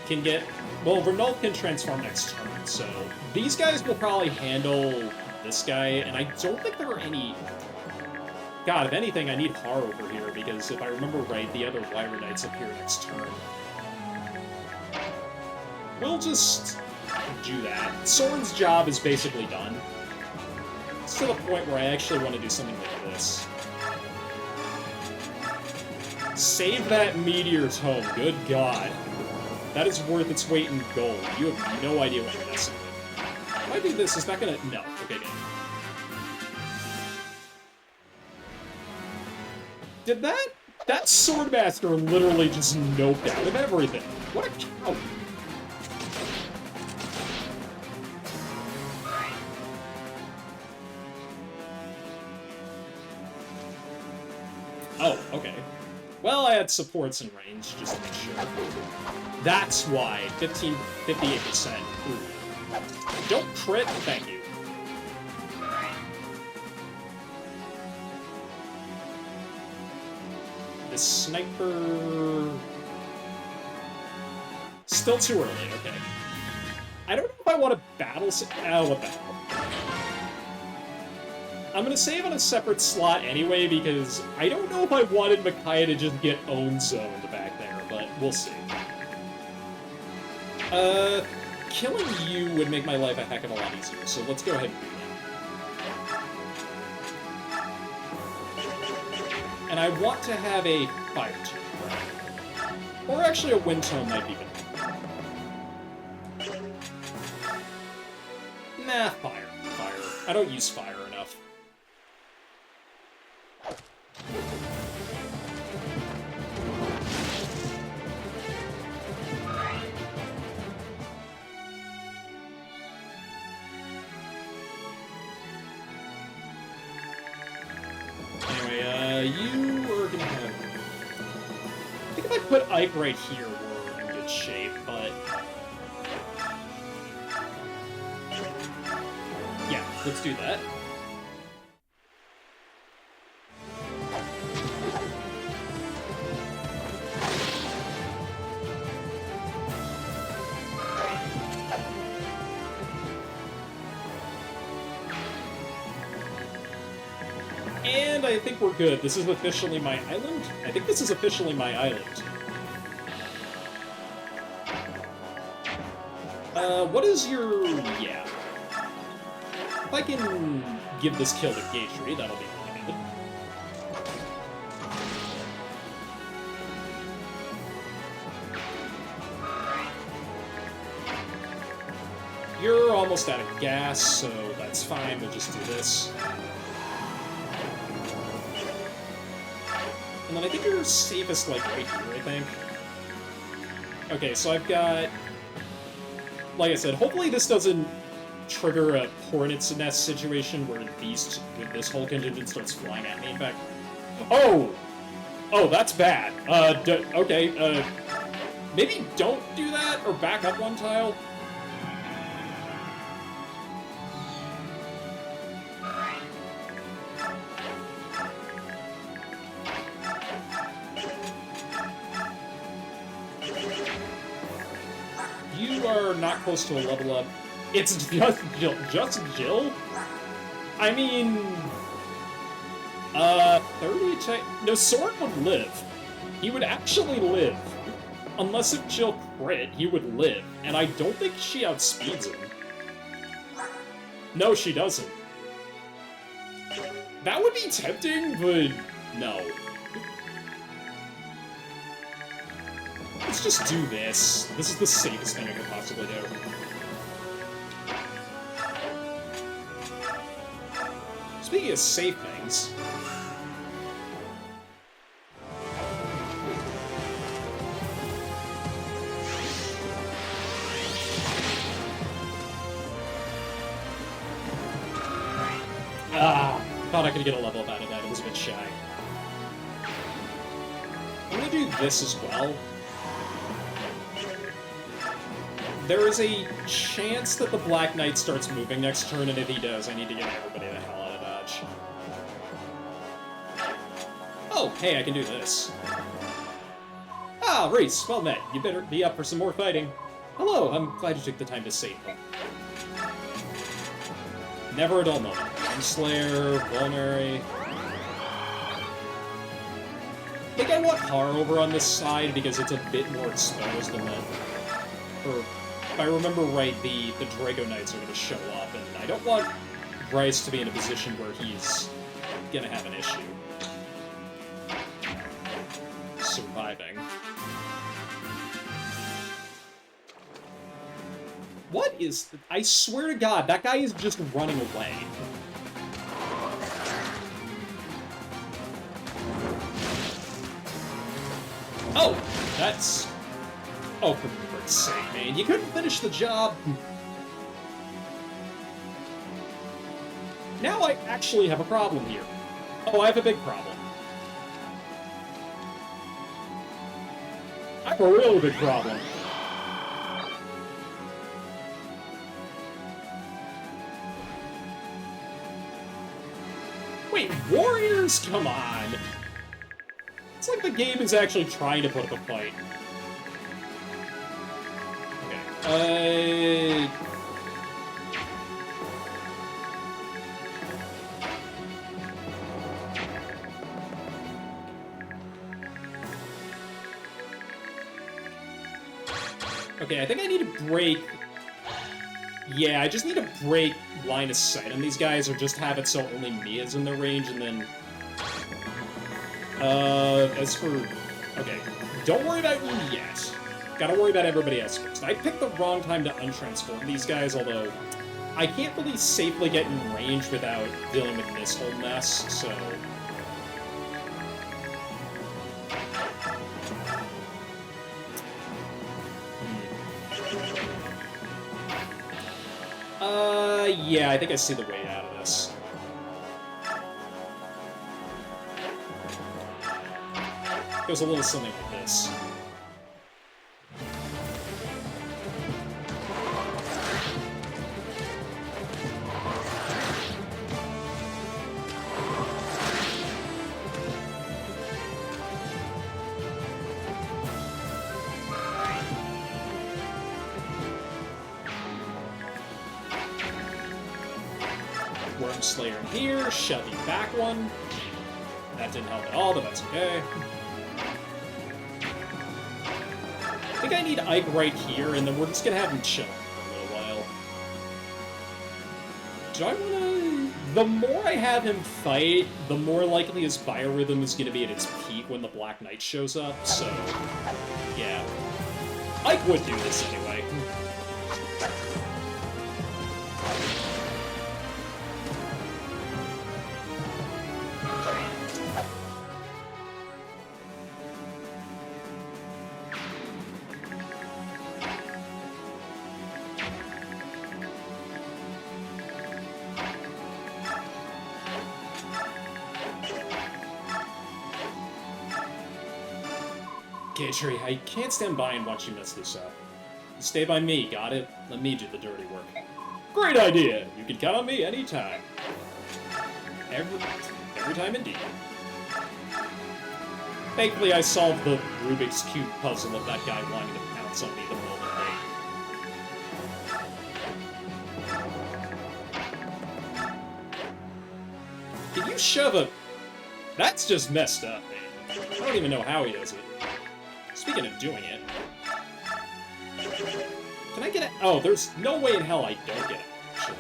A: Can get... Well, Renault can transform next turn, so... These guys will probably handle this guy, and I don't think there are any... God, if anything, I need Har over here, because if I remember right, the other Wire Knights appear next turn. We'll just do that. Soren's job is basically done. It's to the point where I actually want to do something like this. Save that meteor tome, good god. That is worth its weight in gold. You have no idea what you're messing with. If I do this, is that gonna... No. Okay, good. Did that... That Swordmaster literally just noped out of everything. What a cow. Oh, okay. Well, I had supports in range, just to make sure. That's why. 58%. Ooh. Don't crit, thank you. The sniper... Still too early, okay. I don't know if I want to battle... Oh, what the hell. I'm gonna save on a separate slot anyway, because I don't know if I wanted Micaiah to just get own zoned back there, but we'll see. Killing you would make my life a heck of a lot easier, so let's go ahead and do that. And I want to have a fire tome. Or actually a wind tome might be better. Nah, fire. Fire. I don't use fire enough. Anyway, you are gonna have... I think if I put Ike right here, we're in good shape, but... Yeah, let's do that. And I think we're good. This is officially my island? I think this is officially my island. What is your... Yeah. If I can give this kill to Gatry, that'll be really good. You're almost out of gas, so that's fine. We'll just do this. And then I think you're safest, like, right here, I think. Okay, so I've got... Like I said, hopefully this doesn't trigger a hornet's nest situation where this whole contingent starts flying at me. In fact... Oh! Oh, that's bad. Okay, maybe don't do that, or back up one tile? You are not close to a level up. It's just Jill. Just Jill? I mean... 30 to... No, Soren would live. He would actually live. Unless if Jill crit, he would live. And I don't think she outspeeds him. No, she doesn't. That would be tempting, but... no. Let's just do this. This is the safest thing I could possibly do. Speaking of safe things... thought I could get a level up out of that. It was a bit shy. I'm gonna do this as well. There is a chance that the Black Knight starts moving next turn, and if he does, I need to get everybody the hell out of dodge. Oh, hey, I can do this. Ah, Reese, well met. You better be up for some more fighting. Hello, I'm glad you took the time to save me. Never a dull moment. Slayer, Vulnerary. I think I want Har over on this side because it's a bit more exposed than that. Or, if I remember right, the Drago Knights are going to show up, and I don't want Bryce to be in a position where he's gonna have an issue surviving. What is... I swear to God, that guy is just running away. Oh, that's... Oh, for God's sake, man. You couldn't finish the job. Now I actually have a problem here. Oh, I have a big problem. I have a really big problem. Wait, warriors? Come on. It's like the game is actually trying to put up a fight. Okay. Okay, I think I need to break... Yeah, I just need to break line of sight on these guys, or just have it so only me is in their range, and then... as for... Okay, don't worry about you yet. Gotta worry about everybody else first. I picked the wrong time to untransform these guys, although... I can't really safely get in range without dealing with this whole mess, so... Yeah, I think I see the way out of this. Goes a little something like this. Slayer in here, shove you back one. That didn't help at all, but that's okay. I think I need Ike right here, and then we're just gonna have him chill for a little while. Do I wanna... The more I have him fight, the more likely his biorhythm is gonna be at its peak when the Black Knight shows up, so... Yeah. Ike would do this anyway. Okay, Tree, I can't stand by and watch you mess this up. You stay by me, got it? Let me do the dirty work. Great idea! You can count on me anytime. Every time indeed. Thankfully, I solved the Rubik's Cube puzzle of that guy wanting to pounce on me the moment they... Can you shove a... That's just messed up, man. I don't even know how he does it. Speaking of doing it... Can I get it? Oh, there's no way in hell I don't get it, actually.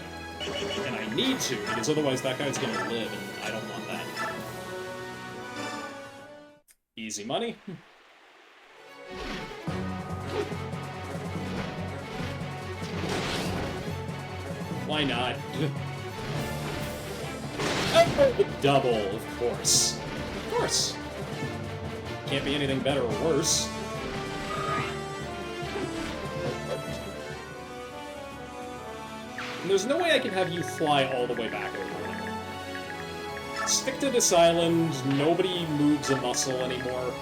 A: And I need to, because otherwise that guy's gonna live, and I don't want that. Easy money. Why not? Oh, double, of course. Of course. Can't be anything better or worse. And there's no way I can have you fly all the way back over. Stick to this island, nobody moves a muscle anymore.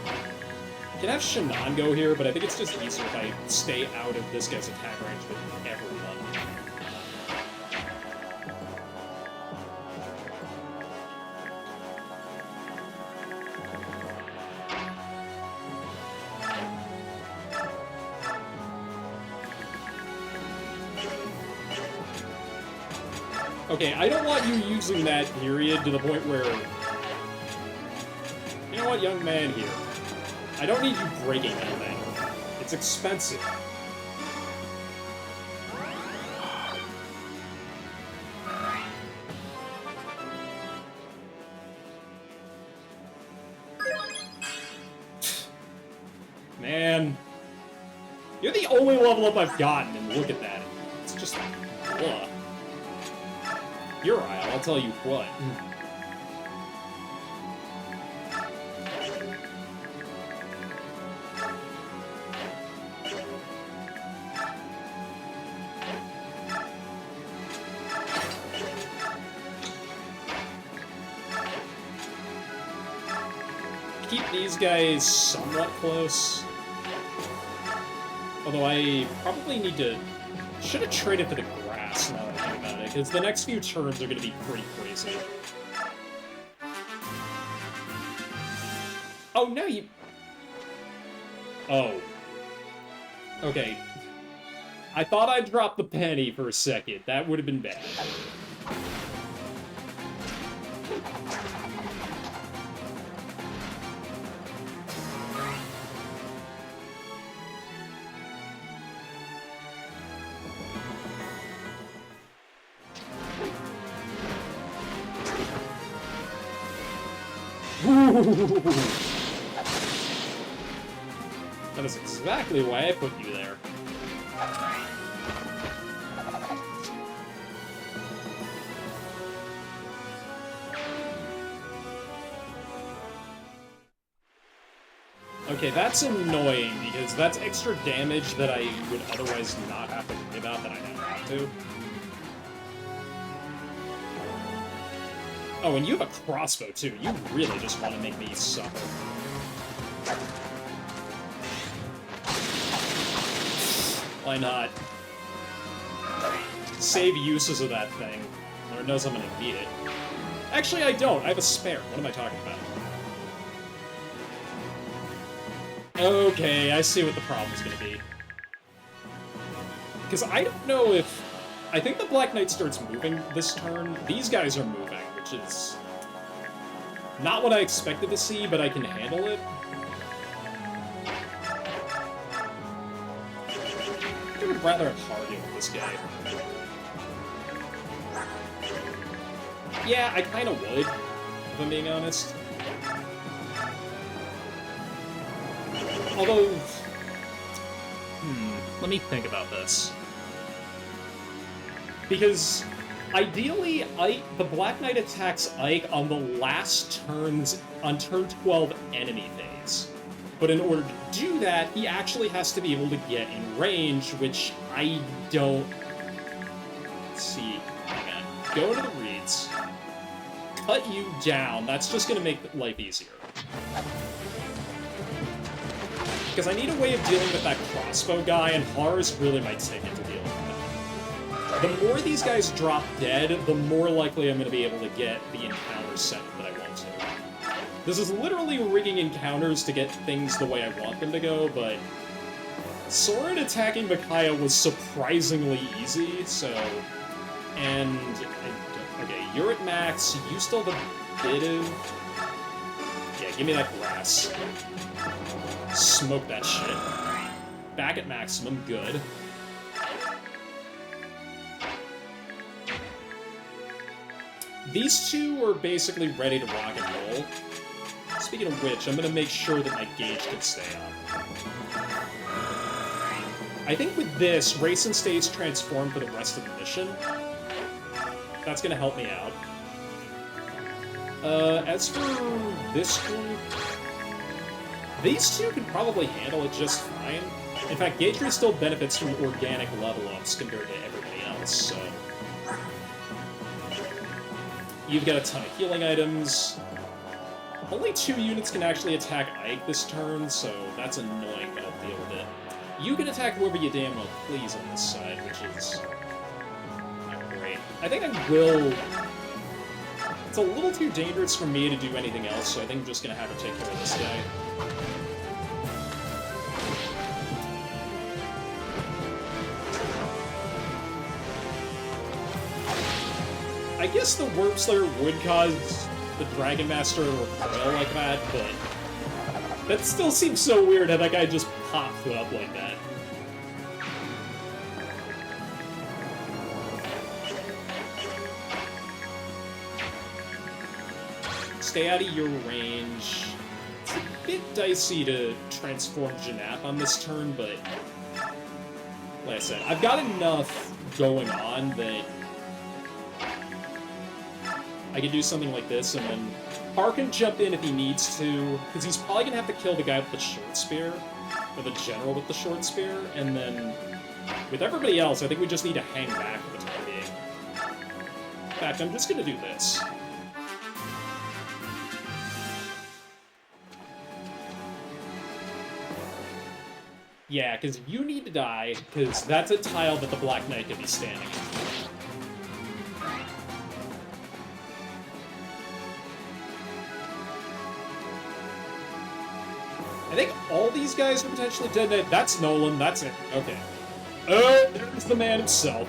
A: I can have Shannon go here, but I think it's just easier if I stay out of this guy's attack range with everyone. Okay, I don't want you using that period to the point where... You know what, young man here? I don't need you breaking anything. It's expensive. Man. You're the only level up I've gotten, and look at that. It's just... ugh. You're right, I'll tell you what. Keep these guys somewhat close. Although I probably need to... should have traded for the grass now that I think about it, because the next few turns are going to be pretty crazy. Oh, no, you... oh. Okay. I thought I dropped the penny for a second. That would have been bad. That is exactly why I put you there. Okay, that's annoying, because that's extra damage that I would otherwise not have to worry about that I now have to. Oh, and you have a crossbow, too. You really just want to make me suffer. Why not? Save uses of that thing. Lord knows I'm gonna need it. Actually, I don't. I have a spare. What am I talking about? Okay, I see what the problem's gonna be. Because I don't know if... I think the Black Knight starts moving this turn. These guys are moving, which is... not what I expected to see, but I can handle it. I would rather have Hardy with this guy. Yeah, I kind of would, if I'm being honest. Although... let me think about this. Because, ideally, the Black Knight attacks Ike on the last turns, on turn 12 enemy phase. But in order to do that, he actually has to be able to get in range, which I don't... Let's see. Hang on. Go to the reeds. Cut you down. That's just going to make life easier. Because I need a way of dealing with that crossbow guy, and Hars really might take it to deal with it. The more these guys drop dead, the more likely I'm going to be able to get the encounter set that I want to. This is literally rigging encounters to get things the way I want them to go, but... Soren attacking Micaiah was surprisingly easy, so... And... okay, you're at max, you still have a bit of... yeah, give me that grass. Smoke that shit. Back at maximum, good. These two are basically ready to rock and roll. Speaking of which, I'm gonna make sure that my gauge can stay up. I think with this, Rayson stays transformed for the rest of the mission. That's gonna help me out. As for this group... these two could probably handle it just fine. In fact, Gatry still benefits from organic level-ups compared to everybody else, so... you've got a ton of healing items. Only 2 units can actually attack Ike this turn, so that's annoying, but I'll deal with it. You can attack whoever you damn well please on this side, which is... not great. I think I will... it's a little too dangerous for me to do anything else, so I think I'm just gonna have to take care of this guy. I guess the Worm Slayer would cause the Dragon Master to recoil like that, but... that still seems so weird how that guy just popped up like that. Stay out of your range. It's a bit dicey to transform Janap on this turn, but like I said, I've got enough going on that I can do something like this, and then Har can jump in if he needs to, because he's probably going to have to kill the guy with the short spear, or the general with the short spear, and then with everybody else, I think we just need to hang back for the time being. In fact, I'm just going to do this. Yeah, because you need to die, because that's a tile that the Black Knight could be standing on. I think all these guys are potentially dead. That's Nolan, that's it. Okay. Oh, there's the man himself.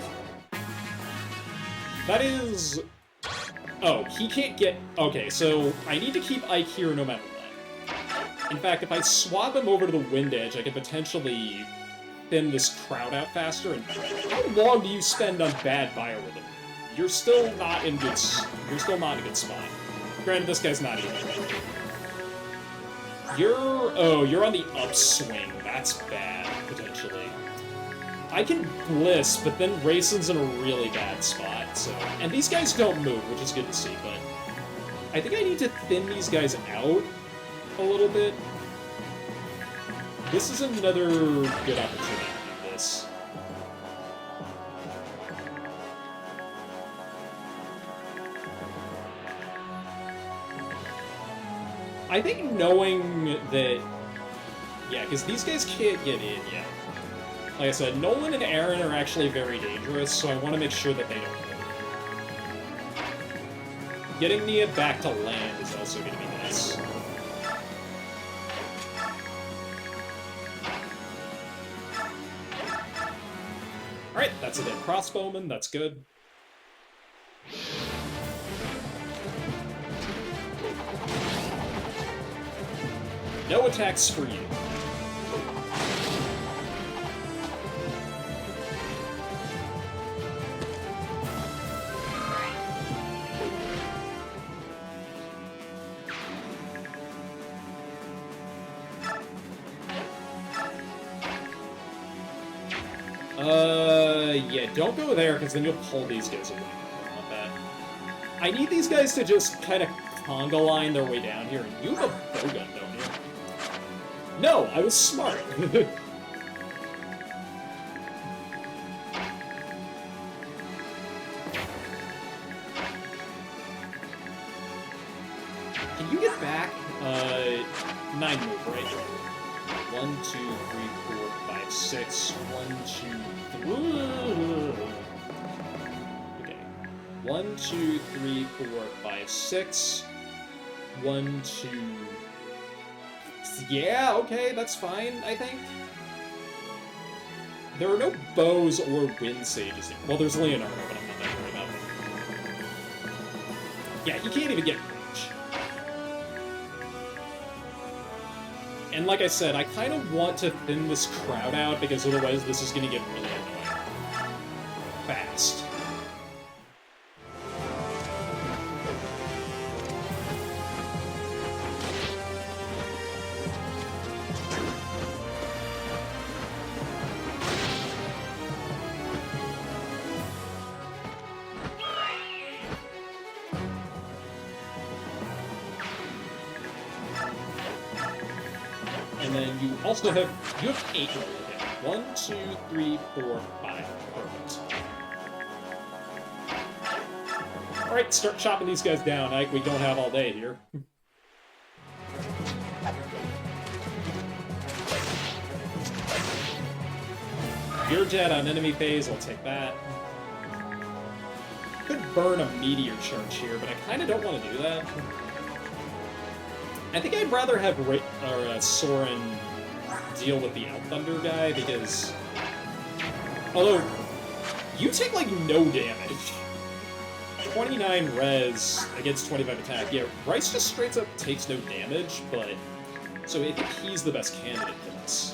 A: That is... Oh, he can't get... Okay, so I need to keep Ike here no matter what. In fact, if I swap him over to the Wind Edge, I could potentially thin this crowd out faster. And how long do you spend on bad biorhythm? You're still not in good... You're still not in a good spot. Granted, this guy's not even. You're on the upswing. That's bad, potentially. I can Bliss, but then Racin's in a really bad spot, so... And these guys don't move, which is good to see, but... I think I need to thin these guys out a little bit. This is another good opportunity to do this. I think knowing that... Yeah, because these guys can't get in yet. Like I said, Nolan and Aaron are actually very dangerous, so I want to make sure that they don't get in. Getting Nia back to land is also going to be nice. Alright, that's a dead crossbowman, that's good. No attacks for you. Yeah, don't go there, because then you'll pull these guys away. I don't want that. I need these guys to just kind of conga line their way down here, and you have a bowgun, don't you? No, I was smart. Can you get back? 9 move, right? 1, 2, 3, 4, 5, 6. 1, 2, 3. Okay. 1, 2, 3, 4, 5, 6. 1, 2. Yeah, okay, that's fine, I think. There are no bows or wind sages here. Well, there's Leonardo, but I'm not that worried about him. Yeah, he can't even get reach. And like I said, I kind of want to thin this crowd out, because otherwise this is going to get really annoying. Fast. And then you also have 8 more. Okay. 1, 2, 3, 4, 5. Perfect. Alright, start chopping these guys down. Like we don't have all day here. You're dead on enemy phase, I'll take that. Could burn a meteor charge here, but I kind of don't want to do that. I think I'd rather have Soren deal with the Outthunder guy, because... Although, you take, like, no damage. 29 res against 25 attack. Yeah, Rice just straight up takes no damage, but... So I think he's the best candidate for this.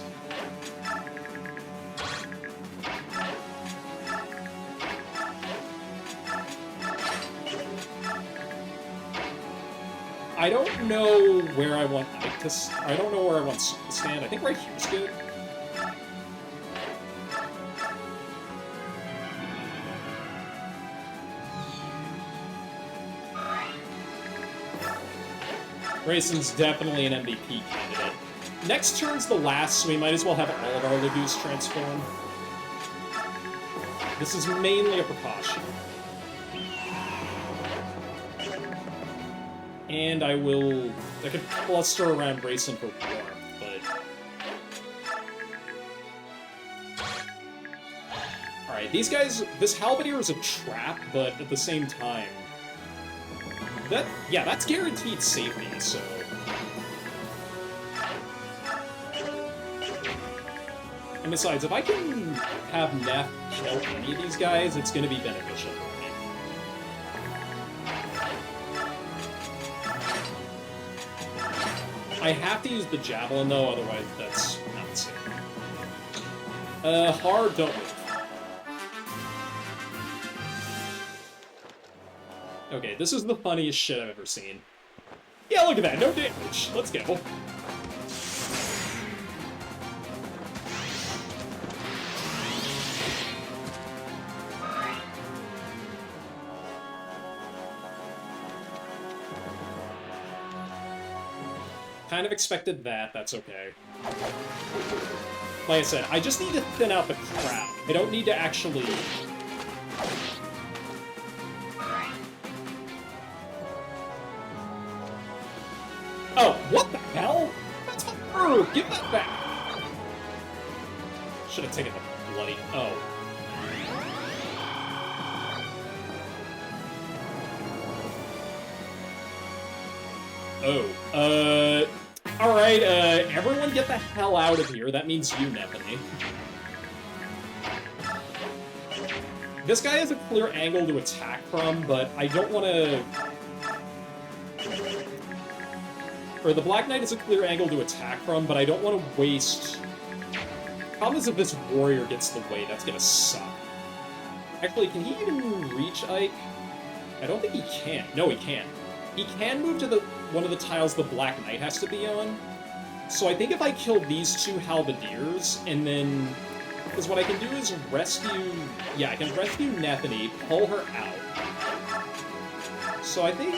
A: I don't know where I want Ike to... I don't know where I want to stand. I think right here's good. Grayson's definitely an MVP candidate. Next turn's the last, so we might as well have all of our Lagoos transform. This is mainly a precaution. And I could cluster around Grayson for warmth, but... Alright, these guys... This Halberdier is a trap, but at the same time... Yeah, that's guaranteed safety, so... And besides, if I can have Neff kill any of these guys, it's gonna be beneficial for me. I have to use the Javelin, though, otherwise that's not safe. Hard, don't move. Okay, this is the funniest shit I've ever seen. Yeah, look at that, no damage. Let's go. Kind of expected that, that's okay. Like I said, I just need to thin out the crowd. I don't need to actually... Oh, what the hell? That's my herb! Give that back! Should have taken the bloody... Oh. Oh, alright, everyone get the hell out of here. That means you, Nephany. This guy has a clear angle to attack from, but I don't want to... Or the Black Knight has a clear angle to attack from, but I don't want to waste... Problem is if this warrior gets the way, that's gonna suck. Actually, can he even reach Ike? I don't think he can. No, he can't. He can move to one of the tiles the Black Knight has to be on. So I think if I kill these two Halberdiers, and then... Because what I can do is rescue... Yeah, I can rescue Nephany, pull her out. So I think...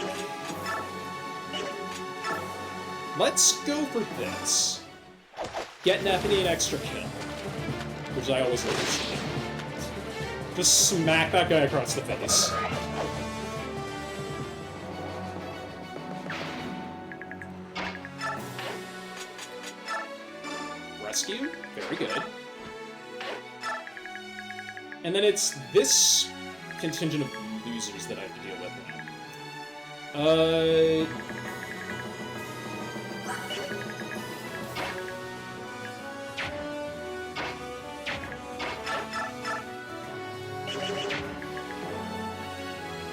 A: Let's go for this. Get Nephany an extra kill. Which I always like to see. Just smack that guy across the face. Rescue. Very good. And then it's this contingent of losers that I have to deal with now.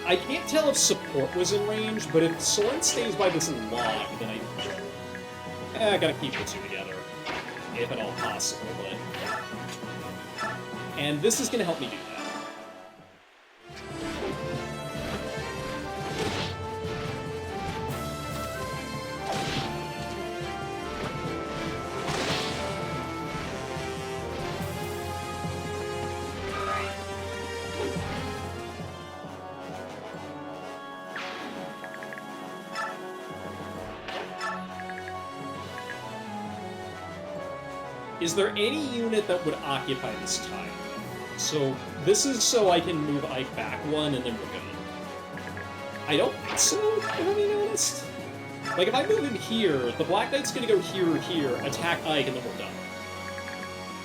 A: I can't tell if support was in range, but if Soren stays by this log, then I gotta keep the two together. If at all possible, but... And this is gonna help me do that. Is there any unit that would occupy this tile? So, this is so I can move Ike back one, and then we're good. I don't think so, if I'm being honest. Like, if I move him here, the Black Knight's gonna go here or here, attack Ike, and then we're done.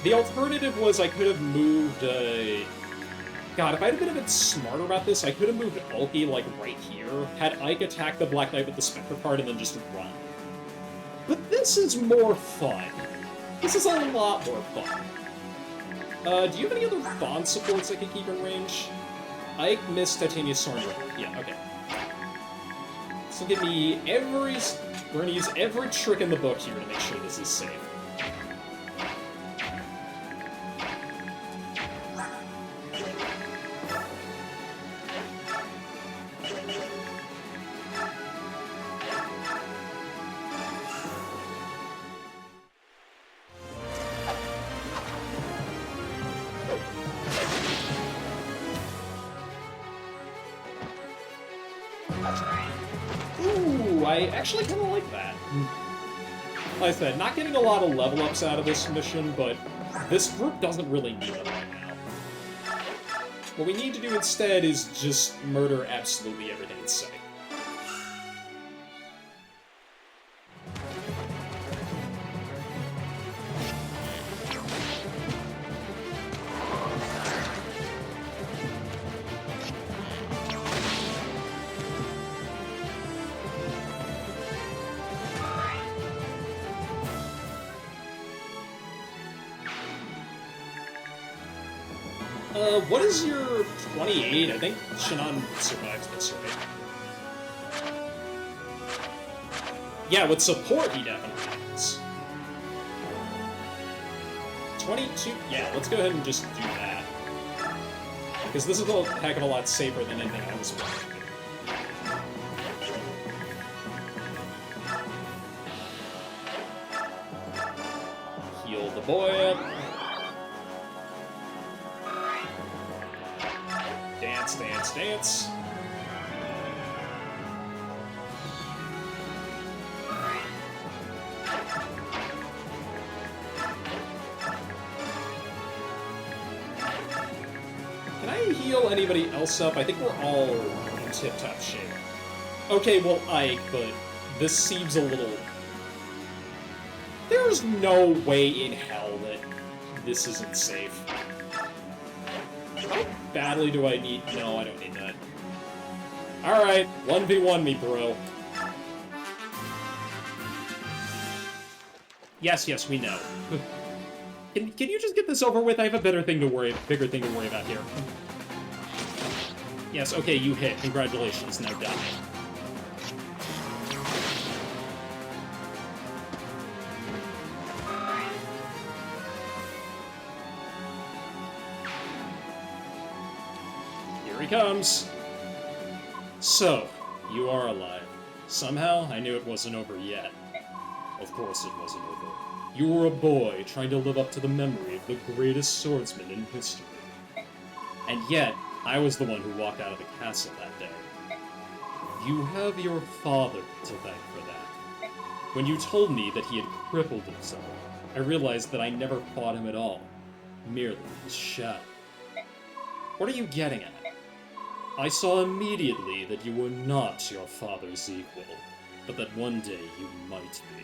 A: The alternative was I could have moved, God, if I'd have been a bit smarter about this, I could have moved Ulki, like, right here, had Ike attack the Black Knight with the Spectre card, and then just run. But this is more fun. This is a lot more fun. Do you have any other bond supports I can keep in range? Ike, Mist, Titania, Sorn. Yeah, okay. So give me every... We're gonna use every trick in the book here to make sure this is safe. I actually kind of like that. Like I said, not getting a lot of level ups out of this mission, but this group doesn't really need them right now. What we need to do instead is just murder absolutely everything in sight. What is your 28? I think Shannon survives this, right? Yeah, with support, he definitely is. 22? Yeah, let's go ahead and just do that. Because this is a heck of a lot safer than anything I was planning. Heal the boy up. Dance, dance, dance. Can I heal anybody else up? I think we're all in tip-top shape. Okay, well, Ike, but this seems a little... There's no way in hell that this isn't safe. How badly do I need... No, I don't need that. Alright, 1v1 me, bro. Yes, yes, we know. Can you just get this over with? I have a bigger thing to worry about here. Yes, okay, you hit. Congratulations, now die. Here he comes. So, you are alive. Somehow, I knew it wasn't over yet. Of course it wasn't over. You were a boy trying to live up to the memory of the greatest swordsman in history. And yet, I was the one who walked out of the castle that day. You have your father to thank for that. When you told me that he had crippled himself, I realized that I never fought him at all, merely his shadow. What are you getting at? I saw immediately that you were not your father's equal, but that one day you might be.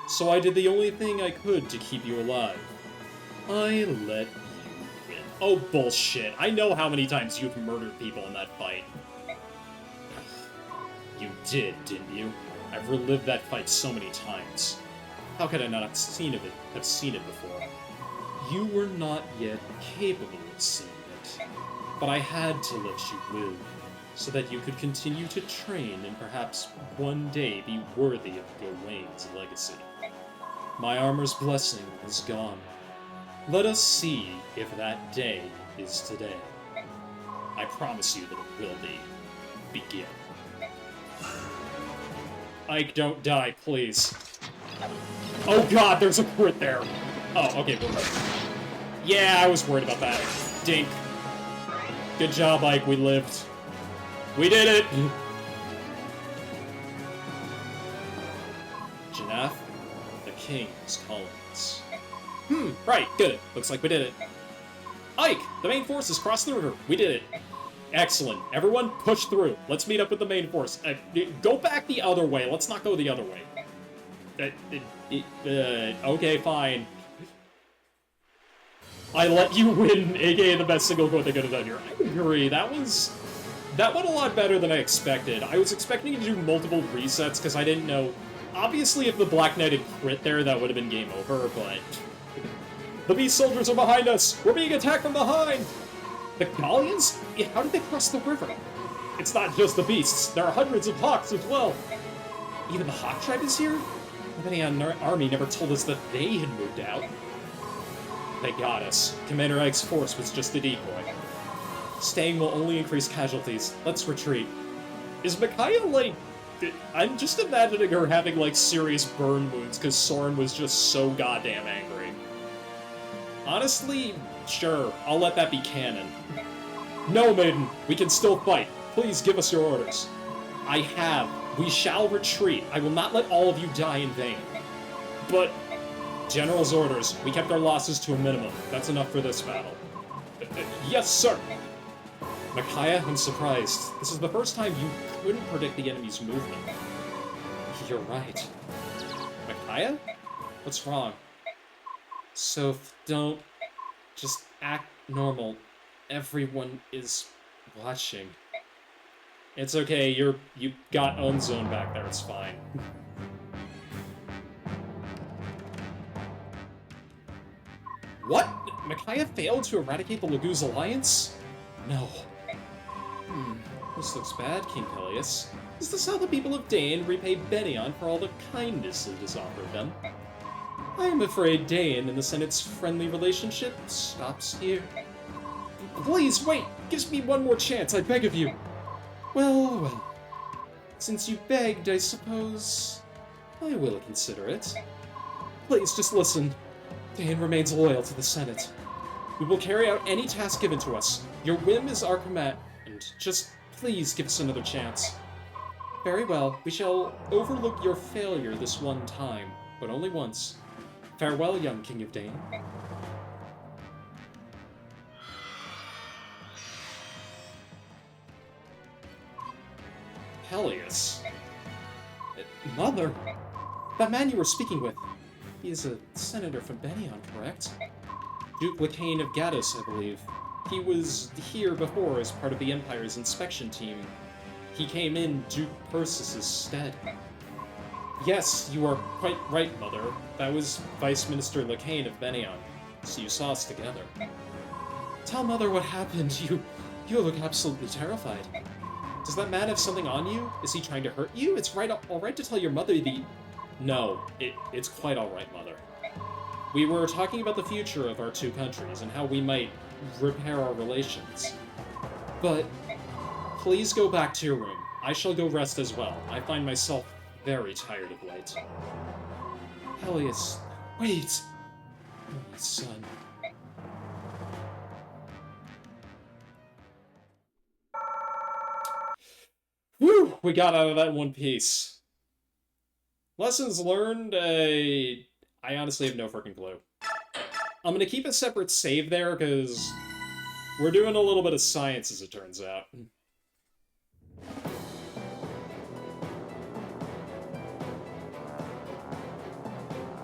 A: So I did the only thing I could to keep you alive. I let you win. Oh, bullshit. I know how many times you've murdered people in that fight. You did, didn't you? I've relived that fight so many times. How could I not have seen it before? You were not yet capable of seeing it. But I had to let you live, so that you could continue to train and perhaps one day be worthy of Gawain's legacy. My armor's blessing is gone. Let us see if that day is today. I promise you that it will be. Begin. Ike, don't die, please. Oh god, there's a crit there! Oh, okay, we're right. Yeah, I was worried about that. Dink. Good job, Ike, we lived. We did it! Janeth, the king is calling us. Right, good. Looks like we did it. Ike, the main force has crossed the river. We did it. Excellent. Everyone, push through. Let's meet up with the main force. Go back the other way. Let's not go the other way. Okay, fine. I let you win, aka the best single quote they could have done here. I agree. That went a lot better than I expected. I was expecting to do multiple resets because I didn't know. Obviously, if the Black Knight had crit there, that would have been game over, but... The beast soldiers are behind us! We're being attacked from behind! The Gallians? Yeah, how did they cross the river? It's not just the beasts. There are hundreds of hawks as well. Even the Hawk tribe is here? The Benioff army never told us that they had moved out. They got us. Commander Ike's force was just a decoy. Staying will only increase casualties. Let's retreat. Is Micaiah, like... I'm just imagining her having, like, serious burn wounds because Soren was just so goddamn angry. Honestly, sure, I'll let that be canon. No, Maiden, we can still fight. Please give us your orders. I have We shall retreat. I will not let all of you die in vain. But, General's orders. We kept our losses to a minimum. That's enough for this battle. Yes, sir. Micaiah, I'm surprised. This is the first time you couldn't predict the enemy's movement. You're right. Micaiah? What's wrong? Soph, don't. Just act normal. Everyone is watching. It's okay, you got own zone back there, it's fine. What? Micaiah failed to eradicate the Laguz Alliance? No. This looks bad, King Peleus. Is this how the people of Dain repay Benion for all the kindness it has offered them? I am afraid Dain and the Senate's friendly relationship stops here. Please, wait! Give me one more chance, I beg of you! Well. Since you begged, I suppose I will consider it. Please, just listen. Dain remains loyal to the Senate. We will carry out any task given to us. Your whim is our command, and just please give us another chance. Very well, we shall overlook your failure this one time, but only once. Farewell, young King of Dain. Peleus. Mother? That man you were speaking with. He is a senator from Benion, correct? Duke Lacane of Gaddis, I believe. He was here before as part of the Empire's inspection team. He came in Duke Persis' stead. Yes, you are quite right, Mother. That was Vice Minister Lacane of Benion. So you saw us together. Tell Mother what happened. You look absolutely terrified. Does that man have something on you? Is he trying to hurt you? It's alright to tell your mother the... No, it's quite alright, Mother. We were talking about the future of our two countries and how we might repair our relations. But please go back to your room. I shall go rest as well. I find myself very tired of late. Peleus, wait! Oh, my son. Whew! We got out of that in one piece. Lessons learned, I honestly have no freaking clue. I'm gonna keep a separate save there, because we're doing a little bit of science, as it turns out.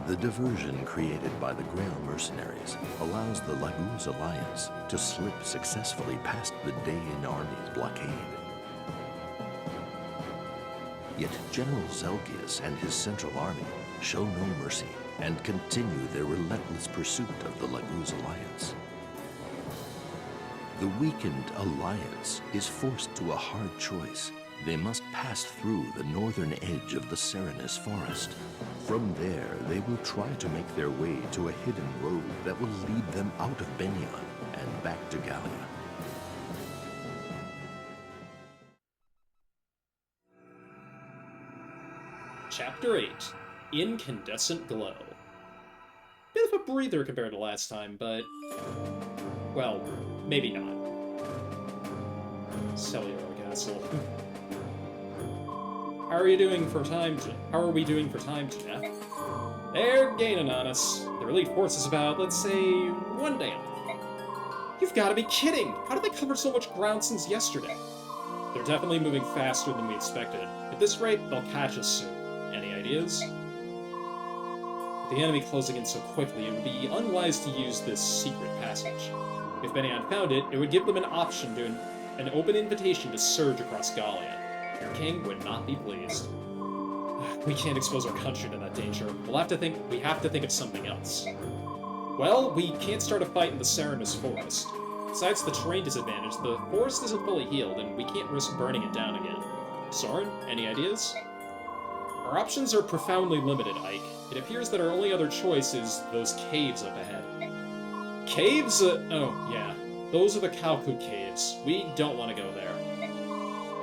B: The diversion created by the Grail mercenaries allows the Laguz Alliance to slip successfully past the Dain army's blockade. Yet General Zelgius and his central army show no mercy and continue their relentless pursuit of the Laguz Alliance. The weakened Alliance is forced to a hard choice. They must pass through the northern edge of the Serenus forest. From there, they will try to make their way to a hidden road that will lead them out of Benion and back to Gallia.
A: Chapter 8. Incandescent Glow. Bit of a breather compared to last time, but... well, maybe not. Cellular Castle. How are we doing for time, Jeff? They're gaining on us. The relief force is about, let's say, 1 day off. You've got to be kidding! How did they cover so much ground since yesterday? They're definitely moving faster than we expected. At this rate, they'll catch us soon. Any ideas? With the enemy closing in so quickly, it would be unwise to use this secret passage. If Benion found it, it would give them an option to an open invitation to surge across Gallia. Your king would not be pleased. We can't expose our country to that danger. We have to think of something else. Well, we can't start a fight in the Serenus forest. Besides the terrain disadvantage, the forest isn't fully healed, and we can't risk burning it down again. Soren, any ideas? Our options are profoundly limited, Ike. It appears that our only other choice is those caves up ahead. Caves? Oh, yeah. Those are the Kalku caves. We don't want to go there.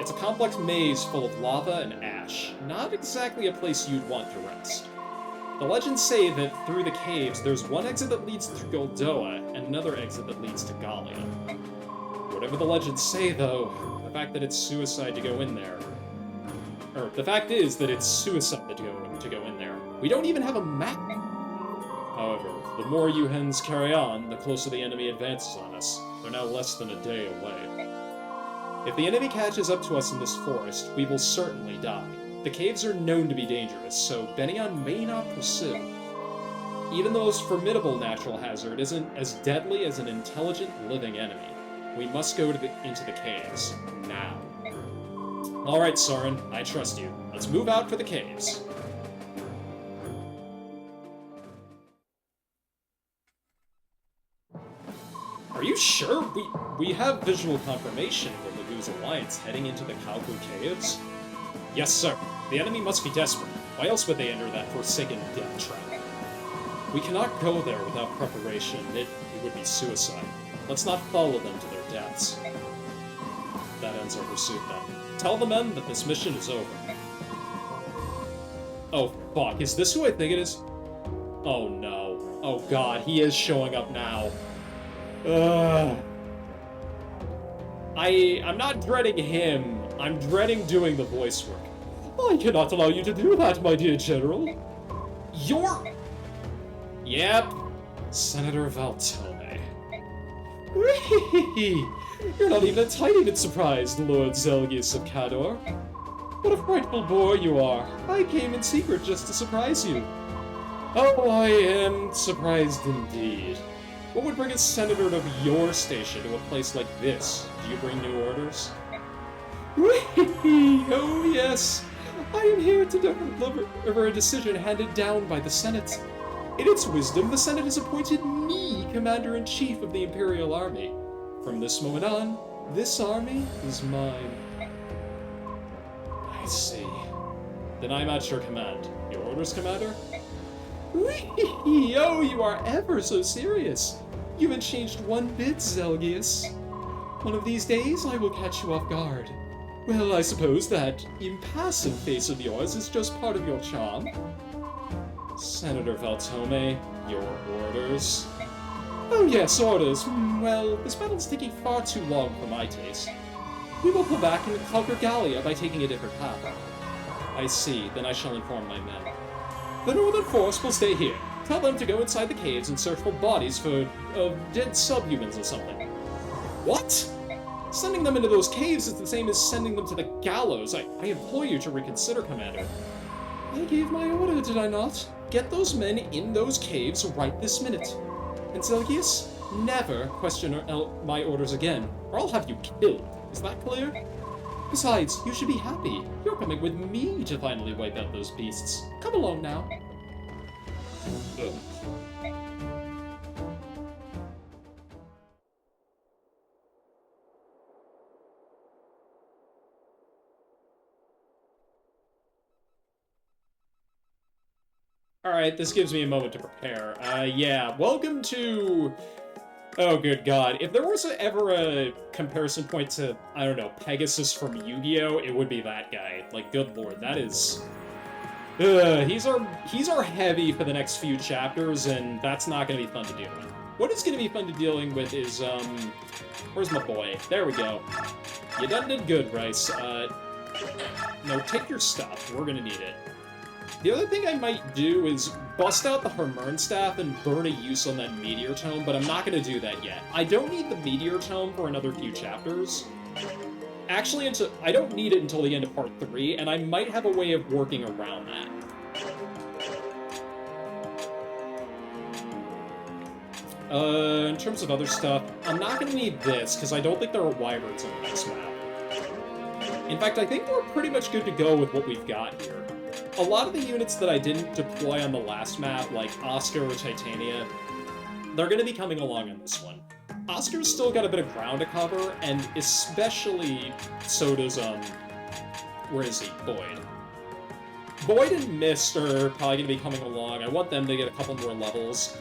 A: It's a complex maze full of lava and ash. Not exactly a place you'd want to rest. The legends say that through the caves, there's one exit that leads to Goldoa, and another exit that leads to Gallia. Whatever the legends say, though, the fact that it's suicide to go in there... Or, the fact is that it's suicide to go in there. We don't even have a map. However, the more you hens carry on, the closer the enemy advances on us. They're now less than a day away. If the enemy catches up to us in this forest, we will certainly die. The caves are known to be dangerous, so Bennion may not pursue. Even the most formidable natural hazard isn't as deadly as an intelligent, living enemy. We must go into the caves. Now. Alright, Soren, I trust you. Let's move out for the caves. Are you sure? We have visual confirmation of the Lagoon's alliance heading into the Kalku Caves? Yes, sir. The enemy must be desperate. Why else would they enter that forsaken death trap? We cannot go there without preparation. It would be suicide. Let's not follow them to their deaths. That ends our pursuit, then. Tell the men that this mission is over. Oh, fuck. Is this who I think it is? Oh, no. Oh, God. He is showing up now. I'm not dreading him. I'm dreading doing the voice work. I cannot allow you to do that, my dear General. You're... Yep. Senator Valtome. You're not even a tiny bit surprised, Lord Zelgius of Cador. What a frightful boy you are. I came in secret just to surprise you. Oh, I am surprised indeed. What would bring a senator of your station to a place like this? Do you bring new orders? Oh, yes. I am here to deliver a decision handed down by the Senate. In its wisdom, the Senate has appointed me Commander-in-Chief of the Imperial Army. From this moment on, this army is mine. I see. Then I'm at your command. Your orders, Commander? Oh, you are ever so serious. You haven't changed one bit, Zelgius. One of these days, I will catch you off guard. Well, I suppose that impassive face of yours is just part of your charm. Senator Valtome, your orders? Oh yes, orders. Well, this battle's taking far too long for my taste. We will pull back and conquer Gallia by taking a different path. I see, then I shall inform my men. The Northern Force will stay here. Tell them to go inside the caves and search for bodies for, dead subhumans or something. What? Sending them into those caves is the same as sending them to the gallows. I implore you to reconsider, Commander. I gave my order, did I not? Get those men in those caves right this minute. And Zelgius, never question my orders again, or I'll have you killed. Is that clear? Besides, you should be happy. You're coming with me to finally wipe out those beasts. Come along now. Ugh. Alright, this gives me a moment to prepare. Yeah, welcome to... Oh, good god. If there was ever a comparison point to, I don't know, Pegasus from Yu-Gi-Oh!, it would be that guy. Like, good lord, that is... he's our heavy for the next few chapters, and that's not gonna be fun to deal with. What is gonna be fun to dealing with is, where's my boy? There we go. You done did good, Rice. No, take your stuff. We're gonna need it. The other thing I might do is bust out the Hermern staff and burn a use on that Meteor Tome, but I'm not going to do that yet. I don't need the Meteor Tome for another few chapters. Actually, I don't need it until the end of Part 3, and I might have a way of working around that. In terms of other stuff, I'm not going to need this, because I don't think there are wyverns on this map. In fact, I think we're pretty much good to go with what we've got here. A lot of the units that I didn't deploy on the last map, like Oscar or Titania, they're going to be coming along on this one. Oscar's still got a bit of ground to cover, and especially so does, where is he? Boyd. Boyd and Mist are probably going to be coming along. I want them to get a couple more levels.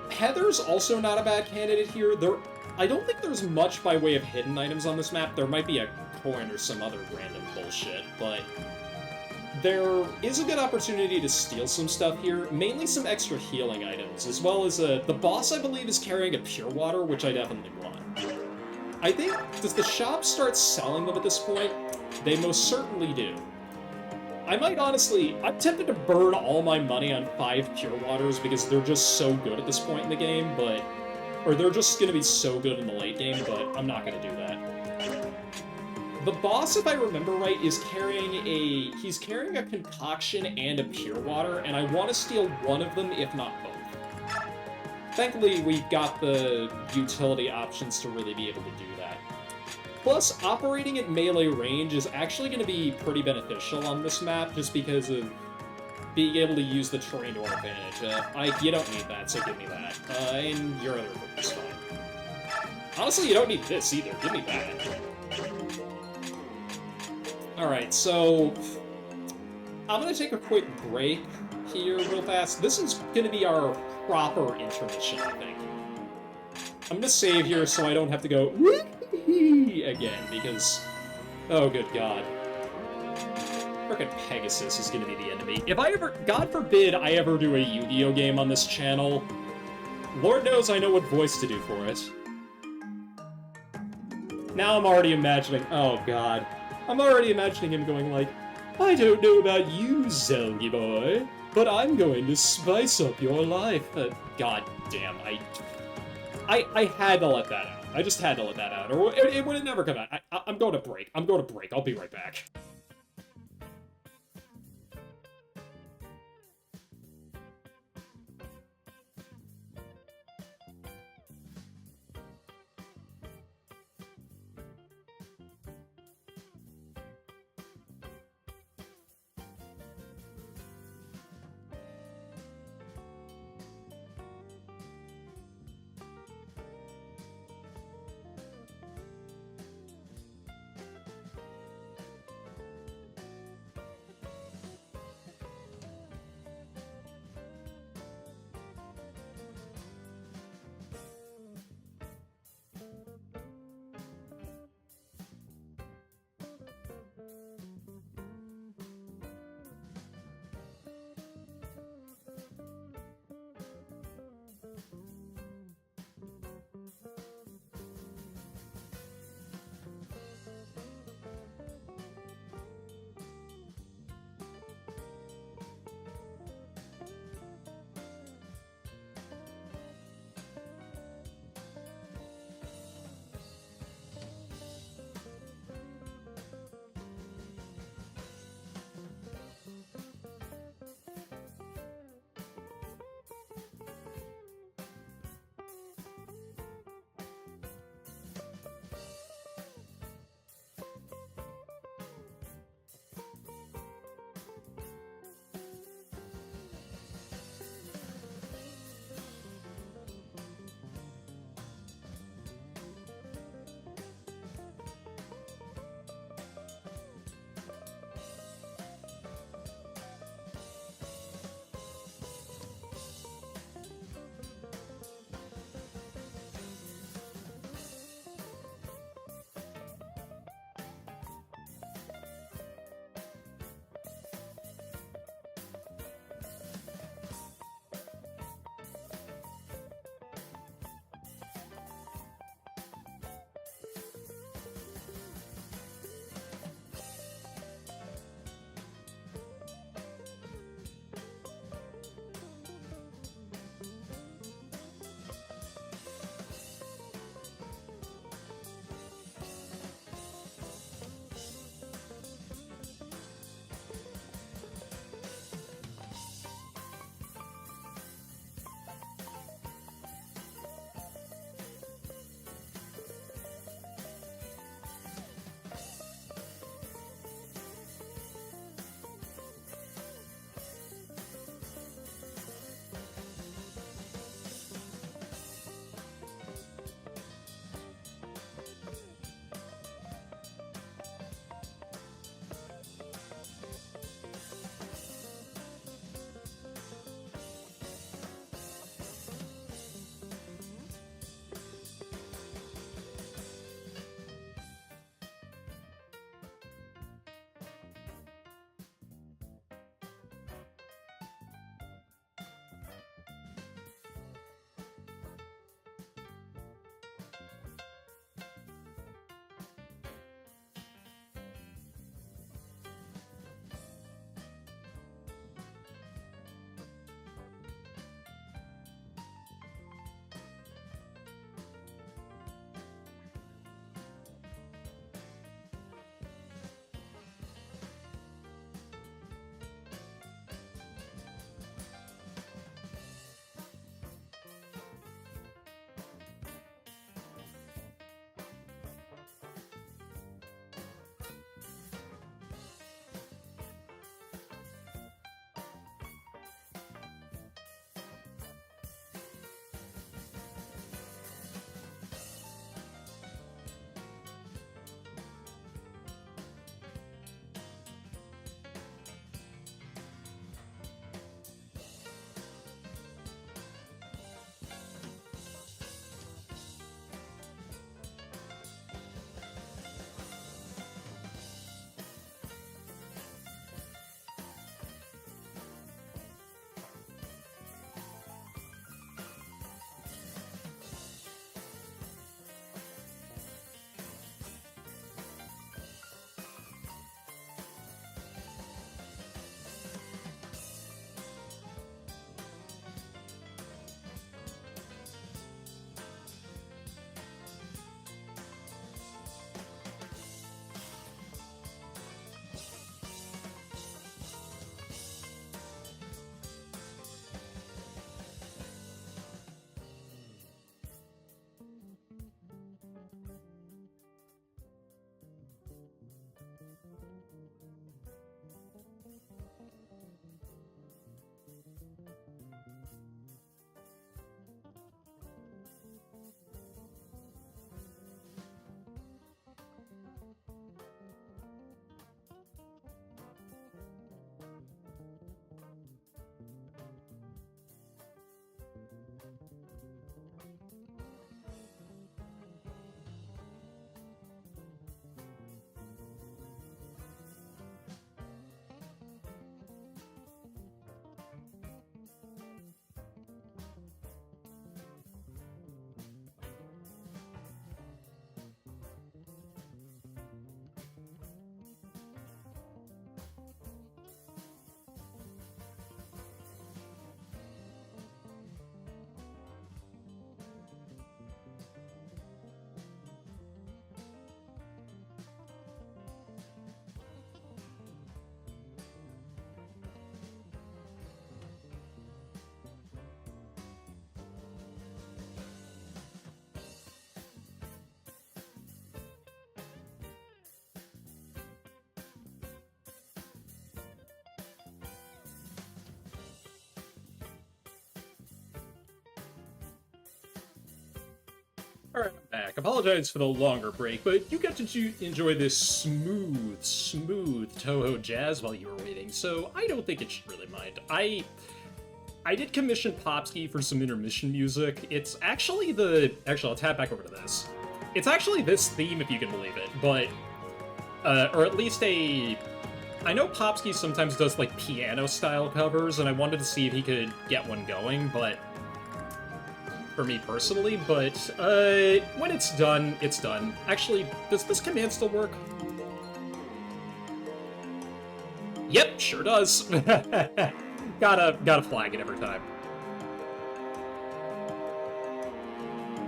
A: Heather's also not a bad candidate here. I don't think there's much by way of hidden items on this map. There might be a coin or some other random bullshit, but... there is a good opportunity to steal some stuff here, mainly some extra healing items, as well as the boss, I believe, is carrying a pure water, which I definitely want. I think, does the shop start selling them at this point? They most certainly do. I might honestly... I'm tempted to burn all my money on 5 Pure Waters because they're just so good at this point in the game, but... Or they're just gonna be so good in the late game, but I'm not gonna do that. The boss, if I remember right, is carrying a... He's carrying a concoction and a Pure Water, and I want to steal one of them, if not both. Thankfully, we've got the utility options to really be able to do that. Plus, operating at melee range is actually going to be pretty beneficial on this map, just because of being able to use the terrain to our advantage. You don't need that, so give me that. And your other equipment is fine. Honestly, you don't need this either. Give me that. Alright, so... I'm going to take a quick break here real fast. This is going to be our proper intermission, I think. I'm going to save here so I don't have to go again, because... Oh, good God. Frickin' Pegasus is going to be the enemy. If I ever... God forbid I ever do a Yu-Gi-Oh! Game on this channel, Lord knows I know what voice to do for it. Now I'm already imagining... Oh, God. I'm already imagining him going like, I don't know about you, Zelgi boy, but I'm going to spice up your life. God damn, I had to let that out. I just had to let that out, or it would have never come out. I'm going to break. I'm going to break. I'll be right back. Alright, I'm back. Apologize for the longer break, but you got to enjoy this smooth Toho jazz while you were waiting, so I don't think it should really mind. I did commission Popsky for some intermission music. It's actually Actually, I'll tap back over to this. It's actually this theme, if you can believe it, but... or at least I know Popsky sometimes does, like, piano-style covers, and I wanted to see if he could get one going, but... for me personally, but, when it's done, it's done. Actually, does this command still work? Yep, sure does. Gotta flag it every time.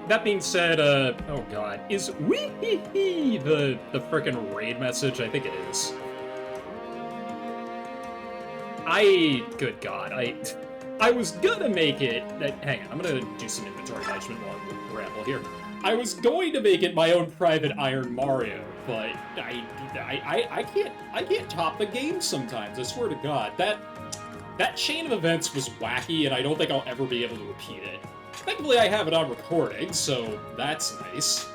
A: That being said, oh god, is wee-hee-hee the frickin' raid message? I think it is. Good god, I was gonna make it... hang on, I'm gonna do some inventory management while I ramble here. I was going to make it my own private Iron Mario, but I can't top the game sometimes, I swear to god. That chain of events was wacky, and I don't think I'll ever be able to repeat it. Thankfully, I have it on recording, so that's nice.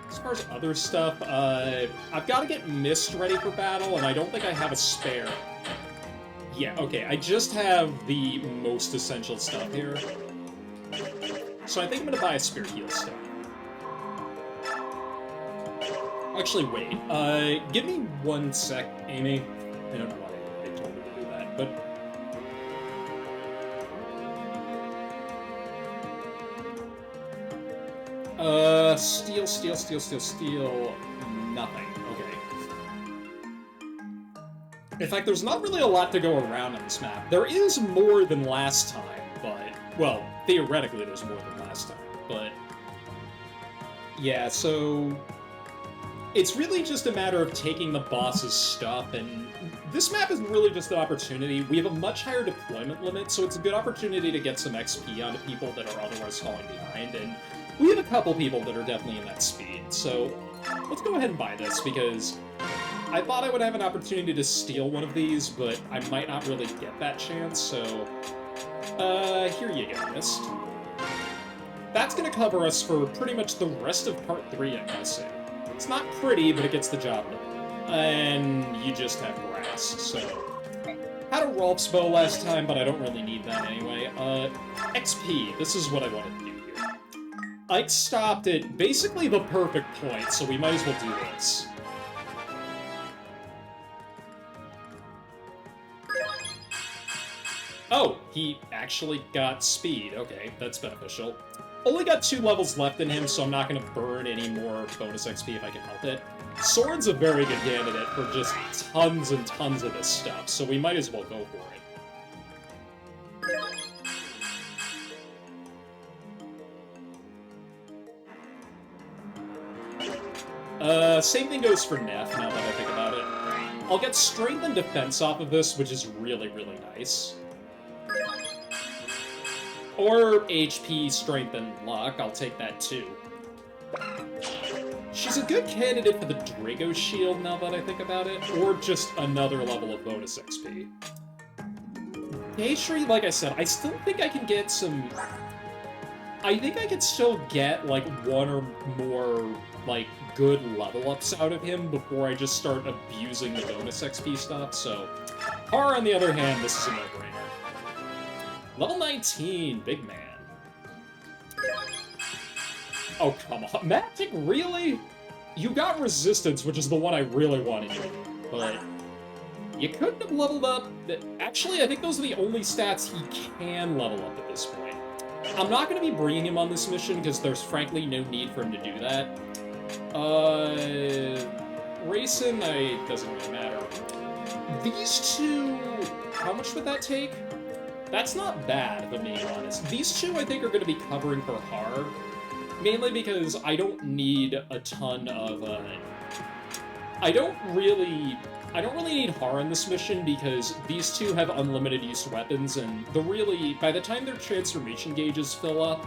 A: As far as other stuff, I've got to get Mist ready for battle, and I don't think I have a spare. Yeah, okay, I just have the most essential stuff here. So I think I'm gonna buy a spare heal stick. Actually, wait, give me 1 sec, Amy. I don't know why I told her to do that, but... steal. Nothing. Okay. In fact, there's not really a lot to go around on this map. There is more than last time, but... well, theoretically there's more than last time, but... yeah, so... it's really just a matter of taking the boss's stuff, and this map is really just an opportunity. We have a much higher deployment limit, so it's a good opportunity to get some XP onto people that are otherwise falling behind, and we have a couple people that are definitely in that speed, so let's go ahead and buy this, because I thought I would have an opportunity to steal one of these, but I might not really get that chance, so... here you go, Mist. That's gonna cover us for pretty much the rest of Part 3, I'm gonna say. It's not pretty, but it gets the job done. And you just have grass, so... had a Rolf's bow last time, but I don't really need that anyway. XP, this is what I wanted to do here. Ike stopped at basically the perfect point, so we might as well do this. Oh, he actually got speed. Okay, that's beneficial. Only got 2 levels left in him, so I'm not going to burn any more bonus XP if I can help it. Sword's a very good candidate for just tons and tons of this stuff, so we might as well go for it. Same thing goes for Neff, now that I think about it. I'll get strength and defense off of this, which is really, really nice. Or HP, strength, and luck. I'll take that too. She's a good candidate for the Drago Shield, now that I think about it. Or just another level of bonus XP. Geishri, like I said, I still think I can get some... I think I could still get, like, 1 or more, like, good level ups out of him before I just start abusing the bonus XP stuff, so... Har, on the other hand, this is a no-brainer. Level 19, big man. Oh, come on. Magic, really? You got Resistance, which is the one I really wanted you to do, but you couldn't have leveled up... Actually, I think those are the only stats he can level up at this point. I'm not going to be bringing him on this mission, because there's frankly no need for him to do that. Racing, doesn't really matter. These two... how much would that take? That's not bad, if I'm being honest. These two, I think, are going to be covering for Har. Mainly because I don't need a ton of, I don't really need Har in this mission because these two have unlimited use weapons, and by the time their transformation gauges fill up,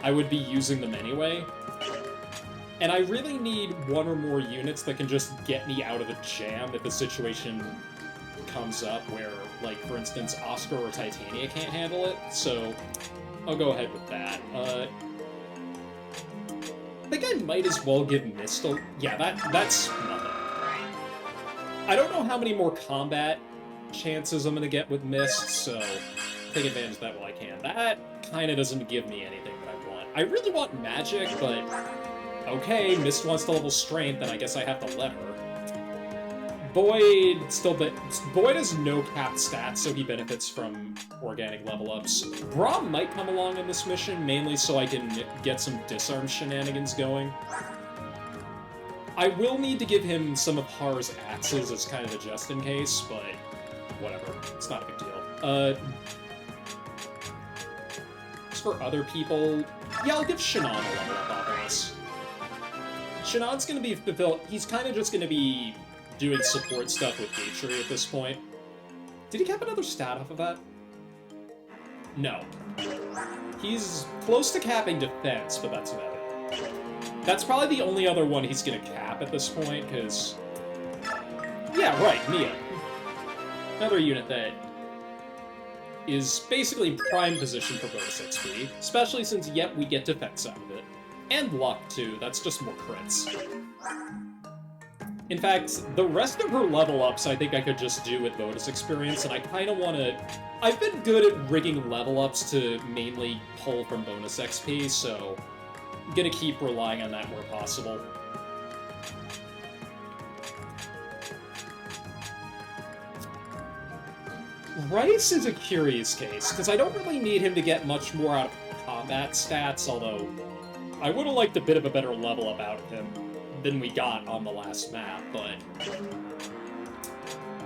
A: I would be using them anyway. And I really need 1 or more units that can just get me out of a jam if the situation comes up where, like, for instance, Oscar or Titania can't handle it, so I'll go ahead with that. I think I might as well give Mist a... Yeah, that's nothing. I don't know how many more combat chances I'm gonna get with Mist, so take advantage of that while I can. That kind of doesn't give me anything that I want. I really want magic, but okay, Mist wants to level strength, and I guess I have to let her. Boyd has no capped stats, so he benefits from organic level ups. Braum might come along in this mission, mainly so I can get some disarm shenanigans going. I will need to give him some of Har's axes as kind of a just in case, but whatever. It's not a big deal. As for other people, yeah, I'll give Shannon a level up off of this. Shannon's gonna be fulfilled. He's kind of just gonna be doing support stuff with Gatry at this point. Did he cap another stat off of that? No. He's close to capping defense, but that's about it. That's probably the only other one he's gonna cap at this point, because... Yeah, right, Mia. Another unit that is basically in prime position for bonus XP, especially since, yet we get defense out of it. And luck, too. That's just more crits. In fact, the rest of her level ups I think I could just do with bonus experience, and I kind of want to... I've been good at rigging level ups to mainly pull from bonus XP, so I'm gonna keep relying on that where possible. Rice is a curious case, because I don't really need him to get much more out of combat stats, although I would have liked a bit of a better level up out of him than we got on the last map, but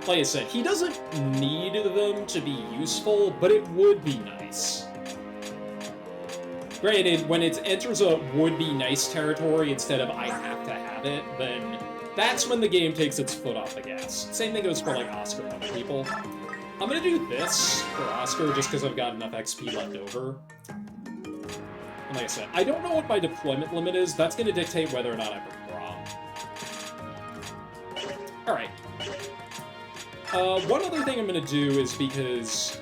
A: like I said, he doesn't need them to be useful, but it would be nice. Granted, when it enters a would-be-nice territory instead of I have to have it, then that's when the game takes its foot off the gas. Same thing goes for, like, Oscar and other people. I'm gonna do this for Oscar just because I've got enough XP left over. And like I said, I don't know what my deployment limit is. That's gonna dictate whether or not I bring Braum. Alright. One other thing I'm gonna do is because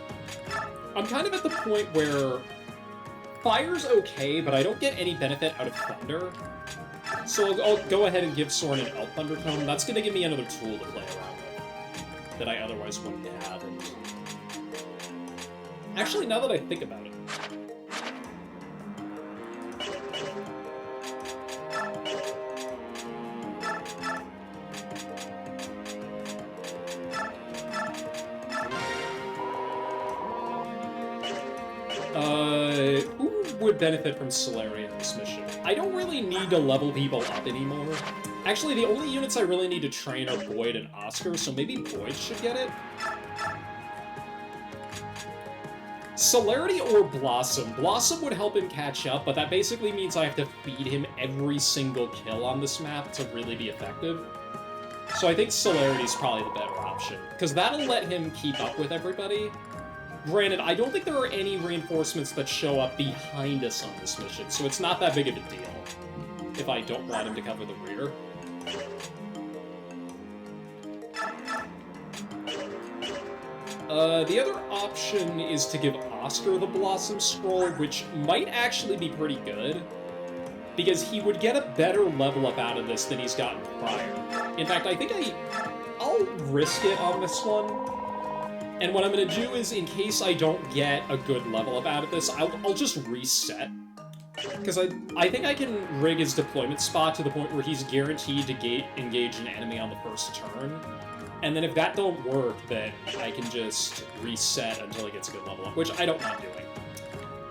A: I'm kind of at the point where Fire's okay, but I don't get any benefit out of Thunder. So I'll go ahead and give Soren an Elf Thunder Cone. That's gonna give me another tool to play around with that I otherwise wouldn't have. And... Actually, now that I think about it, who would benefit from Celeria in this mission? I don't really need to level people up anymore. Actually, the only units I really need to train are Boyd and Oscar, so maybe Boyd should get it? Celerity or Blossom? Blossom would help him catch up, but that basically means I have to feed him every single kill on this map to really be effective. So I think Celerity's probably the better option, because that'll let him keep up with everybody. Granted, I don't think there are any reinforcements that show up behind us on this mission, so it's not that big of a deal if I don't want him to cover the rear. The other option is to give Oscar the Blossom Scroll, which might actually be pretty good, because he would get a better level up out of this than he's gotten prior. In fact, I think I'll risk it on this one. And what I'm going to do is, in case I don't get a good level up out of this, I'll just reset. Because I think I can rig his deployment spot to the point where he's guaranteed to engage an enemy on the first turn. And then if that don't work, then I can just reset until he gets a good level up, which I don't mind doing.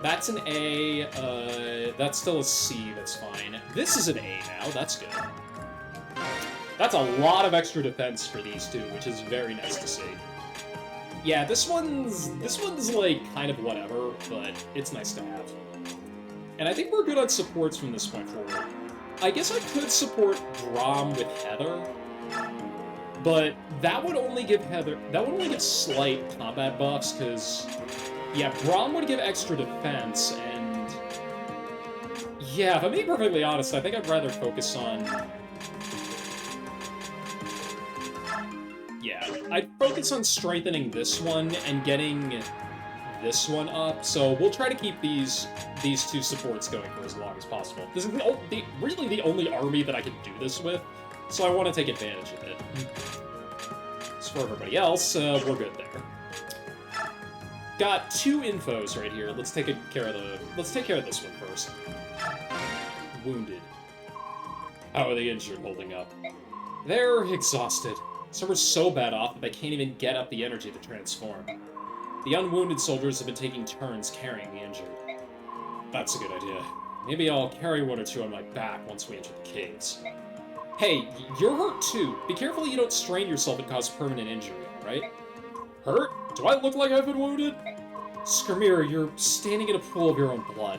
A: That's an A, that's still a C, that's fine. This is an A now, that's good. That's a lot of extra defense for these two, which is very nice to see. Yeah, this one's like kind of whatever, but it's nice to have. And I think we're good on supports from this point forward. I guess I could support Braum with Heather, but that would only give slight combat buffs, because, yeah, Braum would give extra defense, and yeah, if I'm being perfectly honest, I think I'd rather focus on... Yeah. I'd focus on strengthening this one and getting this one up, so we'll try to keep these two supports going for as long as possible. This is really the only army that I can do this with, so I want to take advantage of it. As for everybody else, we're good there. Got 2 infos right here. Let's take care of this one first. Wounded. How are the injured holding up? They're exhausted. Some are so bad off that they can't even get up the energy to transform. The unwounded soldiers have been taking turns carrying the injured. That's a good idea. Maybe I'll carry 1 or 2 on my back once we enter the caves. Hey, you're hurt too. Be careful you don't strain yourself and cause permanent injury, right? Hurt? Do I look like I've been wounded? Skirmir, you're standing in a pool of your own blood.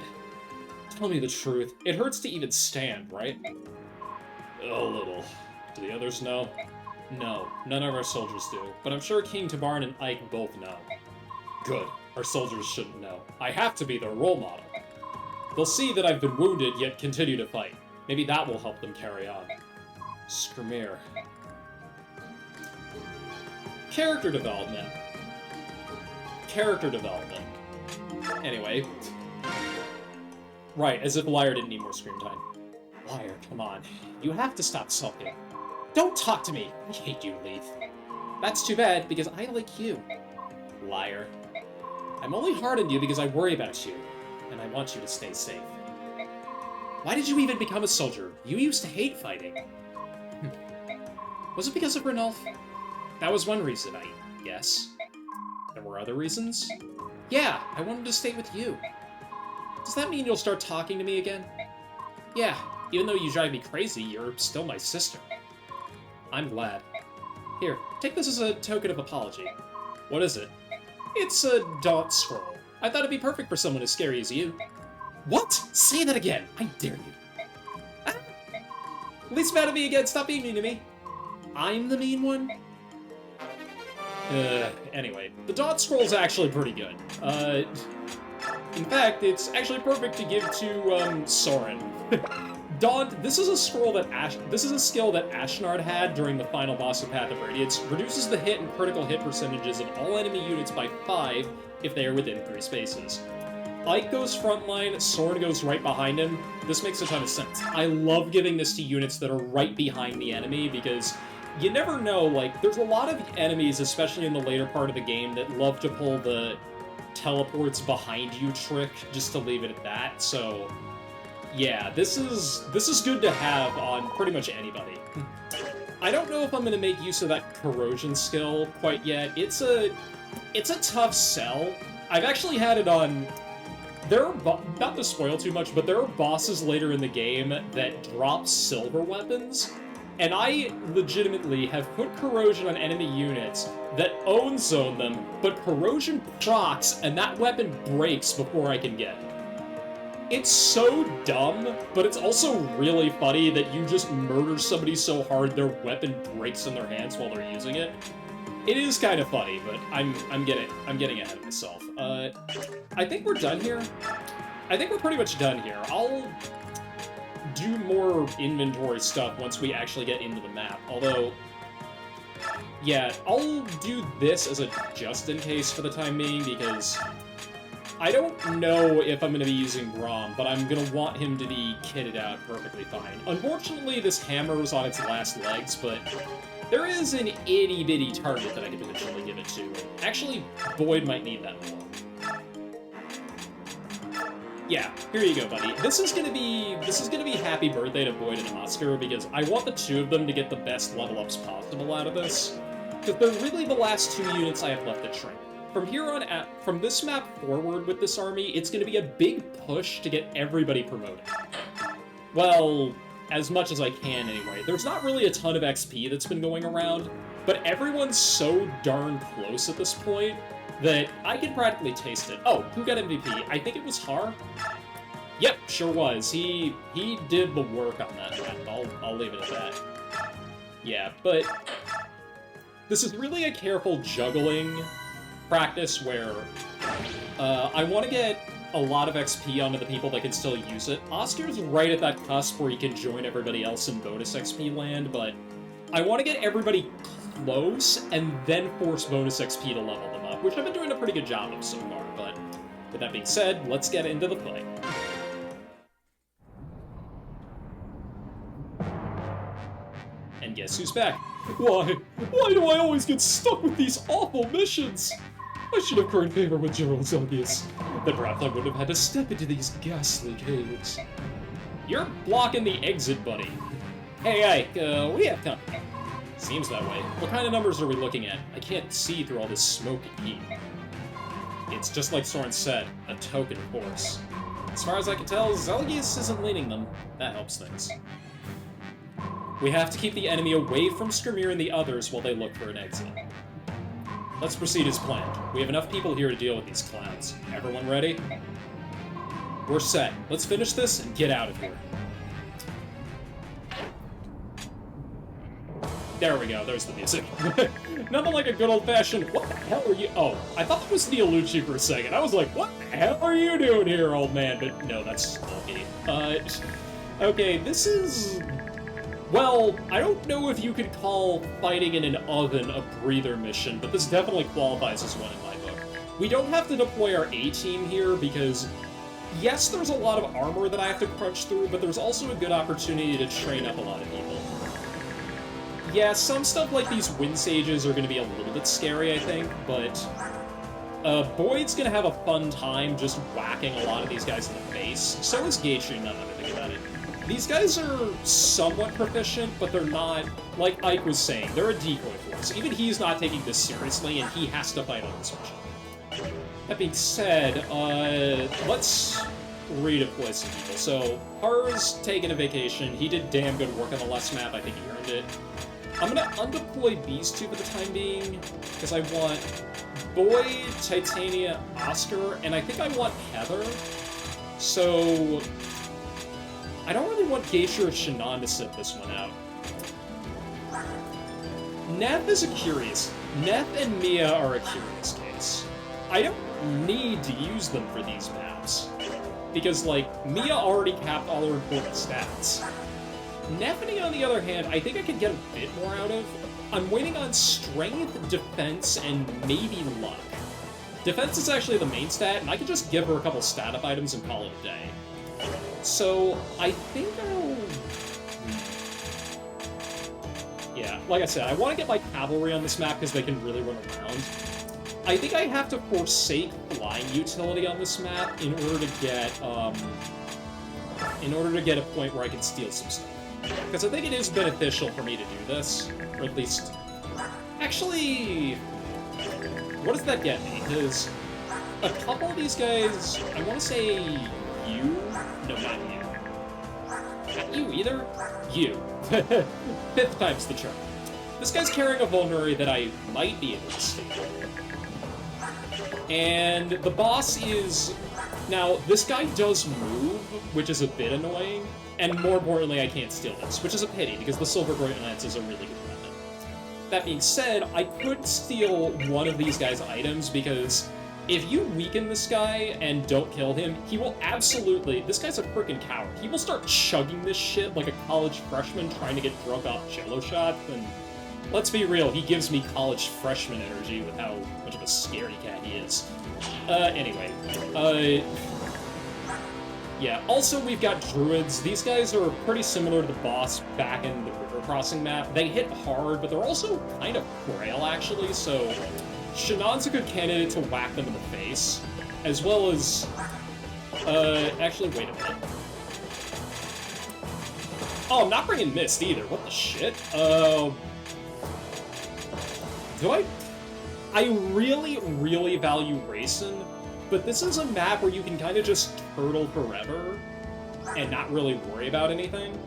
A: Tell me the truth. It hurts to even stand, right? A little. Do the others know? No, none of our soldiers do, but I'm sure King Tabarn and Ike both know. Good. Our soldiers shouldn't know. I have to be their role model. They'll see that I've been wounded, yet continue to fight. Maybe that will help them carry on. Skirmir. Character development. Character development. Anyway. Right, as if Liar didn't need more screen time. Liar, come on. You have to stop sulking. Don't talk to me! I hate you, Leith. That's too bad, because I like you. Liar. I'm only hard on you because I worry about you, and I want you to stay safe. Why did you even become a soldier? You used to hate fighting. Was it because of Ranulf? That was one reason, I guess. There were other reasons? Yeah, I wanted to stay with you. Does that mean you'll start talking to me again? Yeah, even though you drive me crazy, you're still my sister. I'm glad. Here, take this as a token of apology. What is it? It's a daunt scroll. I thought it'd be perfect for someone as scary as you. What? Say that again! I dare you. Ah! At least mad at me again, stop being mean to me. I'm the mean one? Anyway, the daunt scroll's actually pretty good. In fact, it's actually perfect to give to, Soren. Daunt, this is a skill that Ashnard had during the final boss of Path of Radiance. Reduces the hit and critical hit percentages of all enemy units by 5 if they are within 3 spaces. Ike goes frontline, Soren goes right behind him. This makes a ton of sense. I love giving this to units that are right behind the enemy because you never know, like, there's a lot of enemies, especially in the later part of the game, that love to pull the teleports behind you trick just to leave it at that, so yeah, this is good to have on pretty much anybody. I don't know if I'm going to make use of that corrosion skill quite yet. It's a tough sell. I've actually had it on... There are, not to spoil too much, but there are bosses later in the game that drop silver weapons, and I legitimately have put corrosion on enemy units that own zone them, but corrosion procs and that weapon breaks before I can get it. It's so dumb, but it's also really funny that you just murder somebody so hard their weapon breaks in their hands while they're using it. It is kind of funny, but I'm getting ahead of myself. I think we're done here. I think we're pretty much done here. I'll do more inventory stuff once we actually get into the map. Although, yeah, I'll do this as a just-in-case for the time being, because I don't know if I'm going to be using Grom, but I'm going to want him to be kitted out perfectly fine. Unfortunately, this hammer is on its last legs, but there is an itty-bitty target that I could potentially give it to. Actually, Boyd might need that more. Yeah, here you go, buddy. This is gonna be happy birthday to Boyd and Oscar, because I want the 2 of them to get the best level ups possible out of this. Because they're really the last 2 units I have left to train. From this map forward with this army, it's gonna be a big push to get everybody promoted. Well, as much as I can anyway. There's not really a ton of XP that's been going around, but everyone's so darn close at this point that I can practically taste it. Oh, who got MVP? I think it was Har. Yep, sure was. He did the work on that round. I'll leave it at that. Yeah, but this is really a careful juggling practice where I want to get a lot of XP onto the people that can still use it. Oscar's right at that cusp where he can join everybody else in bonus XP land, but I want to get everybody close and then force bonus XP to level them up, which I've been doing a pretty good job of so far, but with that being said, let's get into the play. And guess who's back? Why do I always get stuck with these awful missions? I should have current favor with General Zelgius. Then perhaps I wouldn't have had to step into these ghastly caves. You're blocking the exit, buddy. Hey, we have company. Seems that way. What kind of numbers are we looking at? I can't see through all this smoke and heat. It's just like Soren said, a token force. As far as I can tell, Zelgius isn't leading them. That helps things. We have to keep the enemy away from Skirmir and the others while they look for an exit. Let's proceed as planned. We have enough people here to deal with these clowns. Everyone ready? We're set. Let's finish this and get out of here. There we go, there's the music. Nothing like a good old-fashioned, what the hell are you— oh, I thought that was Neolucci for a second. I was like, what the hell are you doing here, old man? But no, that's Loki. Okay, this is— well, I don't know if you could call fighting in an oven a breather mission, but this definitely qualifies as one in my book. We don't have to deploy our A-team here because, yes, there's a lot of armor that I have to crunch through, but there's also a good opportunity to train up a lot of people. Yeah, some stuff like these Wind Sages are going to be a little bit scary, I think, but Boyd's going to have a fun time just whacking a lot of these guys in the face. So is Geisha, now that I think about it. These guys are somewhat proficient, but they're not, like Ike was saying, they're a decoy force. Even he's not taking this seriously, and he has to fight on this mission. That being said, let's redeploy some people. So, Har's taking a vacation. He did damn good work on the last map. I think he earned it. I'm gonna undeploy these two for the time being, because I want Boyd, Titania, Oscar, and I think I want Heather. So I don't really want Geisha or Shannon to sit this one out. Neff is a curious. Neff and Mia are a curious case. I don't need to use them for these maps, because, like, Mia already capped all her important stats. Neffany, on the other hand, I think I could get a bit more out of. I'm waiting on strength, defense, and maybe luck. Defense is actually the main stat, and I could just give her a couple stat-up items and call it a day. So, I think I'll— yeah, like I said, I want to get my cavalry on this map because they can really run around. I think I have to forsake flying utility on this map in order to get a point where I can steal some stuff. Because I think it is beneficial for me to do this, or at least— actually, what does that get me? Because a couple of these guys, I want to say you? No, not you. Not you either? You. Fifth time's the charm. This guy's carrying a vulnerary that I might be able to steal. And the boss is— now, this guy does move, which is a bit annoying, and more importantly, I can't steal this, which is a pity, because the Silver Great Lance is a really good weapon. That being said, I could steal one of these guys' items, because if you weaken this guy and don't kill him, he will absolutely— this guy's a freaking coward. He will start chugging this shit like a college freshman trying to get drunk off Jello shots, and let's be real, he gives me college freshman energy with how much of a scaredy cat he is. Anyway, yeah, also we've got druids. These guys are pretty similar to the boss back in the river crossing map. They hit hard, but they're also kind of frail, actually, so Shannon's a good candidate to whack them in the face, as well as— actually, wait a minute. Oh, I'm not bringing Mist either. What the shit? Do I really, really value Racing, but this is a map where you can kind of just turtle forever and not really worry about anything.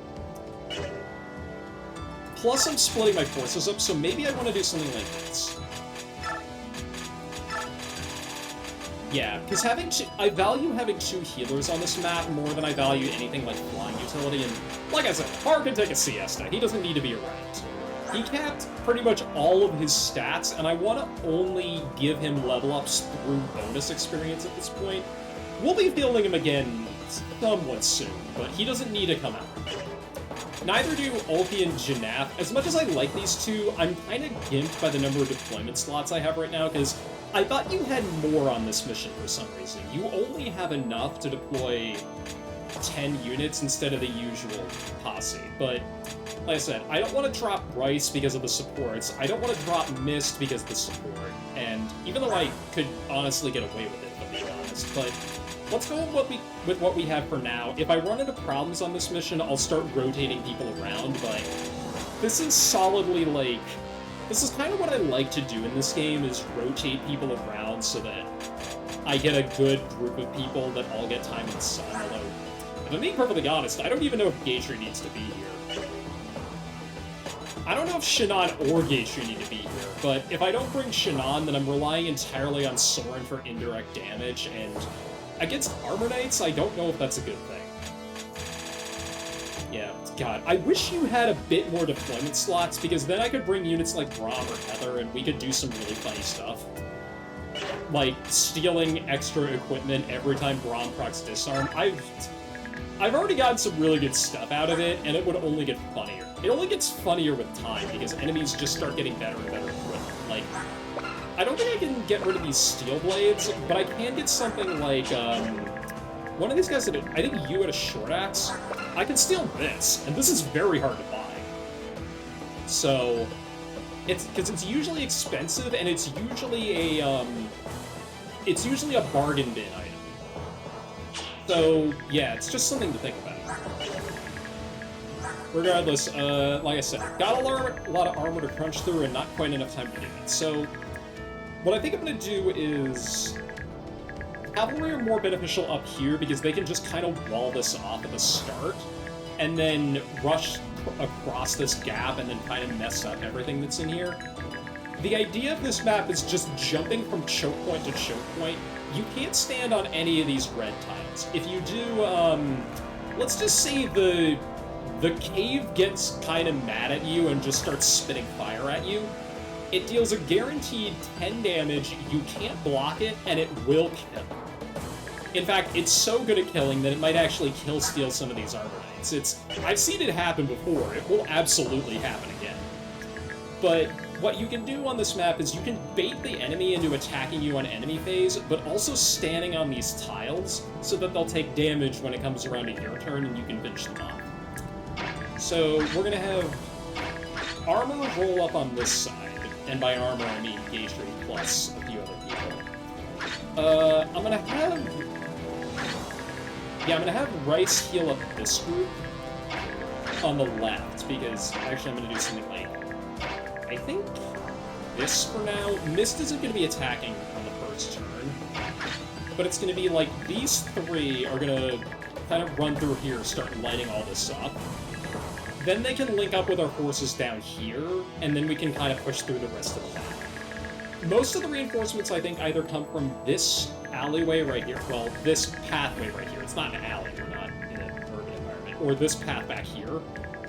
A: Plus, I'm splitting my forces up, so maybe I want to do something like this. Yeah, because I value having two healers on this map more than I value anything like flying utility, and like I said, Har can take a siesta. He doesn't need to be around. He capped pretty much all of his stats, and I want to only give him level ups through bonus experience at this point. We'll be fielding him again somewhat soon, but he doesn't need to come out. Neither do Ulti and Janap. As much as I like these two, I'm kind of gimped by the number of deployment slots I have right now, because I thought you had more on this mission for some reason. You only have enough to deploy 10 units instead of the usual posse, but like I said, I don't want to drop Rice because of the supports, I don't want to drop Mist because of the support, and even though I could honestly get away with it, if I'm being honest, but let's go with what we have for now. If I run into problems on this mission, I'll start rotating people around, but this is solidly, like, this is kind of what I like to do in this game, is rotate people around so that I get a good group of people that all get time in the sun, although, if I'm being perfectly honest, I don't even know if Gatry needs to be here. I don't know if Shannon or Gatry need to be here, but if I don't bring Shannon, then I'm relying entirely on Soren for indirect damage, and against Armor Knights, I don't know if that's a good thing. Yeah, God, I wish you had a bit more deployment slots, because then I could bring units like Braum or Heather, and we could do some really funny stuff. Like, stealing extra equipment every time Braum procs disarm. I've already gotten some really good stuff out of it, and it would only get funnier. It only gets funnier with time, because enemies just start getting better and better equipped. Like, I don't think I can get rid of these steel blades, but I can get something like, one of these guys that, I think you had a short axe. I can steal this, and this is very hard to buy. So, because it's usually expensive, and it's usually a bargain bin item. So, yeah, it's just something to think about. Regardless, like I said, got a lot of armor to crunch through and not quite enough time to do it. So, what I think I'm going to do is... Cavalry are more beneficial up here because they can just kind of wall this off at the start, and then rush across this gap and then kind of mess up everything that's in here. The idea of this map is just jumping from choke point to choke point. You can't stand on any of these red tiles. If you do, let's just say the cave gets kind of mad at you and just starts spitting fire at you. It deals a guaranteed 10 damage, you can't block it, and it will kill. In fact, it's so good at killing that it might actually kill-steal some of these Armor Knights. I've seen it happen before, it will absolutely happen again. But what you can do on this map is you can bait the enemy into attacking you on enemy phase, but also standing on these tiles, so that they'll take damage when it comes around to your turn and you can finish them off. So, we're gonna have armor roll up on this side. And by armor, I mean Gatry plus a few other people. I'm gonna have Rice heal up this group on the left, because actually I'm gonna do something like, I think this for now. Mist isn't gonna be attacking on the first turn, but it's gonna be like these three are gonna kind of run through here, start lighting all this up. Then they can link up with our forces down here, and then we can kind of push through the rest of the map. Most of the reinforcements, I think, either come from this alleyway right here, well, this pathway right here. It's not an alley, we're not in an urban environment, or this path back here.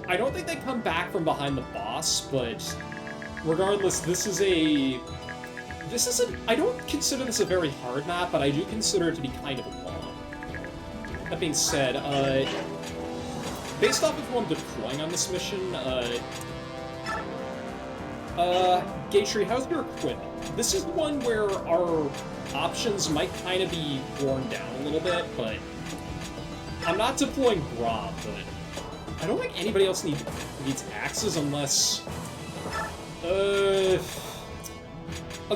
A: I don't think they come back from behind the boss, but regardless, I don't consider this a very hard map, but I do consider it to be kind of long. That being said, based off of who I'm deploying on this mission, Gatry, how's your equipment? This is one where our options might kind of be worn down a little bit, but I'm not deploying Braum, but I don't think anybody else needs axes unless... I'll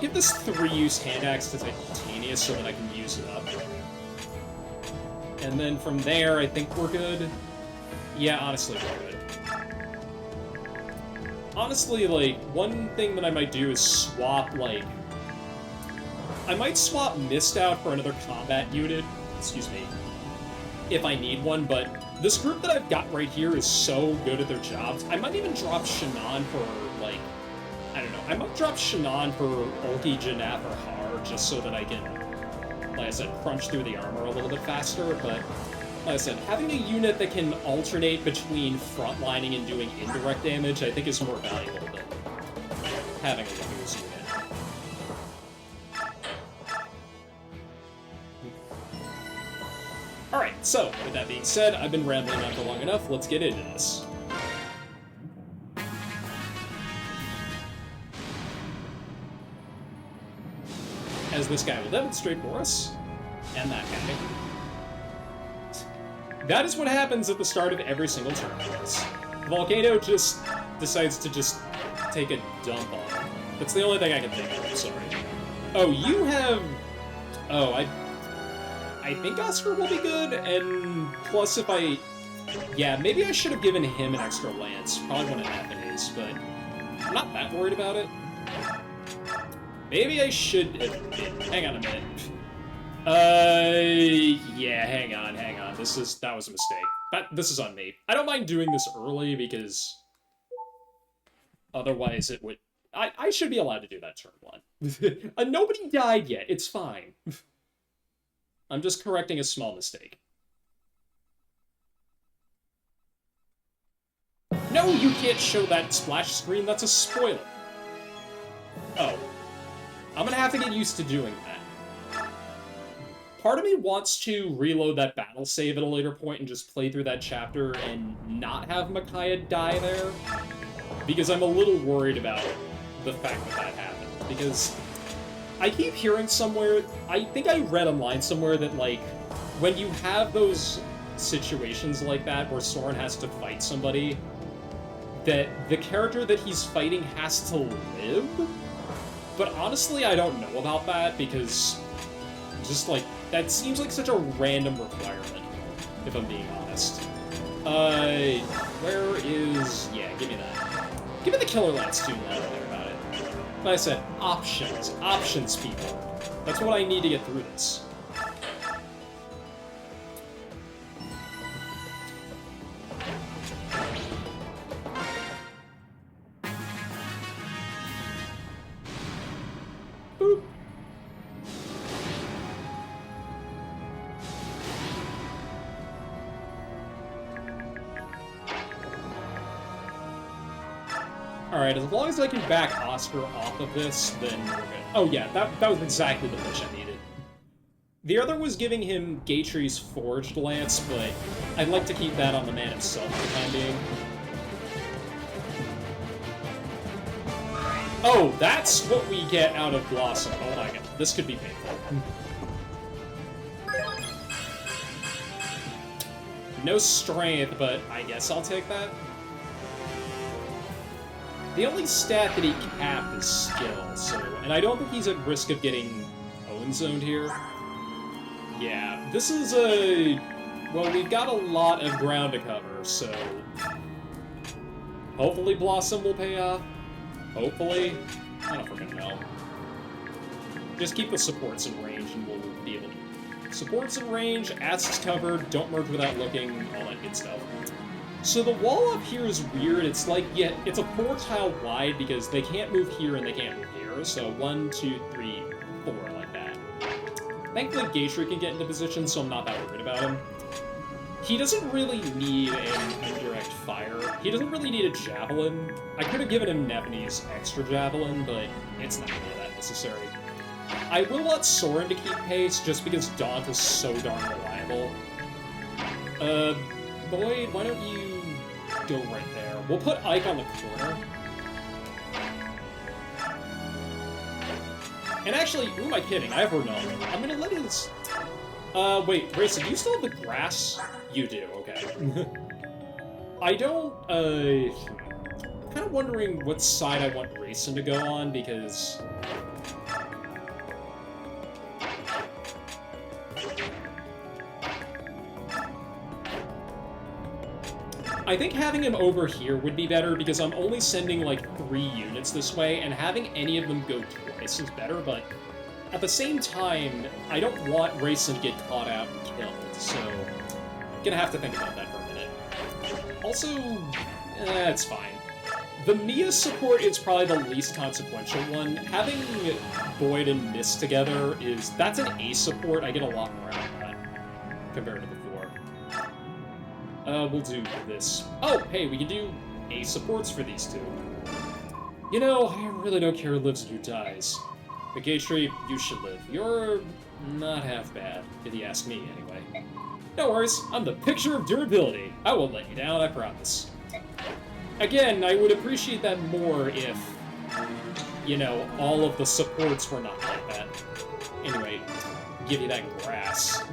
A: give this 3-use hand axe to Titania so that I can use it up. And then from there, I think we're good. Yeah, honestly, we're good. Honestly, like, one thing that I might do is swap, like... I might swap Mist out for another combat unit, excuse me, if I need one, but this group that I've got right here is so good at their jobs. I might even drop Shannon for, like, I don't know, I might drop Shannon for Ulti, Janap, or Har, just so that I can, like I said, crunch through the armor a little bit faster, but... Like I said, having a unit that can alternate between frontlining and doing indirect damage, I think is more valuable than having a Lagoose unit. Alright, so, with that being said, I've been rambling on for long enough, let's get into this. as this guy will demonstrate for us. And that guy. That is what happens at the start of every single turn. The volcano just decides to just take a dump on him. That's the only thing I can think of, I'm sorry. Oh, you have... Oh, I think Oscar will be good, and plus if I... Yeah, maybe I should have given him an extra lance. Probably wouldn't have an ace, but I'm not that worried about it. Maybe I should... Hang on a minute. Yeah, hang on. That was a mistake. This is on me. I don't mind doing this early, because otherwise it would... I should be allowed to do that turn 1. Nobody died yet. It's fine. I'm just correcting a small mistake. No, you can't show that splash screen. That's a spoiler. Oh. I'm gonna have to get used to doing that. Part of me wants to reload that battle save at a later point and just play through that chapter and not have Micaiah die there. Because I'm a little worried about the fact that happened. Because I keep hearing somewhere, I think I read online somewhere that, like, when you have those situations like that where Soren has to fight somebody, that the character that he's fighting has to live? But honestly, I don't know about that, because just, like, that seems like such a random requirement, if I'm being honest. Where is... Yeah, give me that. Give me the Killer Lance too, now that I think about it. Like I said, options. Options, people. That's what I need to get through this. Boop. Alright, as long as I can back Oscar off of this, then we're good. Oh yeah, that was exactly the push I needed. The other was giving him Gatry's Forged Lance, but I'd like to keep that on the man himself for the time being. Oh, that's what we get out of Blossom. Oh my god, this could be painful. No strength, but I guess I'll take that. The only stat that he capped is skill, so... And I don't think he's at risk of getting own-zoned here. Yeah, this is a... Well, we've got a lot of ground to cover, so... Hopefully Blossom will pay off. Hopefully. I don't freaking know. Just keep the supports in range and we'll be able to... Supports in range, assets covered, don't merge without looking, all that good stuff. So the wall up here is weird. It's like, yeah, it's a 4-tile wide because they can't move here and they can't move here. So 1, 2, 3, 4, like that. Thankfully, Gatry can get into position, so I'm not that worried about him. He doesn't really need an indirect fire. He doesn't really need a javelin. I could have given him Nephine's extra javelin, but it's not really that necessary. I will want Soren to keep pace just because Daunt is so darn reliable. Boyd, why don't you go right there? We'll put Ike on the corner. And actually, who am I kidding? I have Ronaldo. I'm gonna let his... wait, Grayson, do you still have the grass? You do, okay. I don't, I'm kind of wondering what side I want Grayson to go on, because... I think having him over here would be better, because I'm only sending, like, 3 units this way, and having any of them go twice is better, but at the same time, I don't want Grayson to get caught out and killed, so... Gonna have to think about that for a minute. Also, it's fine. The Mia support is probably the least consequential one. Having Boyd and Mist together is... That's an A support. I get a lot more out of that compared to before. We'll do this. Oh, hey, we can do A supports for these two. You know, I really don't care who lives and who dies. But Gatry, you should live. You're not half bad, if you ask me, anyway. No worries, I'm the picture of durability. I won't let you down, I promise. Again, I would appreciate that more if, you know, all of the supports were not like that. Anyway, give you that grass.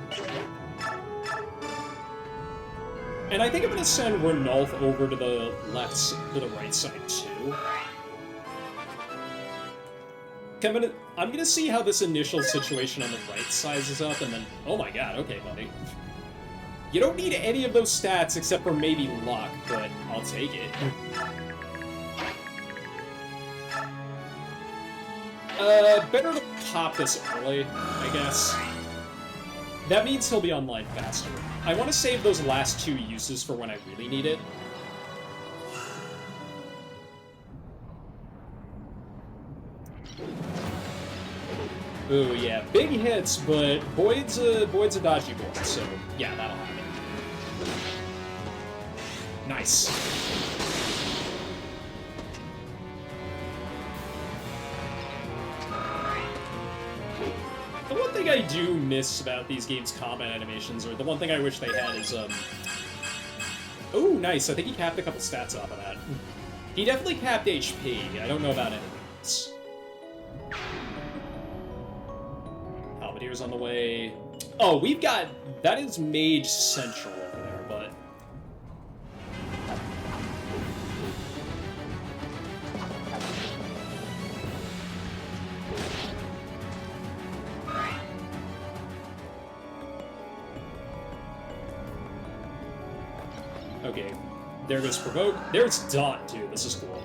A: And I think I'm gonna send Ranulf over to the right side too. I'm gonna see how this initial situation on the right sizes up, and then, oh my god, okay, buddy. You don't need any of those stats except for maybe luck, but I'll take it. Better to pop this early, I guess. That means he'll be online faster. I want to save those last 2 uses for when I really need it. Ooh, yeah, big hits, but Boyd's a dodgy boy, so yeah, that'll happen. Nice. The one thing I do miss about these games' combat animations, or the one thing I wish they had is, oh, nice, I think he capped a couple stats off of that. He definitely capped HP, I don't know about anything else. Halberdiers on the way. Oh, we've got... That is Mage Central over there, but... Okay, there goes Provoke. There's Dot, too. This is cool.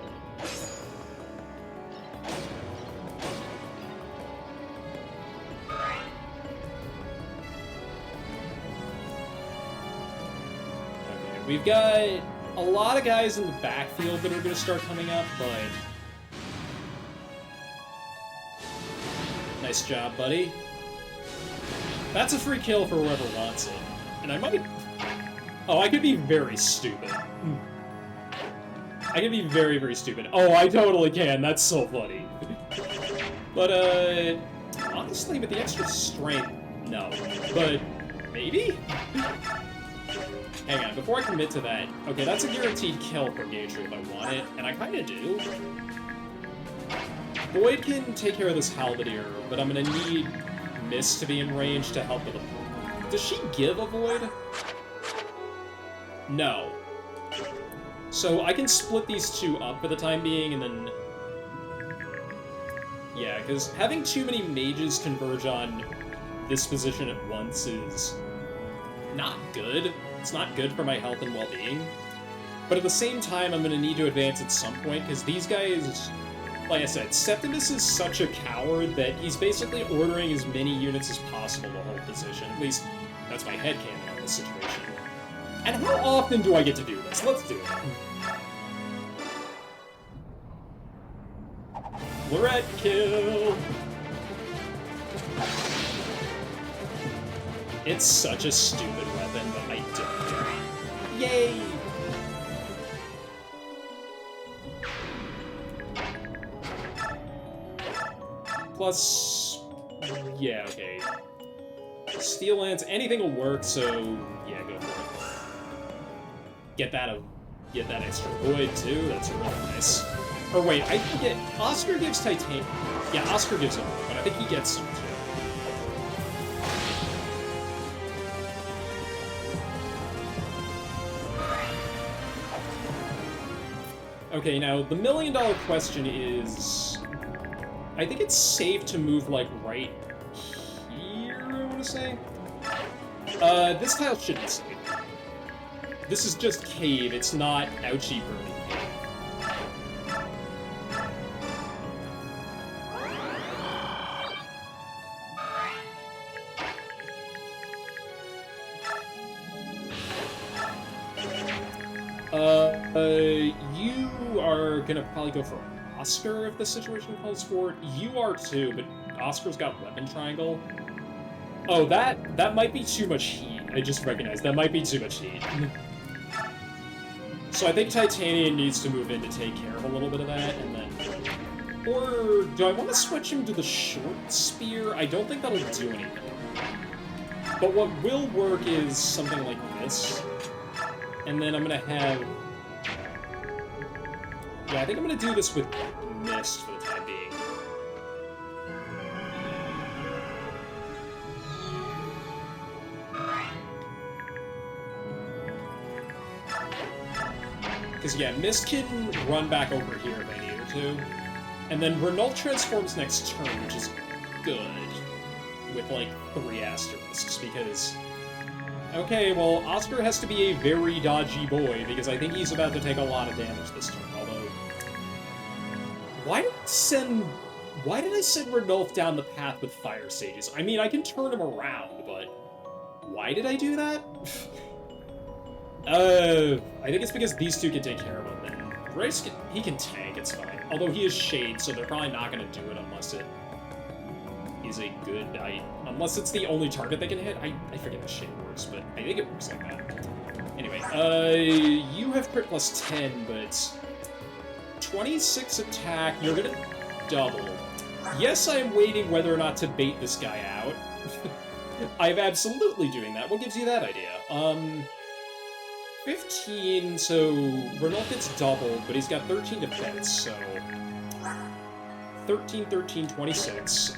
A: We've got a lot of guys in the backfield that are going to start coming up, but... Nice job, buddy. That's a free kill for whoever wants it. And I might... Oh, I could be very stupid. I could be very, very stupid. Oh, I totally can. That's so funny. But, honestly, with the extra strength, no. But, maybe? Hang on, before I commit to that... Okay, that's a guaranteed kill for Gatru if I want it, and I kinda do. Boyd can take care of this Halberdier, but I'm gonna need Mist to be in range to help with a... Does she give a Void? No. So I can split these 2 up for the time being, and then... Yeah, because having too many mages converge on this position at once is... not good. It's not good for my health and well-being. But at the same time, I'm going to need to advance at some point, because these guys... Like I said, Septimus is such a coward that he's basically ordering as many units as possible to hold position. At least, that's my headcanon on this situation. And how often do I get to do this? Let's do it. Lorette kill! It's such a stupid weapon, but I don't care. Yay! Plus... Yeah, okay. Steel Lance, anything will work, so... Yeah, go for it. Get that extra void, too. That's really nice. Or wait, I can get... Oscar gives Titanium. Yeah, Oscar gives him, but I think he gets some, too. Okay, now, the million-dollar question is... I think it's safe to move, like, right here, I want to say? This tile shouldn't be safe. This is just cave, it's not ouchie burning cave. You are gonna probably go for Oscar if the situation calls for it. You are too, but Oscar's got weapon triangle. Oh, that might be too much heat. I just recognized that might be too much heat. So I think Titanium needs to move in to take care of a little bit of that, and then... Or do I want to switch him to the short spear? I don't think that'll do anything. But what will work is something like this. And then I'm gonna have... Yeah, I think I'm gonna do this with Mist for the time being. Because, yeah, Mist can run back over here if I need her to. And then Renault transforms next turn, which is good. With, like, 3 asterisks, because... Okay, well, Oscar has to be a very dodgy boy, because I think he's about to take a lot of damage this turn, although... Why did I send Ranulf down the path with Fire Sages? I mean, I can turn him around, but... Why did I do that? I think it's because these two can take care of him, then. Grace, he can tank, it's fine. Although he is Shade, so they're probably not gonna do it unless it is a good... unless it's the only target they can hit. I forget how Shade works, but I think it works like that. Anyway, you have crit plus 10, but... 26 attack, you're gonna double. Yes, I'm waiting whether or not to bait this guy out. I'm absolutely doing that. What gives you that idea? 15, so Renault gets doubled, but he's got 13 defense, so... 13, 13, 26.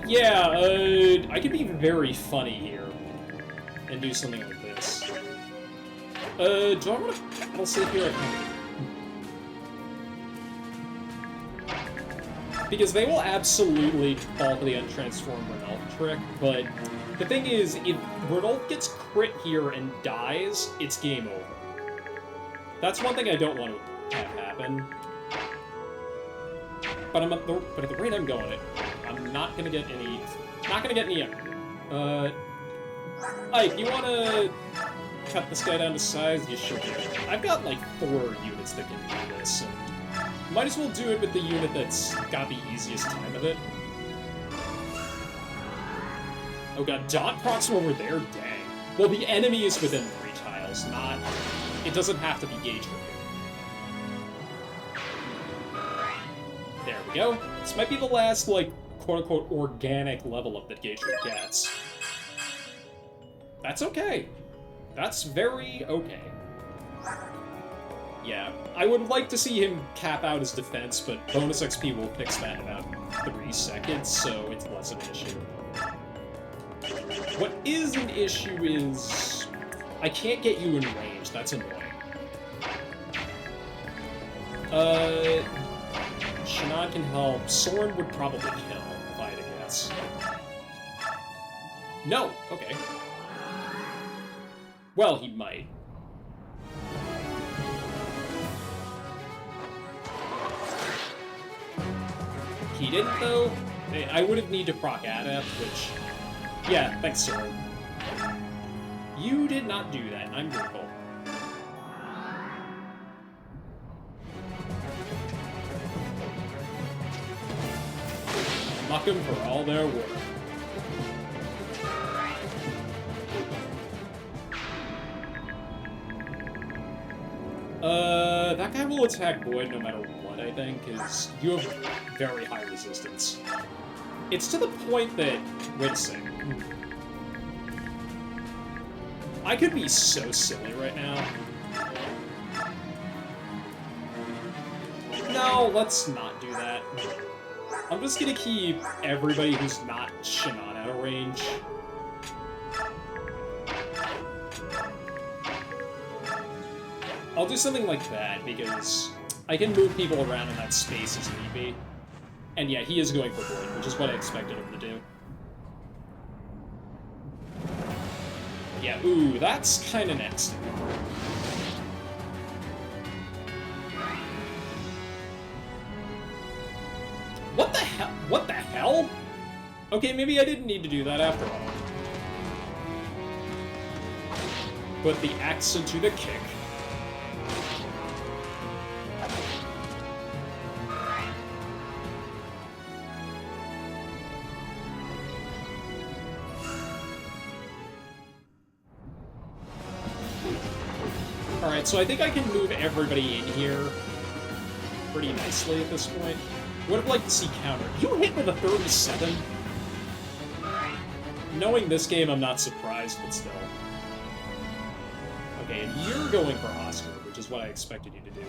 A: Yeah, I could be very funny here and do something like this. Do I want to battle save here? Because they will absolutely fall for the untransformed Renault trick, but the thing is, if Renault gets crit here and dies, it's game over. That's one thing I don't want to have happen. But at the rate I'm going, I'm not gonna get any. Ike, you wanna cut this guy down to size? You should do it. I've got like 4 units that can do this, and might as well do it with the unit that's got the easiest time of it. Oh god, dot procs from over there? Dang. Well, the enemy is within 3 tiles, not... It doesn't have to be gauge rate. There we go. This might be the last, like, quote-unquote organic level up that gauge rate gets. That's okay. That's very okay. Yeah, I would like to see him cap out his defense, but bonus XP will fix that in about 3 seconds, so it's less of an issue. What is an issue is... I can't get you in range, that's annoying. Shannon can help. Soren would probably kill, if I had to guess. No! Okay. Well, he might. He didn't, though. I wouldn't need to proc Adept, which... Yeah, thanks, Soren. You did not do that, I'm grateful. Mock them for all their work. That guy will attack Void no matter what, I think, because you have very high resistance. It's to the point that... Wait a second. I could be so silly right now. No, let's not do that. I'm just gonna keep everybody who's not Shannon out of range. I'll do something like that, because I can move people around in that space as need be. And yeah, he is going for Void, which is what I expected him to do. Yeah, ooh, that's kinda next. What the hell? What the hell? Okay, maybe I didn't need to do that after all. Put the axe into the kick. Alright, so I think I can move everybody in here pretty nicely at this point. Would have liked to see counter. You hit with a 37? Knowing this game, I'm not surprised, but still. Okay, and you're going for Oscar, which is what I expected you to do.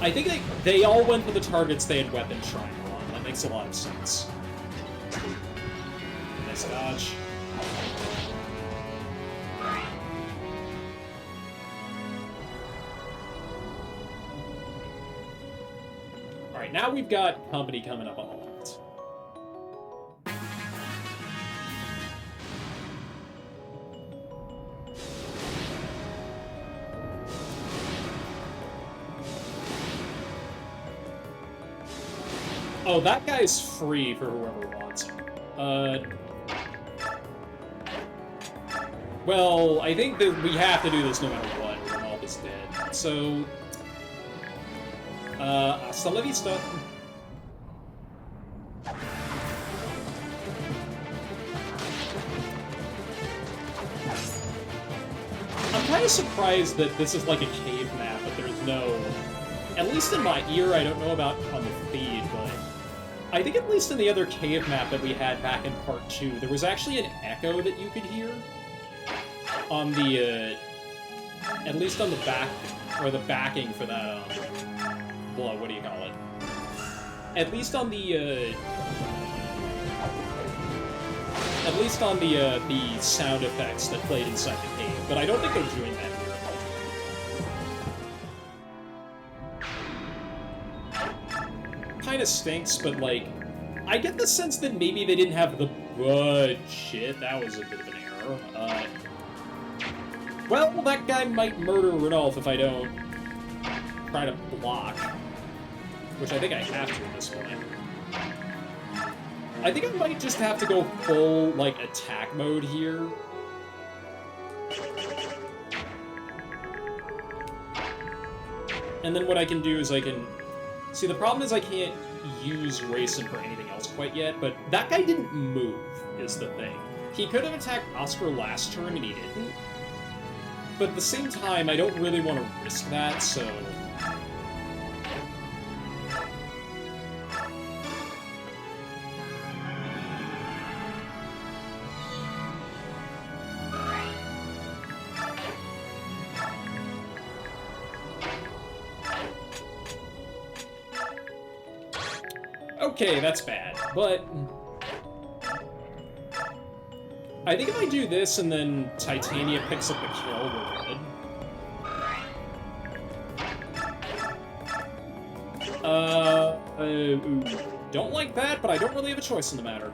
A: I think they all went for the targets they had Weapon Triangle on. That makes a lot of sense. Nice dodge. Alright, now we've got company coming up on the left. Oh, that guy's free for whoever wants him. Well, I think that we have to do this no matter what, or Rolf is dead. So, hasta la vista. I'm kind of surprised that this is like a cave map, but there's no... At least in my ear, I don't know about on the feed, but... I think at least in the other cave map that we had back in part 2, there was actually an echo that you could hear. On the, at least on the back, or the backing for that, well, what do you call it? At least on the sound effects that played inside the cave, but I don't think they're doing that here. Kinda stinks, but, like, I get the sense that maybe they didn't have the... shit, that was a bit of an error. Well, that guy might murder Rodolph if I don't try to block. Which I think I have to at this point. I think I might just have to go full, like, attack mode here. And then what I can do is I can... See, the problem is I can't use Racing for anything else quite yet, but that guy didn't move, is the thing. He could have attacked Oscar last turn, and he didn't. But at the same time, I don't really want to risk that, so... Okay, that's bad, but... I think if I do this and then Titania picks up the kill, we're good. Don't like that, but I don't really have a choice in the matter.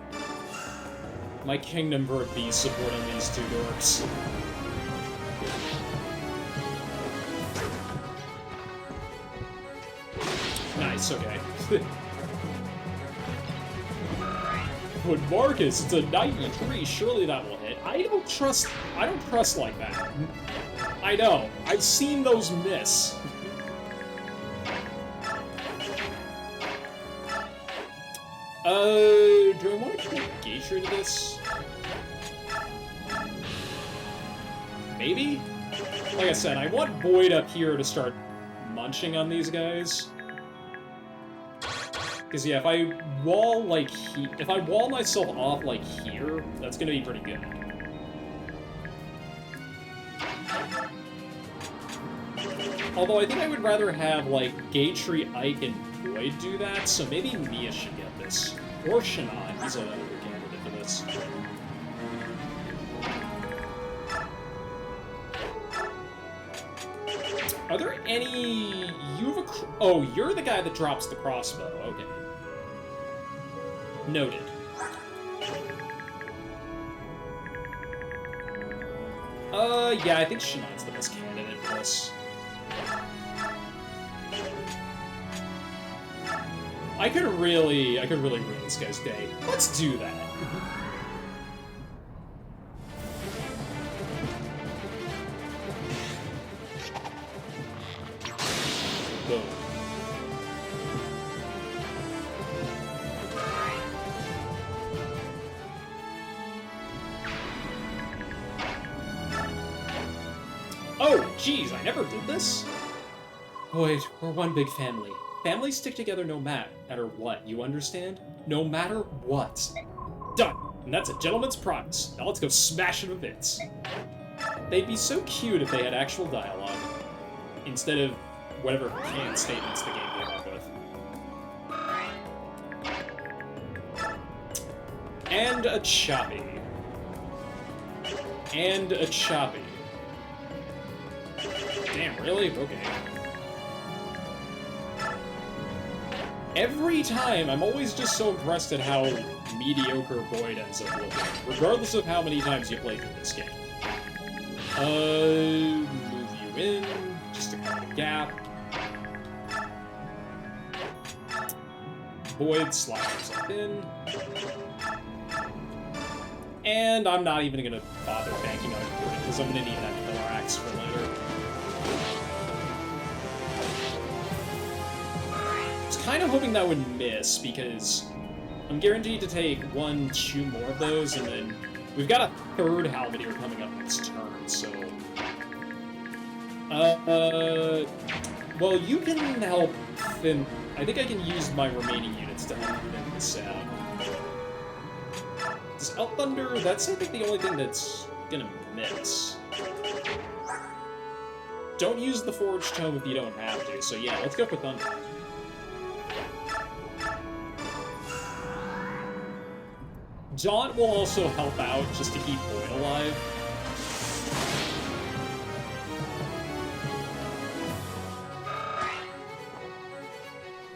A: My kingdom for a beast supporting these two dorks. Nice, okay. But Marcus, it's a 93, surely that will hit. I don't trust like that. I know. I've seen those miss. Do I want to connect Gatry to this? Maybe? Like I said, I want Boyd up here to start munching on these guys. Because, yeah, if I wall, like, if I wall myself off, like, here, that's gonna be pretty good. Although I think I would rather have, like, Gatry, Ike, and Boyd do that, so maybe Mia should get this. Or Shannon, he's another good candidate for this. Are there any... Oh, you're the guy that drops the crossbow, okay. Noted. Yeah, I think Shannon's the best candidate for this. I could really ruin this guy's day. Let's do that. Boom. Oh, geez, I never did this? Boyd, we're one big family. Families stick together no matter what, you understand? No matter what. Done! And that's a gentleman's promise. Now let's go smash it to bits. They'd be so cute if they had actual dialogue, instead of whatever canned statements the game came up with. And a choppy. And a choppy. Damn, really? Okay. Every time, I'm always just so impressed at how mediocre Boyd ends up looking, regardless of how many times you play through this game. Move you in, just to cover the gap. Boyd slides himself in. And I'm not even gonna bother banking on it, because I'm gonna need that killer axe for later. I was kind of hoping that would miss, because I'm guaranteed to take 1, 2 more of those, and then we've got a third Halberdier coming up next turn, so... well, you can help thin... I think I can use my remaining units to help thin this out. Does Out Thunder... That's, I think, the only thing that's gonna miss. Don't use the Forged Tome if you don't have to, so yeah, let's go for Thunder. Daunt will also help out just to keep Boyd alive.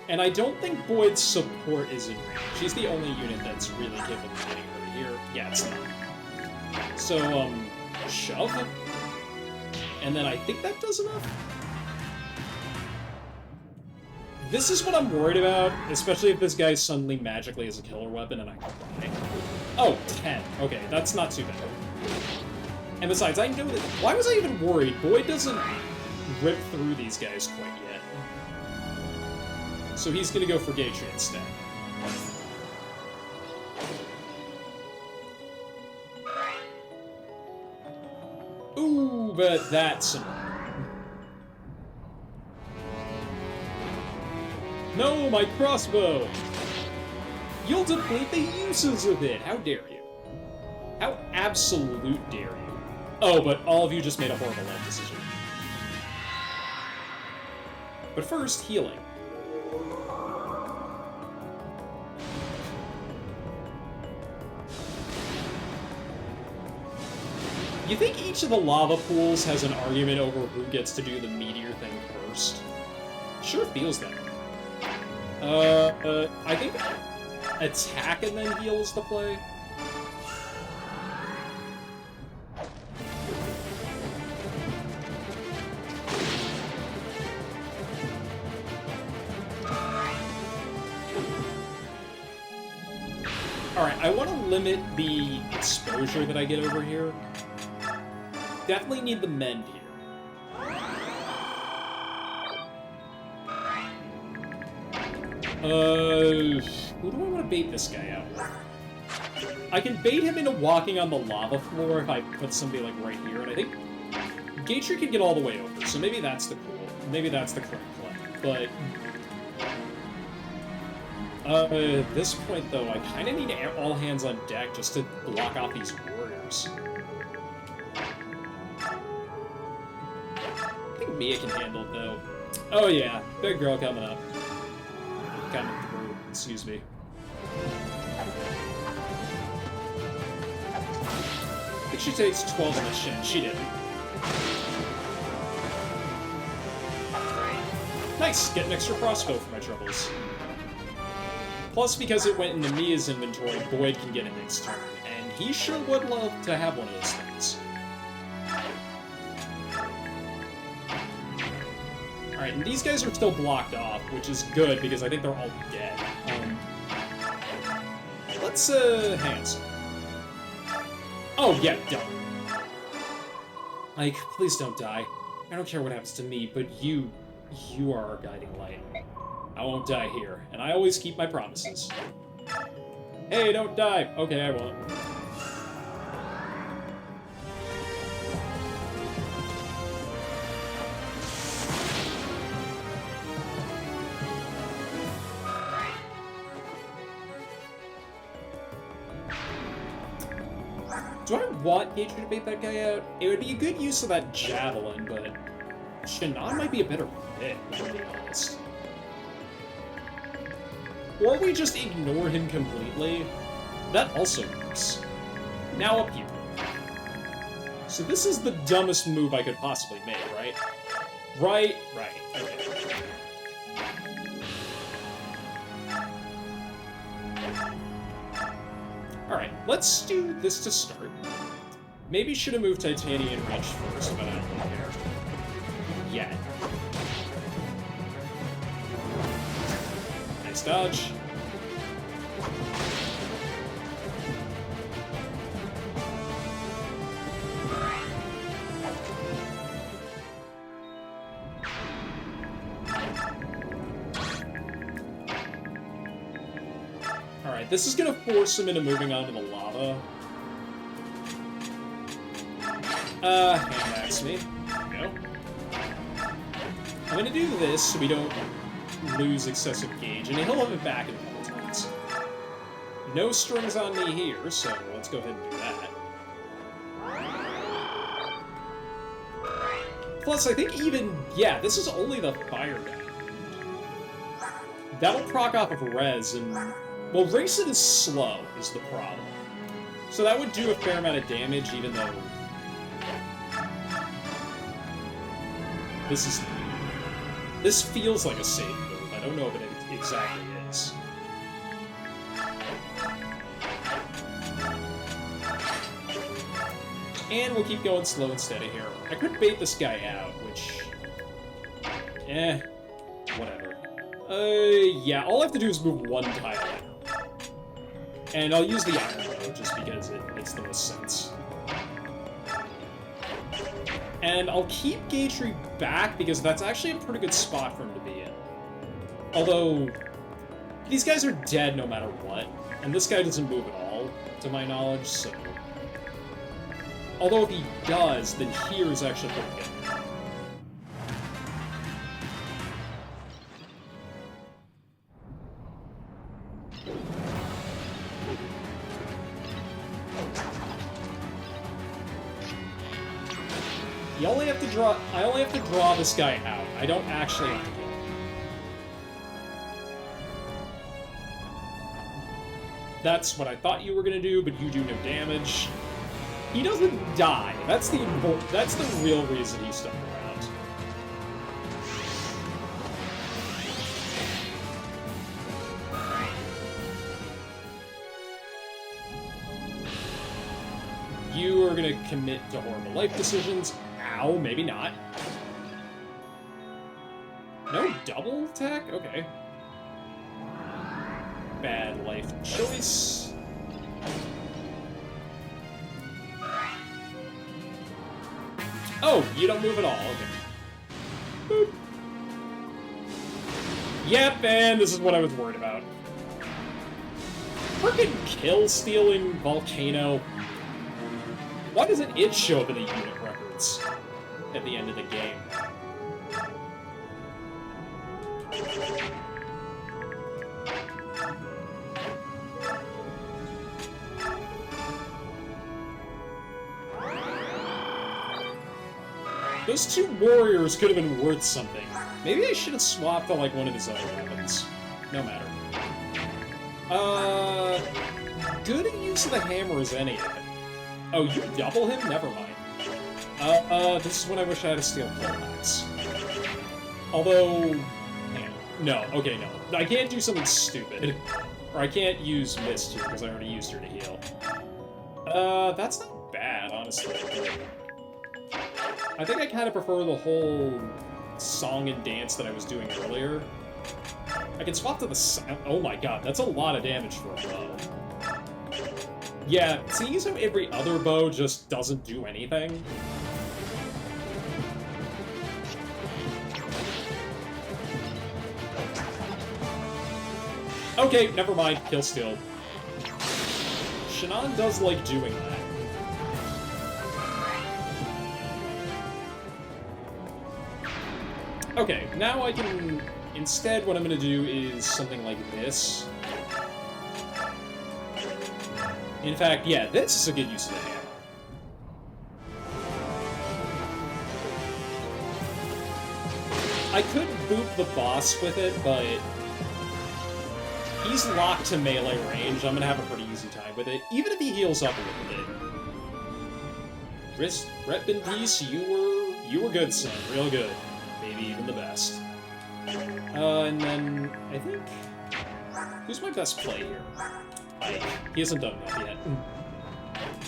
A: And I don't think Boyd's support is in range. She's the only unit that's really capable of getting her here. Yeah, it's not. So, shove. And then I think that does enough. This is what I'm worried about, especially if this guy suddenly magically has a killer weapon and I can die. Oh, 10. Okay, that's not too bad. And besides, I know that... Why was I even worried? Boyd doesn't rip through these guys quite yet. So he's gonna go for Gatry instead. Ooh, but that's annoying. No, my crossbow! You'll deplete the uses of it! How dare you? How absolute dare you? Oh, but all of you just made a horrible life decision. But first, healing. You think each of the lava pools has an argument over who gets to do the meteor thing first? Sure feels that way. I think attack and then heal is the play. Alright, I want to limit the exposure that I get over here. Definitely need the mend here. Who do I want to bait this guy out with? I can bait him into walking on the lava floor if I put somebody, like, right here, and I think Gatry can get all the way over, so maybe that's the maybe that's the correct play. But, at this point, though, I kind of need all hands on deck just to block off these warriors. I think Mia can handle it, though. Oh, yeah. Big girl coming up. Coming through. Excuse me. I think she takes 12 on the shin. She didn't. Nice! Get an extra crossbow for my troubles. Plus, because it went into Mia's inventory, Boyd can get it next turn, and he sure would love to have one of those things. Alright, and these guys are still blocked off, which is good, because I think they're all dead. Let's, hands. Oh, yeah, done. Like, please don't die. I don't care what happens to me, but you are our guiding light. I won't die here, and I always keep my promises. Hey, don't die! Okay, I won't. Do I want Gatry to bait that guy out? It would be a good use of that javelin, but Shannon might be a better fit, to be honest. Or we just ignore him completely. That also works. Now up here. So this is the dumbest move I could possibly make, right? Right, okay. Alright, let's do this to start. Maybe should have moved Titanium range first, but I don't really care. Yet. Nice dodge. Alright, this is gonna force him into moving on to the lava. Hand-max me. There we go. I'm gonna do this so we don't lose excessive gauge, and he'll have it back in a couple turns. No strings on me here, so let's go ahead and do that. Plus, I think even... yeah, this is only the fire guy. That'll proc off of res, and... well, Racing is slow, is the problem. So that would do a fair amount of damage, even though... This feels like a safe move. I don't know if it exactly is. And we'll keep going slow and steady here. I could bait this guy out, which... whatever. Yeah, all I have to do is move one tile in. And I'll use the iron bow, just because it makes the most sense. And I'll keep Gatry back, because that's actually a pretty good spot for him to be in. Although, these guys are dead no matter what, and this guy doesn't move at all, to my knowledge, so... although if he does, then here is actually pretty good. I only have to draw this guy out. I don't actually have to kill him. That's what I thought you were gonna do, but you do no damage. He doesn't die. That's the real reason he's stuck around. You are gonna commit to horrible life decisions. Ow, maybe not. No double attack? Okay. Bad life choice. Oh, you don't move at all. Okay. Boop. Yep, and this is what I was worried about. Frickin' kill-stealing volcano. Why doesn't it show up in the unit records at the end of the game? Those two warriors could have been worth something. Maybe I should have swapped to, like, one of his other weapons. No matter. Good use of the hammer as any. Oh, you double him? Never mind. This is when I wish I had a steel fullmax. Although... hang on. No, okay, no. I can't do something stupid. Or I can't use Mist here, because I already used her to heal. That's not bad, honestly. I think I kind of prefer the whole song and dance that I was doing earlier. I can swap to the... oh my god, that's a lot of damage for a bow. Yeah, seeing how every other bow just doesn't do anything. Okay, never mind. Kill steal. Shannon does like doing that. Okay, now I can... instead, what I'm gonna do is something like this. In fact, yeah, this is a good use of the hammer. I could boop the boss with it, but... he's locked to melee range. I'm gonna have a pretty easy time with it, even if he heals up a little bit. Rep in peace, you were good, son. Real good. Maybe even the best. And then, I think... who's my best play here? He hasn't done enough yet.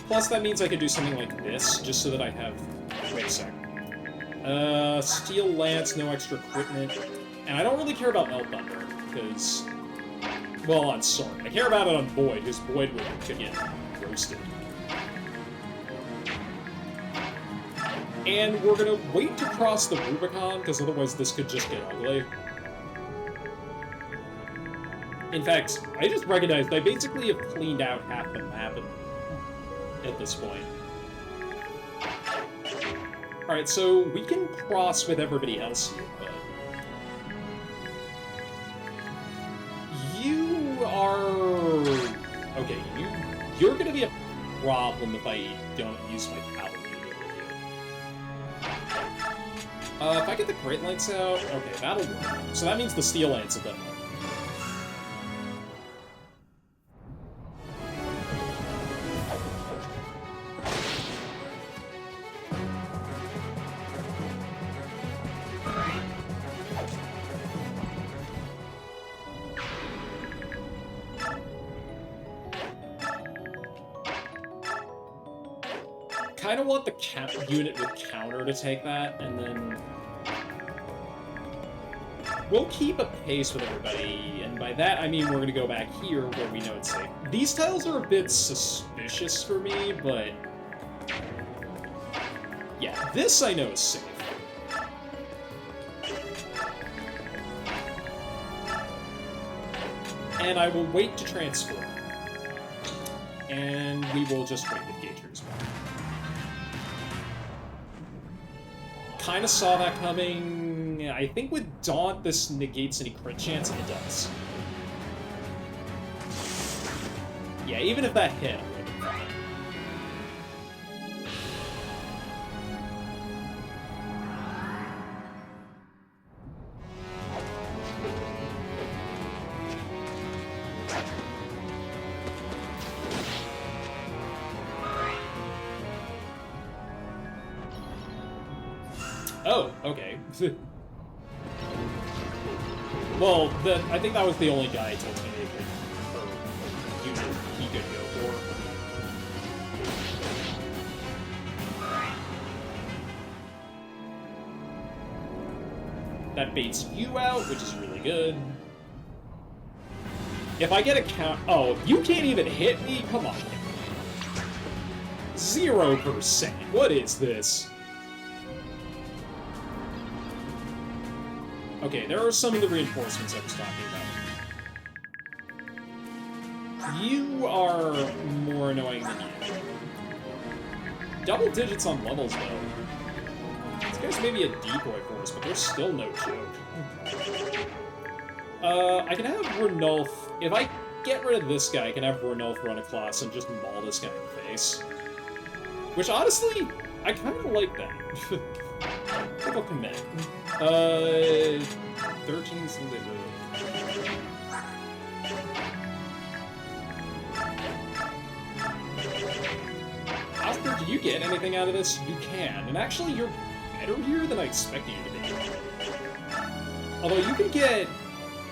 A: Plus, that means I could do something like this, just so that I have... Wait a sec. Steel Lance, no extra equipment. And I don't really care about Melt Thunder, because... Well, on Sword. I care about it on Void, because Void could get roasted. And we're gonna wait to cross the Rubicon, because otherwise this could just get ugly. In fact, I just recognized I basically have cleaned out half the map at this point. Alright, so we can cross with everybody else here, but... You are... Okay, you're gonna be a problem if I don't use my power unit with you. If I get the Great Lance out, okay, that'll work. So that means the Steel Lance will definitely. Kind of want the unit with counter to take that, and then we'll keep a pace with everybody, and by that I mean we're going to go back here where we know it's safe. These tiles are a bit suspicious for me, but yeah, this I know is safe. And I will wait to transform. And we will just wait with Gators. Kind of saw that coming. I think with Daunt, this negates any crit chance, and it does. Yeah, even if that hit, I would have been fine. Oh, okay. Well, I think that was the only guy Titania he could go for. That baits you out, which is really good. If I get a count... Oh, you can't even hit me? Come on. 0%. What is this? Okay, there are some of the reinforcements I was talking about. You are more annoying than you. Double digits on levels, though. These guys may be a decoy for us, but they're still no joke. I can have Ranulf... If I get rid of this guy, I can have Ranulf run across and just maul this guy in the face. Which, honestly, I kind of like that. I think I'll commit. 13 something. Oscar, do you get anything out of this? You can. And actually, you're better here than I expected you to be. Although you can get...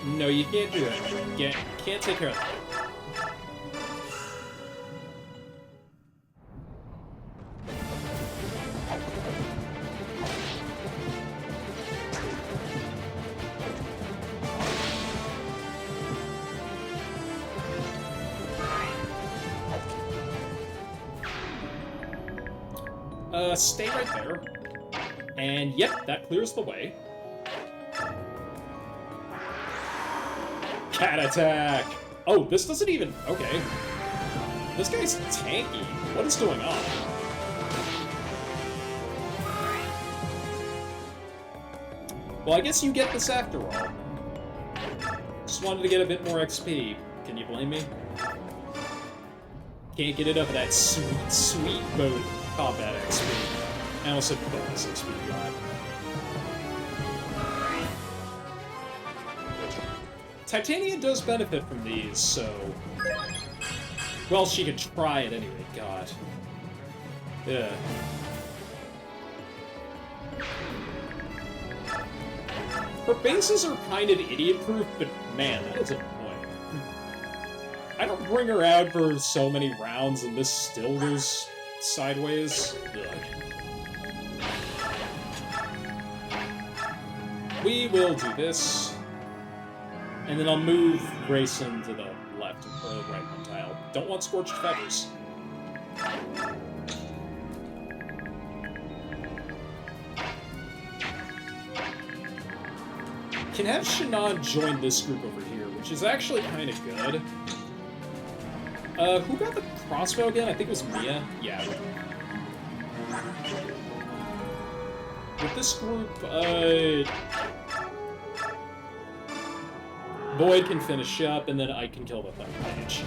A: No, you can't do that. You can't take care of that. Stay right there. And yep, that clears the way. Cat attack! Oh, this doesn't even... Okay. This guy's tanky. What is going on? Well, I guess you get this after all. Just wanted to get a bit more XP. Can you blame me? Can't get enough of that sweet, sweet boat combat XP. I almost said bonus XP, God. Titania does benefit from these, so... Well, she could try it anyway, God. Yeah. Her bases are kind of idiot-proof, but man, that is a point. I don't bring her out for so many rounds, and this still goes sideways. Ugh. We will do this, and then I'll move Grayson to the left or the right one tile. Don't want scorched feathers. Can have Shannon join this group over here, which is actually kind of good. Who got the crossbow again? I think it was Mia. Yeah. With this group, Boyd can finish up, and then I can kill the third mage.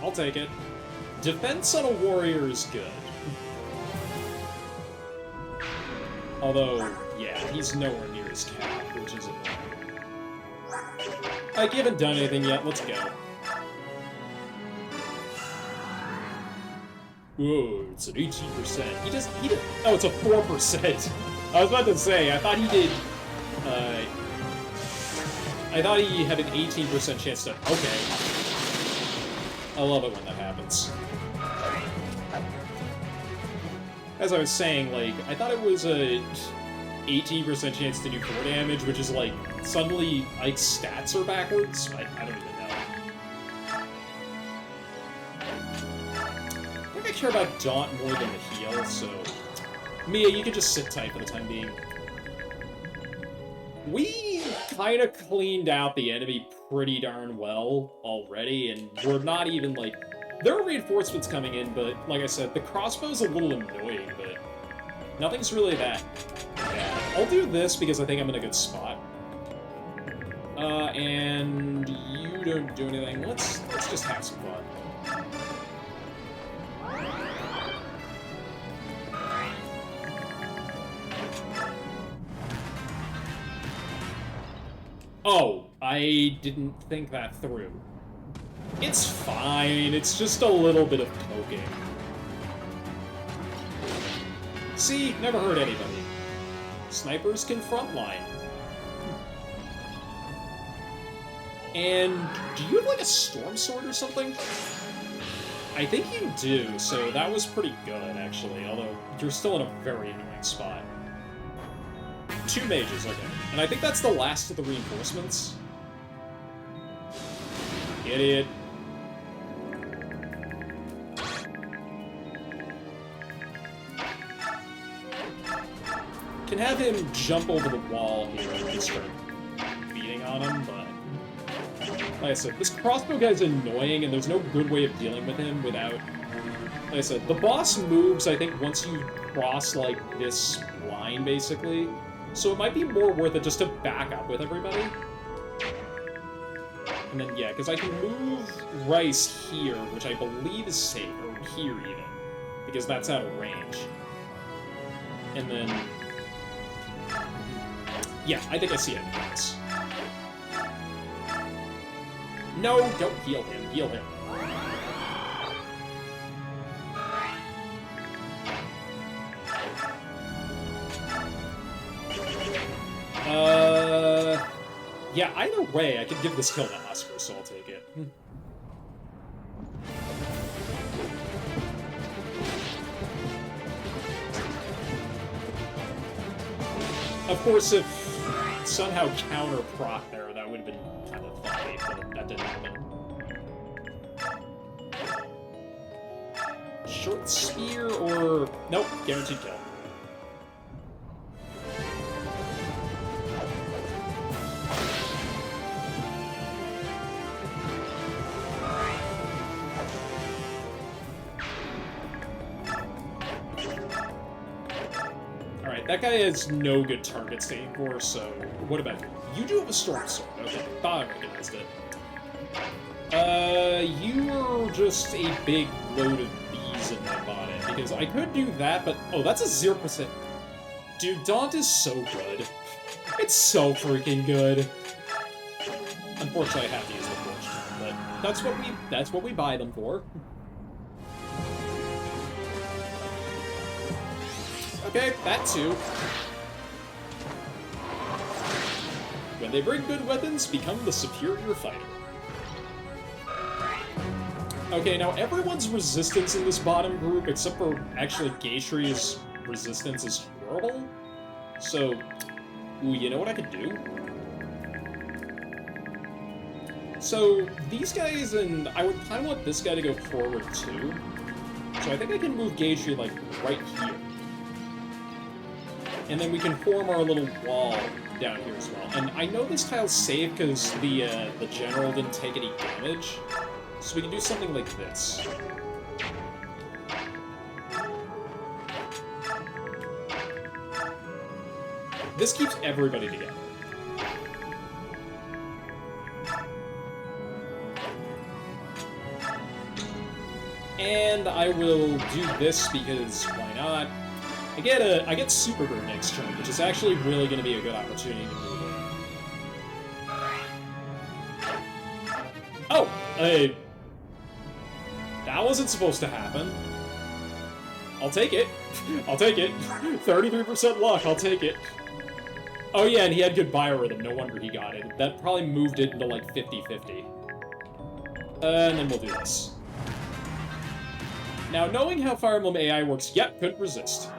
A: I'll take it. Defense on a warrior is good. Although, yeah, he's nowhere near his cap, which is annoying. Like, you haven't done anything yet, let's go. Whoa, it's an 18%. He did, oh, it's a 4%. I was about to say, I thought he did, I thought he had an 18% chance to, okay. I love it when that happens. As I was saying, like, I thought it was a 18% chance to do 4 damage, which is like, suddenly, like, stats are backwards? I don't even know. I think I care about Daunt more than the heal, so... Mia, you can just sit tight for the time being. We kind of cleaned out the enemy pretty darn well already, and we're not even, like... There are reinforcements coming in, but, like I said, the crossbow's a little annoying, but nothing's really that bad. I'll do this because I think I'm in a good spot. And you don't do anything. Let's just have some fun. Oh, I didn't think that through. It's fine, it's just a little bit of poking. See, never hurt anybody. Snipers can frontline. And do you have like a storm sword or something? I think you do, so that was pretty good actually, although you're still in a very annoying spot. 2 mages, okay. And I think that's the last of the reinforcements. Idiot. Can have him jump over the wall here and start beating on him, but... Like I said, this crossbow guy's annoying, and there's no good way of dealing with him without... Like I said, the boss moves, I think, once you cross, like, this line, basically. So it might be more worth it just to back up with everybody. And then, yeah, because I can move Rice here, which I believe is safe, or here, even. Because that's out of range. And then... Yeah, I think I see it. No, don't heal him. Heal him. Yeah, either way, I could give this kill to Oscar, so I'll take it. Of course, if somehow counter proc there, that would have been kind of funny, but that didn't happen. Short spear or... Nope, guaranteed kill. That guy has no good targets to aim for, so what about you? You do have a storm sword. Okay, thought I recognized it. You are just a big load of bees in my body, because I could do that, but... Oh, that's a 0%. Dude, Daunt is so good. It's so freaking good. Unfortunately, I have to use the fortune, but that's what we buy them for. Okay, that too. When they bring good weapons, become the superior fighter. Okay, now everyone's resistance in this bottom group, except for actually Gaytree's resistance, is horrible. So, ooh, you know what I could do? So, these guys, and I would kind of want this guy to go forward too. So I think I can move Gaytree, like, right here. And then we can form our little wall down here as well. And I know this tile's safe because the general didn't take any damage. So we can do something like this. This keeps everybody together. And I will do this because why not? I get Super Bird next turn, which is actually really going to be a good opportunity to move in. Oh, that wasn't supposed to happen. I'll take it. I'll take it. 33% luck, I'll take it. Oh yeah, and he had good biorhythm, no wonder he got it. That probably moved it into like 50-50. And then we'll do this. Now, knowing how Fire Emblem AI works, yep, couldn't resist.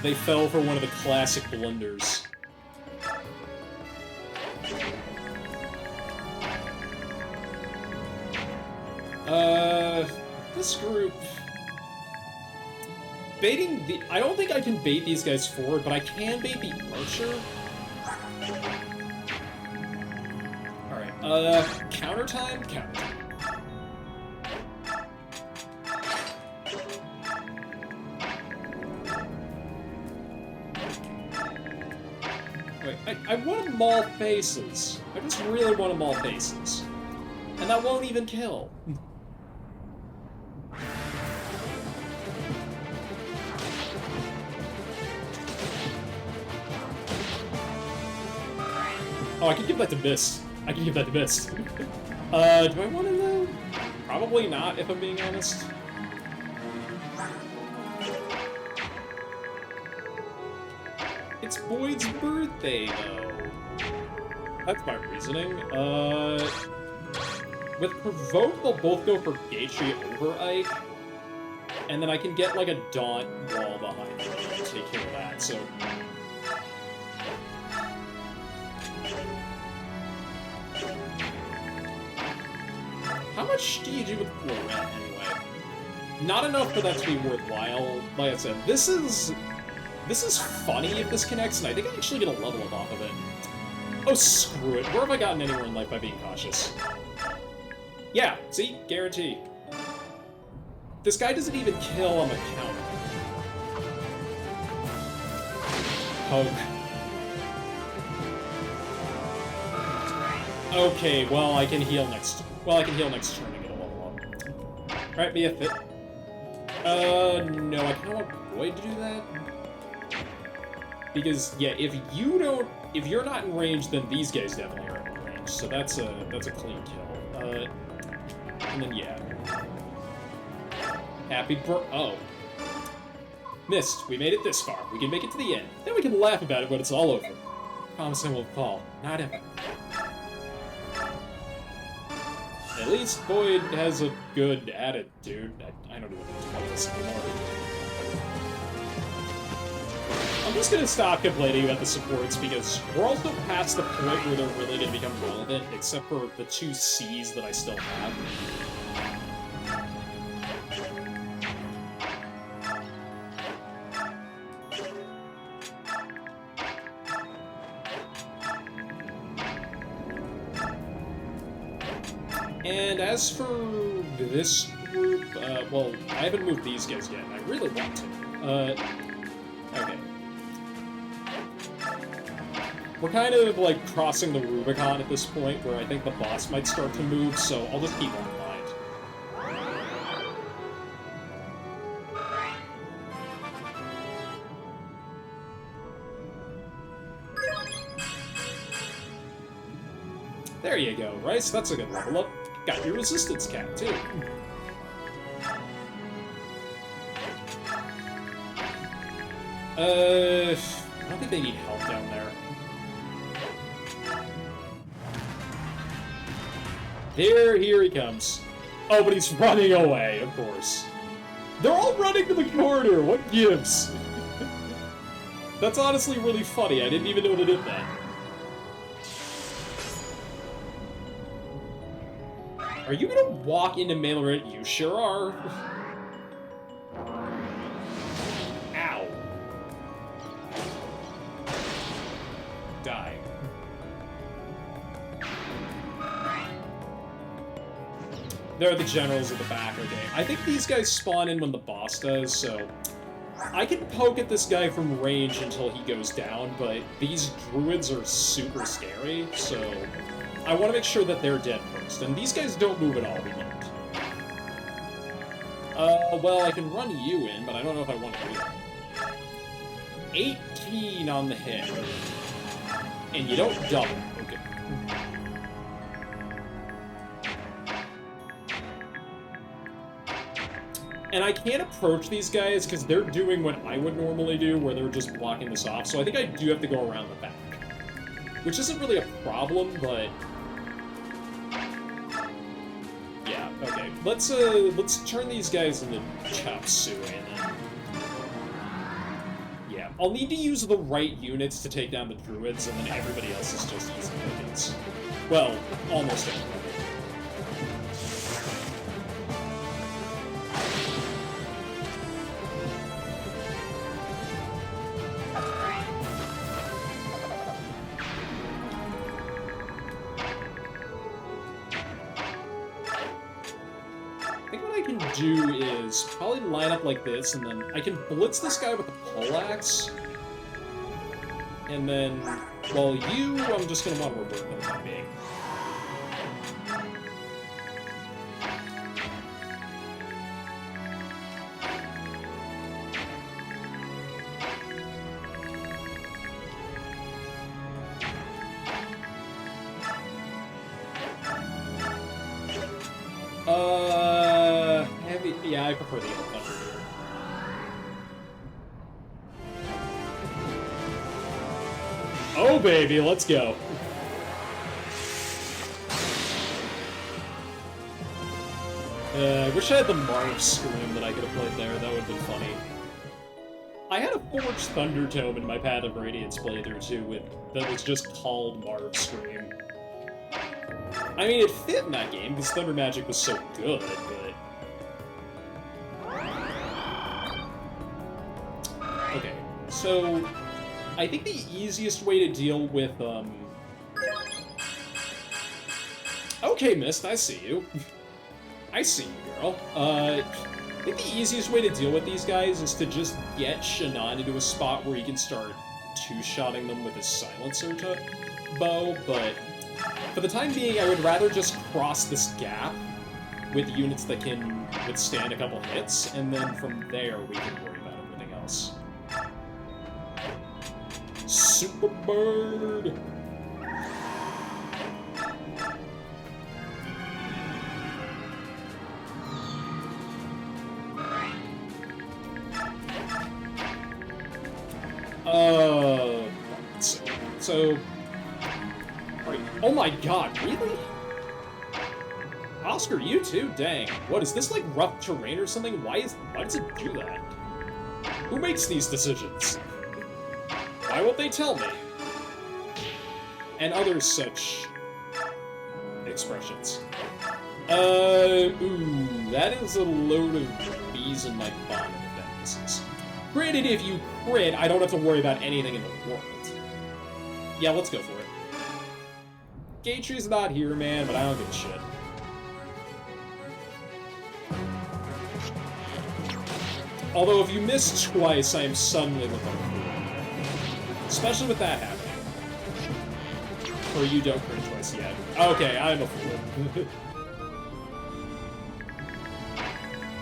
A: They fell for one of the classic blunders. This group... Baiting the... I don't think I can bait these guys forward, but I can bait the archer. Alright, counter time? Counter time. Wait, I want to maul faces. I just really want to maul faces. And that won't even kill. Oh, I can give that to Mist. I can give that to Mist. Do I want to know? Probably not, if I'm being honest. It's Boyd's birthday, though. That's my reasoning. With Provoke, they'll both go for Gaytree over Ike. And then I can get, like, a Daunt wall behind me and take care of that, so... How much do you do with Florette, anyway? Not enough for that to be worthwhile. Like I said, this is funny if this connects, and I think I actually get a level up off of it. Oh, screw it. Where have I gotten anywhere in life by being cautious? Yeah, see? Guarantee. This guy doesn't even kill on the counter. Poke. Okay, well, I can heal next... Well, I can heal next turn and get a level up. Alright, be a fit. No, I kind of want Boyd to do that. Because, yeah, if you're not in range, then these guys definitely are in range. So that's a clean kill. And then, yeah. Oh. Missed. We made it this far. We can make it to the end. Then we can laugh about it when it's all over. Promise I won't fall. Not ever. At least Boyd has a good attitude. I don't know what to call this anymore. I'm just gonna stop complaining about the supports because we're also past the point where they're really gonna become relevant, except for the 2 C's that I still have. And as for this group, well, I haven't moved these guys yet, and I really want to. Okay. We're kind of, like, crossing the Rubicon at this point, where I think the boss might start to move, so I'll just keep one in mind. There you go, Rice. That's a good level up. Got your resistance cap, too. I don't think they need help down there. Here he comes. Oh, but he's running away, of course. They're all running to the corner! What gives? That's honestly really funny. I didn't even know they did that. Are you gonna walk into melee? You sure are. Ow. Die. There are the generals at the back, okay. I think these guys spawn in when the boss does, so... I can poke at this guy from range until he goes down, but these druids are super scary, so... I want to make sure that they're dead first, and these guys don't move at all, we don't. Well, I can run you in, but I don't know if I want to do that. 18 on the hit. And you don't double. Okay. And I can't approach these guys because they're doing what I would normally do, where they're just blocking this off, so I think I do have to go around the back. Which isn't really a problem, but... yeah, okay. Let's turn these guys into chop suey, and then... yeah, I'll need to use the right units to take down the druids, and then everybody else is just easy pickings. Well, almost everybody. Do is probably line up like this, and then I can blitz this guy with the poleaxe. And then, well, I'm just gonna want to revert for the time being. Yeah, I prefer the Yellow Thunder here. Oh, baby, let's go. I wish I had the Marv Scream that I could have played there. That would have been funny. I had a Forged Thunder Tome in my Path of Radiance playthrough, too, that was just called Marv Scream. I mean, it fit in that game, because Thunder Magic was so good, but... okay, so... I think the easiest way to deal with, okay, Mist, I see you. I see you, girl. I think the easiest way to deal with these guys is to just get Shannon into a spot where he can start two-shotting them with his silencer bow, but for the time being, I would rather just cross this gap with units that can withstand a couple hits, and then from there we can worry about everything else. Super Bird! So... oh my god, really? Oscar, you too? Dang. What, is this like rough terrain or something? Why does it do that? Who makes these decisions? Why won't they tell me? And other such expressions. Ooh, that is a load of bees in my bottom if that misses. Granted, if you crit, I don't have to worry about anything in the world. Yeah, let's go for it. Gatry's not here, man, but I don't give a shit. Although, if you miss twice, I am suddenly looking a fool. Especially with that happening. Or you don't crit twice yet. Okay, I'm a fool.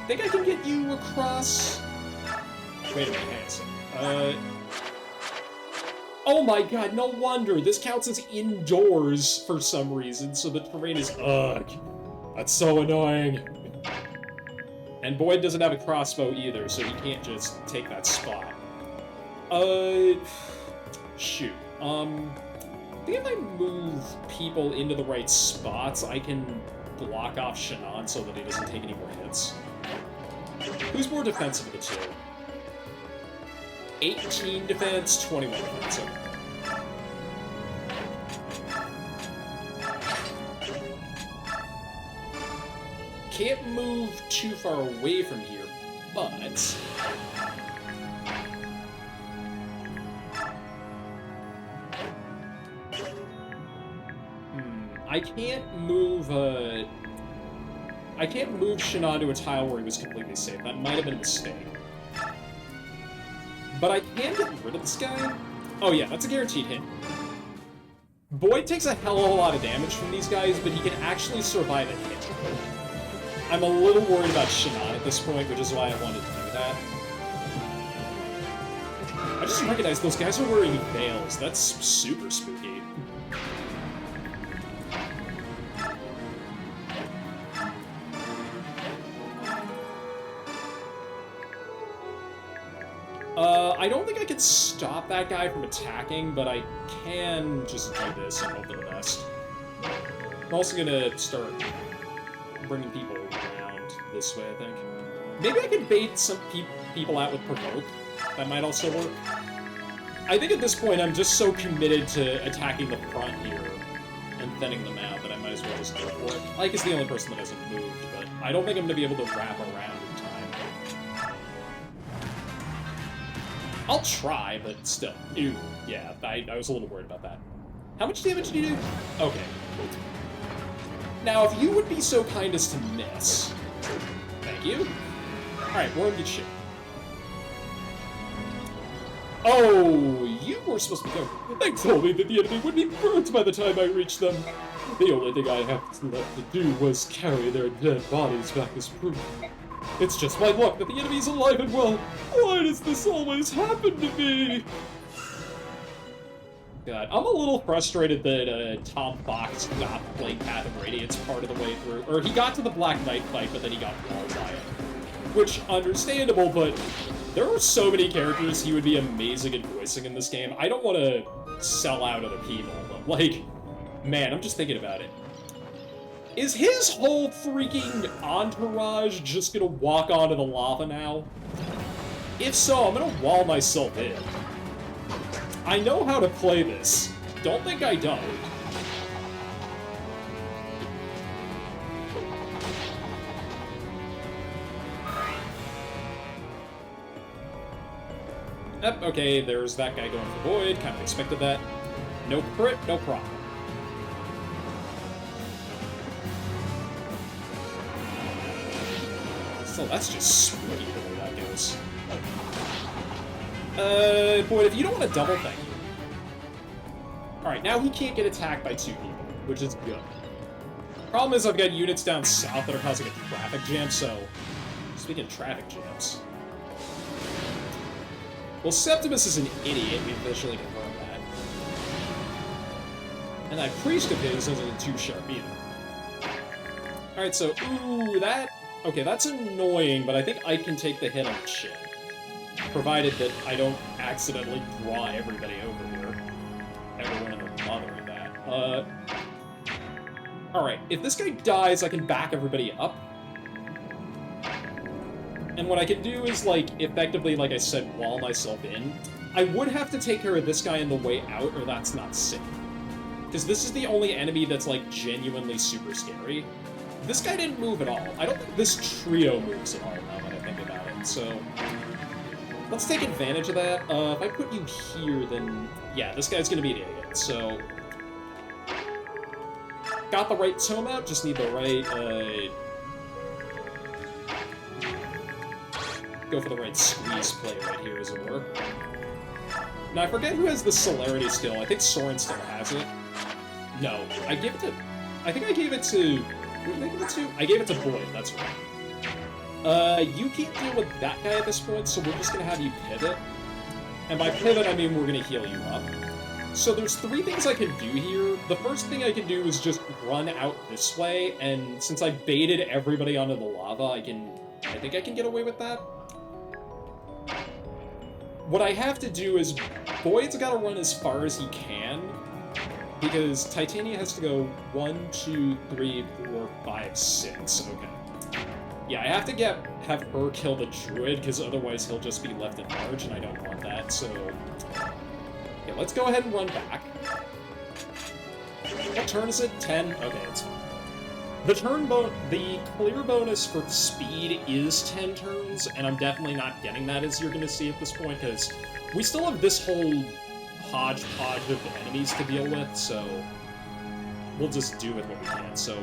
A: Think I can get you across... wait a minute, hang on a second. Oh my god, no wonder. This counts as indoors for some reason, so the terrain is... Ugh. That's so annoying. And Boyd doesn't have a crossbow either, so he can't just take that spot. Shoot. I think if I move people into the right spots, I can block off Shannon so that he doesn't take any more hits. Who's more defensive of the two? 18 defense, 21 defense. Okay. Can't move too far away from here, but... I can't move Shannon to a tile where he was completely safe. That might have been a mistake. But I can get rid of this guy. Oh yeah, that's a guaranteed hit. Boyd takes a hell of a lot of damage from these guys, but he can actually survive a hit. I'm a little worried about Shannon at this point, which is why I wanted to do that. I just recognized those guys are wearing veils. That's super spooky. I don't think I can stop that guy from attacking, but I can just do this and hope for the best. I'm also gonna start bringing people around this way, I think. Maybe I could bait some people out with Provoke. That might also work. I think at this point I'm just so committed to attacking the front here and thinning them out that I might as well just go for it. Ike is the only person that hasn't moved, but I don't think I'm gonna be able to wrap around in time. I'll try, but still. Ew. Yeah, I was a little worried about that. How much damage do you do? Okay. Now, if you would be so kind as to miss. Thank you. Alright, we're in good shape. Oh, you were supposed to be going. They told me that the enemy would be burnt by the time I reached them. The only thing I have left to do was carry their dead bodies back as proof. It's just my luck that the enemy's alive and well. Why does this always happen to me? God, I'm a little frustrated that Tom Fox got playing Path of Radiance part of the way through. Or he got to the Black Knight fight, but then he got walled by it. Which, understandable, but there are so many characters he would be amazing at voicing in this game. I don't want to sell out other people, but, like, man, I'm just thinking about it. Is his whole freaking entourage just gonna walk onto the lava now? If so, I'm gonna wall myself in. I know how to play this. Don't think I don't. Yep, okay, there's that guy going for Void. Kind of expected that. No crit, no problem. So that's just spooky the way that goes. Boyd, if you don't want to double, thank you. Alright, now he can't get attacked by two people, which is good. Problem is I've got units down south that are causing a traffic jam, so... Speaking of traffic jams... Well, Septimus is an idiot, we officially confirmed that. And that priest of his isn't too sharp either. Alright, so, ooh, that... Okay, that's annoying, but I think I can take the hit on the chin. Provided that I don't accidentally draw everybody over here. Everyone and their mother at that. Alright, if this guy dies, I can back everybody up. And what I can do is, like, effectively, like I said, wall myself in. I would have to take care of this guy on the way out, or that's not safe. Because this is the only enemy that's, like, genuinely super scary. This guy didn't move at all. I don't think this trio moves at all, now that I think about it, so... Let's take advantage of that. If I put you here, then... Yeah, this guy's gonna be an idiot, so... Got the right tome out, just need the right, Go for the right squeeze play right here, as it were. Now, I forget who has the celerity skill. I think Soren still has it. No, I gave it to... I think I gave it to... Who did I give it to? I gave it to Boyd, that's right. You can't deal with that guy at this point, so we're just gonna have you pivot. And by pivot, I mean we're gonna heal you up. So there's three things I can do here. The first thing I can do is just run out this way, and since I baited everybody onto the lava, I think I can get away with that. What I have to do is, Boyd's gotta run as far as he can, because Titania has to go 1, 2, 3, 4, 5, 6. Okay. Yeah, I have to have her kill the druid, because otherwise he'll just be left at large, and I don't want that, so... Yeah, let's go ahead and run back. What turn is it? 10? Okay, it's fine. The clear bonus for speed is 10 turns, and I'm definitely not getting that, as you're going to see at this point, because we still have this whole hodgepodge of enemies to deal with, so we'll just do with what we can. So,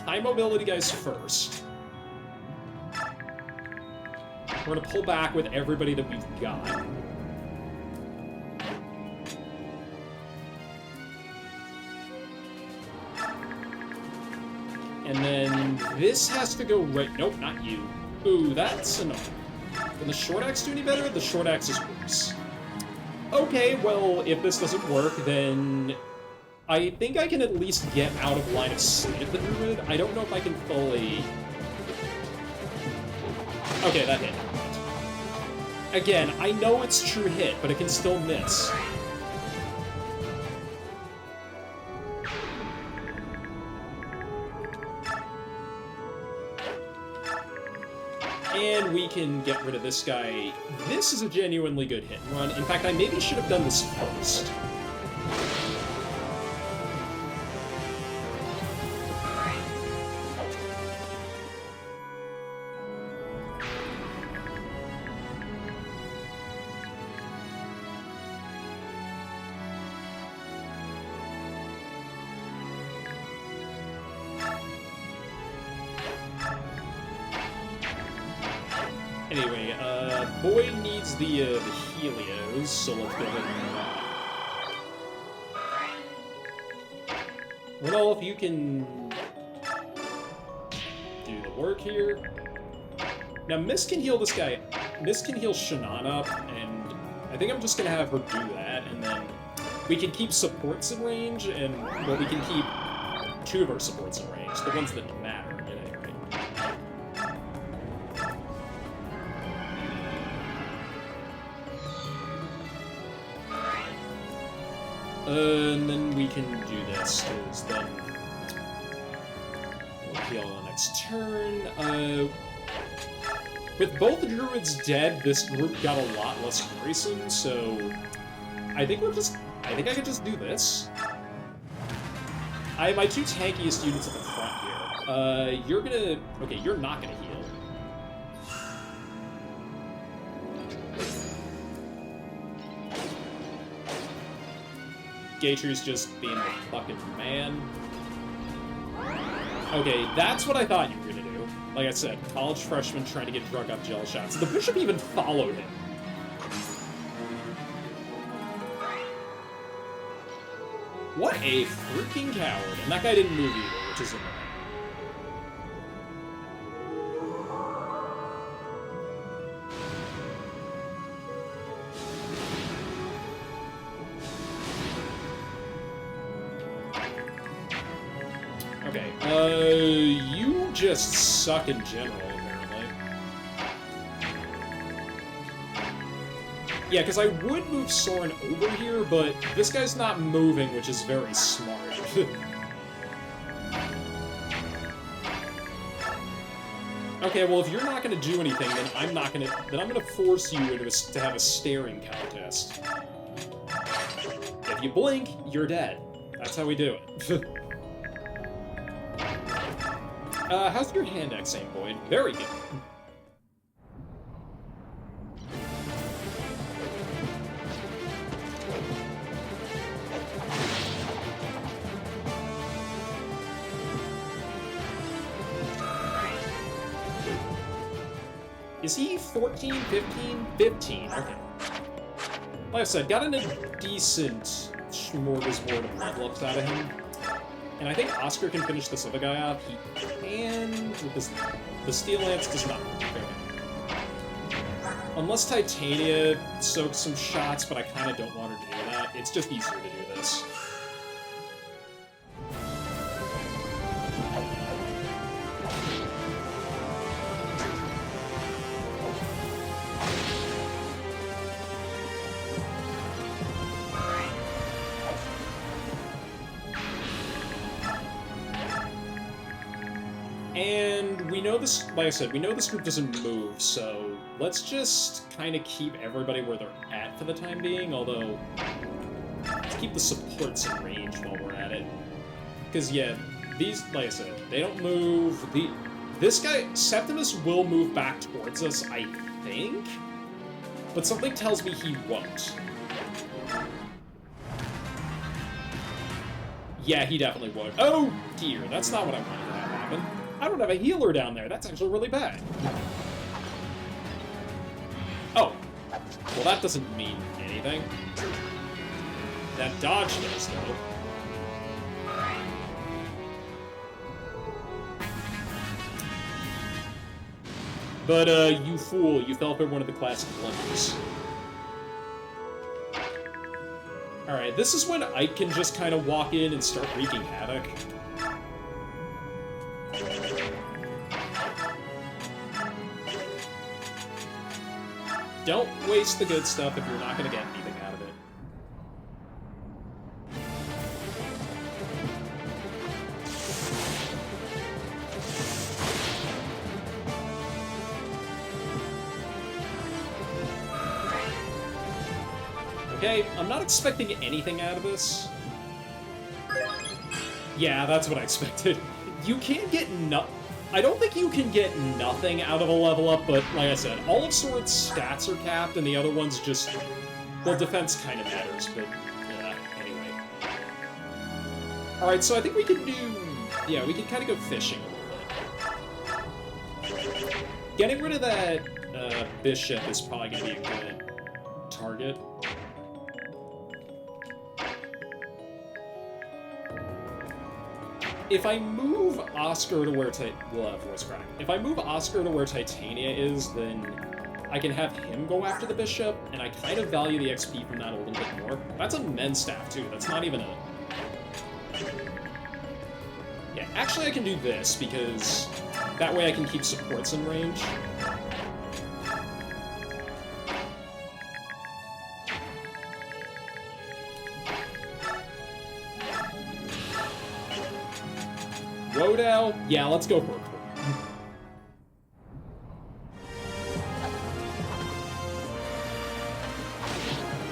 A: high mobility guys first. We're going to pull back with everybody that we've got. And then this has to go right... Nope, not you. Ooh, that's annoying. Can the short axe do any better? The short axe is worse. Okay, well, if this doesn't work, then... I think I can at least get out of line of sight of the druid. I don't know if I can fully... Okay, that hit. Again, I know it's true hit, but it can still miss. And we can get rid of this guy. This is a genuinely good hit and run. In fact, I maybe should have done this first. Anyway, Boyd needs the Helios, so let's go ahead and... Rodolph, you can... do the work here. Now, Mist can heal this guy. Mist can heal Shannon up, and I think I'm just gonna have her do that, and then we can keep supports in range, and, well, we can keep 2 of our supports in range, the ones that matter, at any rate. And then we can do this, because then we'll heal on the next turn. With both the druids dead, this group got a lot less worrisome, so I think I could just do this. I have my 2 tankiest units at the front here. You're gonna... Okay, you're not gonna heal. Gatru's just being the fucking man. Okay, that's what I thought you were gonna do. Like I said, college freshman trying to get drug up gel shots. The bishop even followed him. What a freaking coward. And that guy didn't move either, which is annoying. Okay, you just suck in general, apparently. Yeah, because I would move Soren over here, but this guy's not moving, which is very smart. Okay, well, if you're not going to do anything, then I'm going to force you to have a staring contest. If you blink, you're dead. That's how we do it. How's your hand axe aim, Boyd? Very good. Is he 14, 15? 15, okay. Like I said, got a decent smorgasbord of level-ups out of him. And I think Oscar can finish this other guy off. He can... The Steel Lance does not work. Unless Titania soaks some shots, but I kind of don't want her to do that. not. It's just easier to do this. And we know this, like I said, we know this group doesn't move, so let's just kind of keep everybody where they're at for the time being, although let's keep the supports in range while we're at it. Because, yeah, these, like I said, they don't move. This guy, Septimus, will move back towards us, I think, but something tells me he won't. Yeah, he definitely would. Oh, dear, that's not what I wanted to have happen. I don't have a healer down there. That's actually really bad. Oh. Well, that doesn't mean anything. That dodge does, though. But, you fool, you fell for one of the classic blunders. Alright, this is when Ike can just kind of walk in and start wreaking havoc. Don't waste the good stuff if you're not going to get anything out of it. Okay, I'm not expecting anything out of this. Yeah, that's what I expected. You can't get I don't think you can get nothing out of a level up, but like I said, all of Sword's stats are capped, and the other ones just... Well, defense kind of matters, but yeah, anyway. Alright, so I think we could do... Yeah, we could kind of go fishing a little bit. Getting rid of that bishop is probably going to be a good target. If I move Oscar to where voice crack. If I move Oscar to where Titania is, then I can have him go after the bishop, and I kind of value the XP from that a little bit more. That's a men's staff too. That's not even a. Yeah, actually I can do this because that way I can keep supports in range. Rodell? Yeah, let's go for it.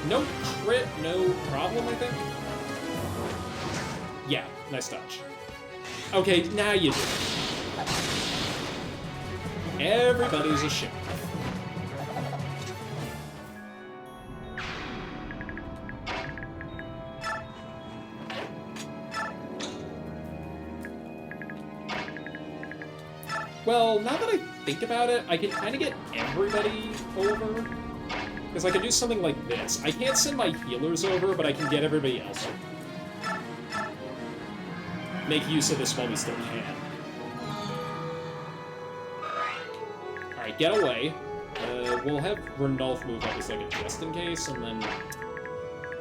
A: No crit, no problem, I think? Yeah, nice touch. Okay, now you do. Everybody's a shit. Well, now that I think about it, I can kind of get everybody over. Because I can do something like this. I can't send my healers over, but I can get everybody else over. Make use of this while we still can. Alright, get away. We'll have Ranulf move up a second just in case, and then...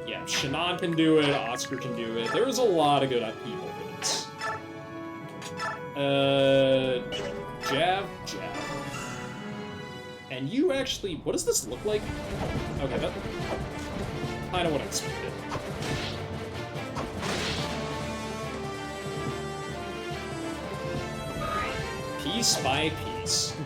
A: Yeah, Shannon can do it, Oscar can do it. There's a lot of good people for this. Jab. And you actually... What does this look like? Okay, that... Kind of what I expected. Piece by piece.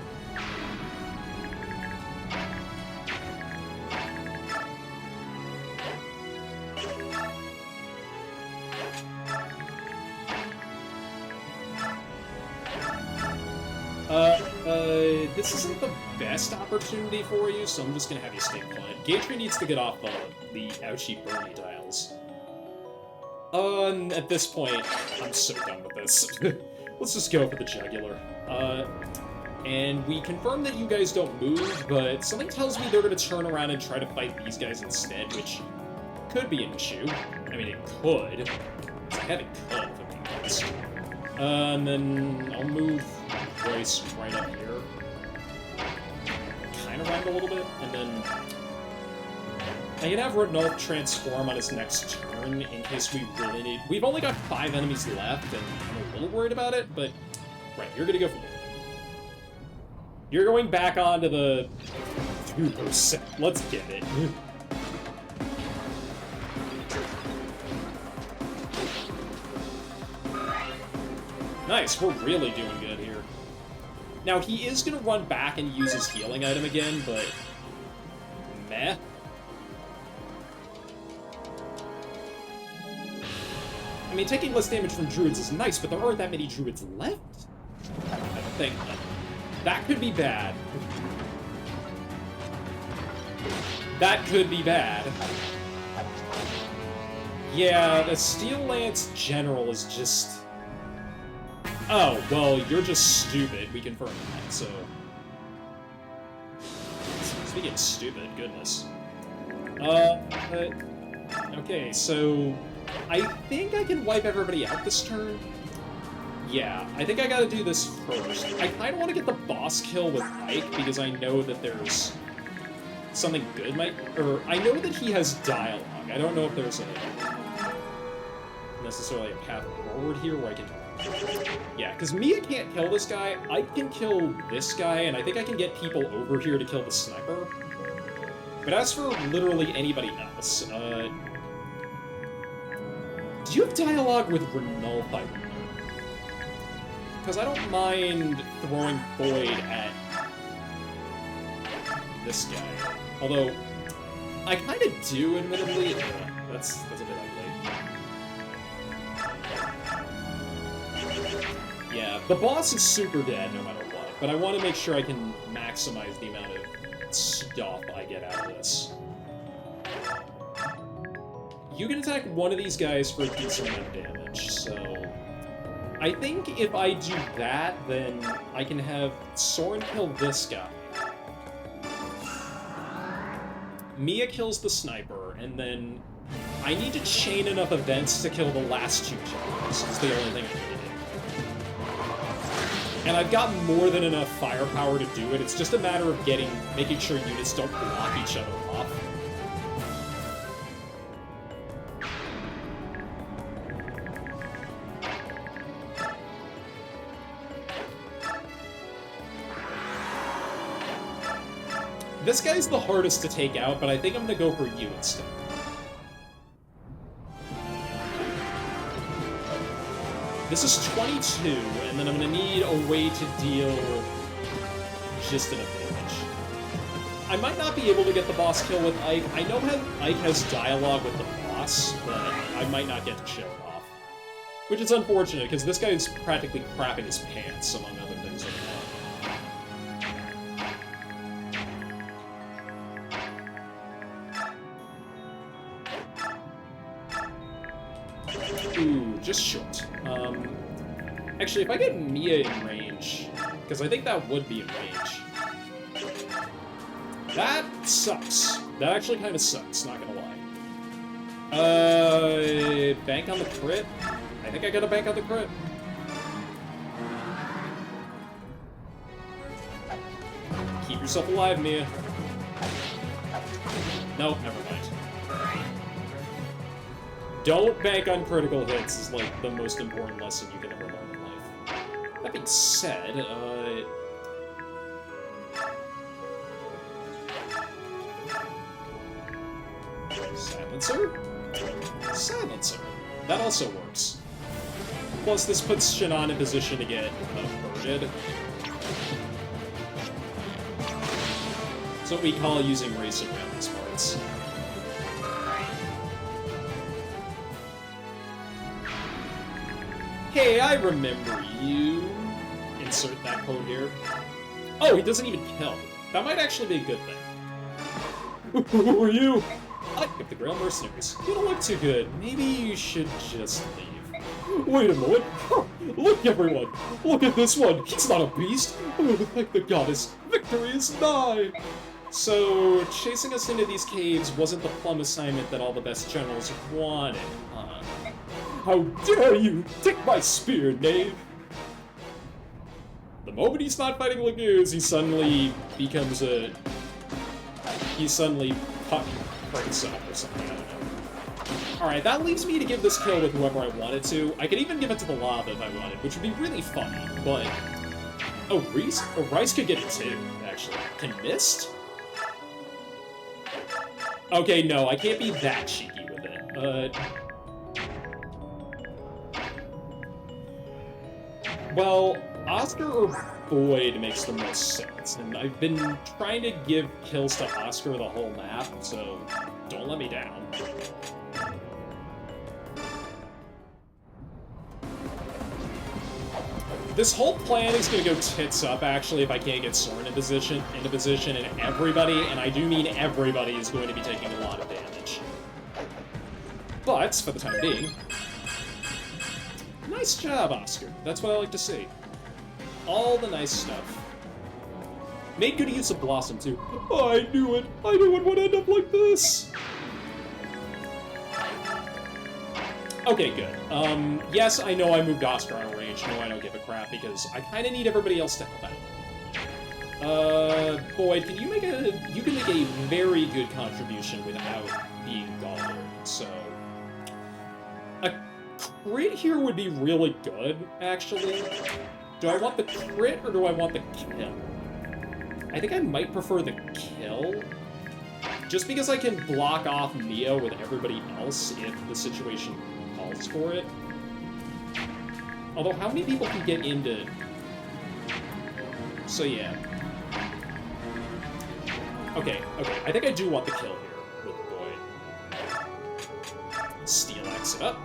A: This isn't the best opportunity for you, so I'm just gonna have you stay put. Gatry needs to get off the ouchie Bernie dials. At this point, I'm so done with this. Let's just go for the jugular. And we confirm that you guys don't move, but something tells me they're gonna turn around and try to fight these guys instead, which could be an issue. I mean, it could. It's a heavy cut, if I'm being honest. And then I'll move Royce right up here. Kind of around a little bit, and then I can have Renulf transform on his next turn in case we really need... We've only got 5 enemies left, and I'm a little worried about it, but... Right, you're gonna go for... You're going back onto the... 2%. Let's get it. Nice, we're really doing good here. Now, he is gonna run back and use his healing item again, but... Meh. I mean, taking less damage from druids is nice, but there aren't that many druids left. I don't think. That could be bad. That could be bad. Yeah, the Steel Lance General is just... Oh, well, you're just stupid. We confirmed that, so... Speaking of stupid, goodness. Okay, so... I think I can wipe everybody out this turn. Yeah, I think I gotta do this first. I kinda wanna get the boss kill with Ike, because I know that there's... something good might... Or, I know that he has dialogue. I don't know if there's necessarily a path forward here where I can... Yeah, because Mia can't kill this guy, I can kill this guy, and I think I can get people over here to kill the sniper. But as for literally anybody else, do you have dialogue with Renulf, I wonder? Because I don't mind throwing Void at this guy. Although, I kind of do, admittedly. That's a bit ugly. Yeah, the boss is super dead no matter what, but I want to make sure I can maximize the amount of stuff I get out of this. You can attack one of these guys for a decent amount of damage, so... I think if I do that, then I can have Soren kill this guy. Mia kills the sniper, and then I need to chain enough events to kill the last 2 generals. It's the only thing I need to do. And I've got more than enough firepower to do it. It's just a matter of making sure units don't block each other off. This guy's the hardest to take out, but I think I'm gonna go for you instead. This is 22, and then I'm gonna need a way to deal just enough damage. I might not be able to get the boss kill with Ike. I know Ike has dialogue with the boss, but I might not get to show it off. Which is unfortunate, because this guy is practically crapping his pants, among other things like that. Ooh, just short. Actually, if I get Mia in range, because I think that would be in range. That sucks. That actually kind of sucks, not gonna lie. Bank on the crit? I think I gotta bank on the crit. Keep yourself alive, Mia. Nope, never mind. Don't bank on critical hits is, like, the most important lesson you can ever learn in life. That being said, Silencer? Silencer. That also works. Plus, this puts Shannon in position to get birded. That's what we call using race around these parts. Hey, I remember you. Insert that quote here. Oh, he doesn't even kill. That might actually be a good thing. Who are you? I picked the Grail Mercenaries. You don't look too good. Maybe you should just leave. Wait a moment. Look, everyone. Look at this one. He's not a beast. Oh, thank the goddess. Victory is nigh. So, chasing us into these caves wasn't the plum assignment that all the best generals wanted, huh? How dare you! Take my spear, knave! The moment he starts fighting Lagoons, he suddenly becomes a... He suddenly cut crates up or something, I don't know. Alright, that leaves me to give this kill with whoever I wanted to. I could even give it to the lava if I wanted, which would be really funny, but... Oh, Rice could get it too, actually. Can Mist? Okay, no, I can't be that cheeky with it. Well, Oscar or Boyd makes the most sense, and I've been trying to give kills to Oscar the whole map, so don't let me down. This whole plan is gonna go tits up, actually, if I can't get Soren into position, and everybody, and I do mean everybody, is going to be taking a lot of damage. But, for the time being... Nice job, Oscar. That's what I like to see. All the nice stuff. Made good use of Blossom, too. Oh, I knew it! I knew it would end up like this! Okay, good. Yes, I know I moved Oscar on a range. No, I don't give a crap, because I kinda need everybody else to help out. Boyd, can you make a... You can make a very good contribution without being bothered, so... A crit here would be really good, actually. Do I want the crit, or do I want the kill? I think I might prefer the kill. Just because I can block off Neo with everybody else if the situation calls for it. Although, how many people can get into... So, yeah. Okay, I think I do want the kill here with Boyd. Steel Axe it up.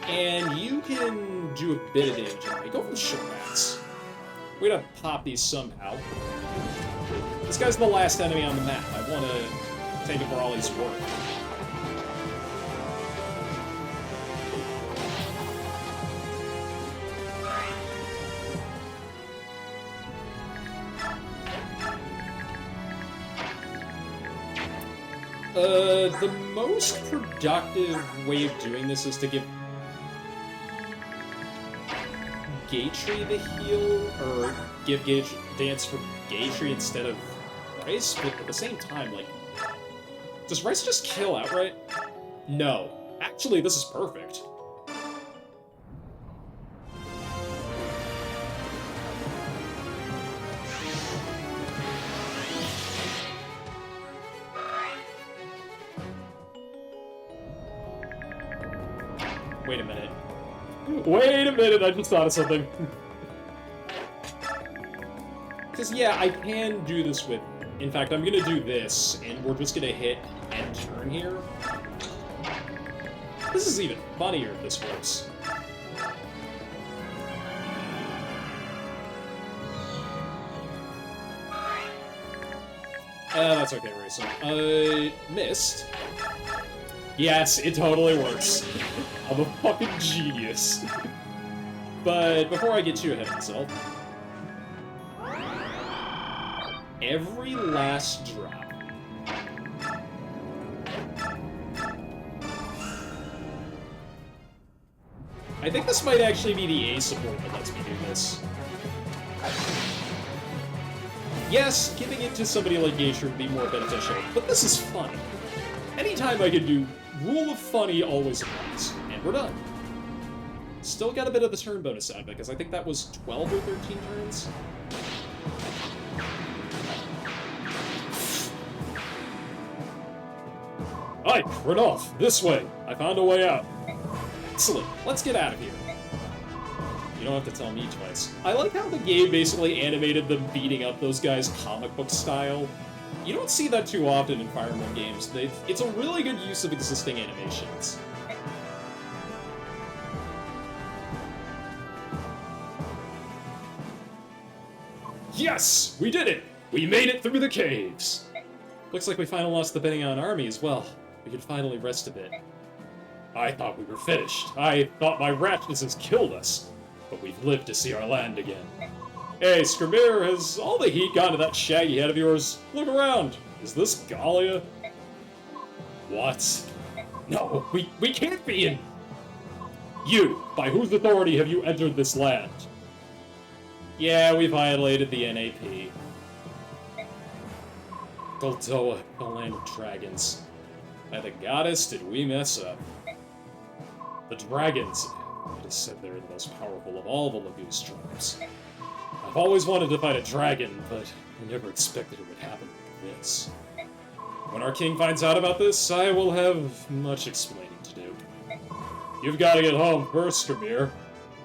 A: And you can do a bit of damage anyway. Go for the short bats. We're gonna pop these somehow. This guy's the last enemy on the map. I want to take it for all he's worth. The most productive way of doing this is to give Gatry the heal, or give Dance for Gatry instead of Rice, but at the same time, like... Does Rice just kill outright? No. Actually, this is perfect. Wait a minute. Wait a minute, I just thought of something. Because, yeah, I can do this with... In fact, I'm gonna do this, and we're just gonna hit end turn here. This is even funnier if this works. That's okay, Racing. Missed. Yes, it totally works. I'm a fucking genius. But before I get too ahead of myself... Every last drop. I think this might actually be the A support that lets me do this. Yes, giving it to somebody like Geisha would be more beneficial, but this is funny. Anytime I can do rule of funny always applies, and we're done. Still got a bit of the turn bonus out of it, because I think that was 12 or 13 turns. Aye, run off! This way! I found a way out. Excellent. Let's get out of here. You don't have to tell me twice. I like how the game basically animated them beating up those guys comic book style. You don't see that too often in Fire Emblem games. It's a really good use of existing animations. Yes! We did it! We made it through the caves! Looks like we finally lost the Bennion army as well. We can finally rest a bit. I thought we were finished. I thought my rashness has killed us. But we've lived to see our land again. Hey, Skramir, has all the heat gone to that shaggy head of yours? Look around. Is this Galia? What? No, we can't be in... You, by whose authority have you entered this land? Yeah, we violated the NAP. Goldoa, the land of dragons. By the goddess did we mess up. The dragons, it is said they're the most powerful of all the Lagoose tribes. I've always wanted to fight a dragon, but I never expected it would happen like this. When our king finds out about this, I will have much explaining to do. You've got to get home first, Skramir.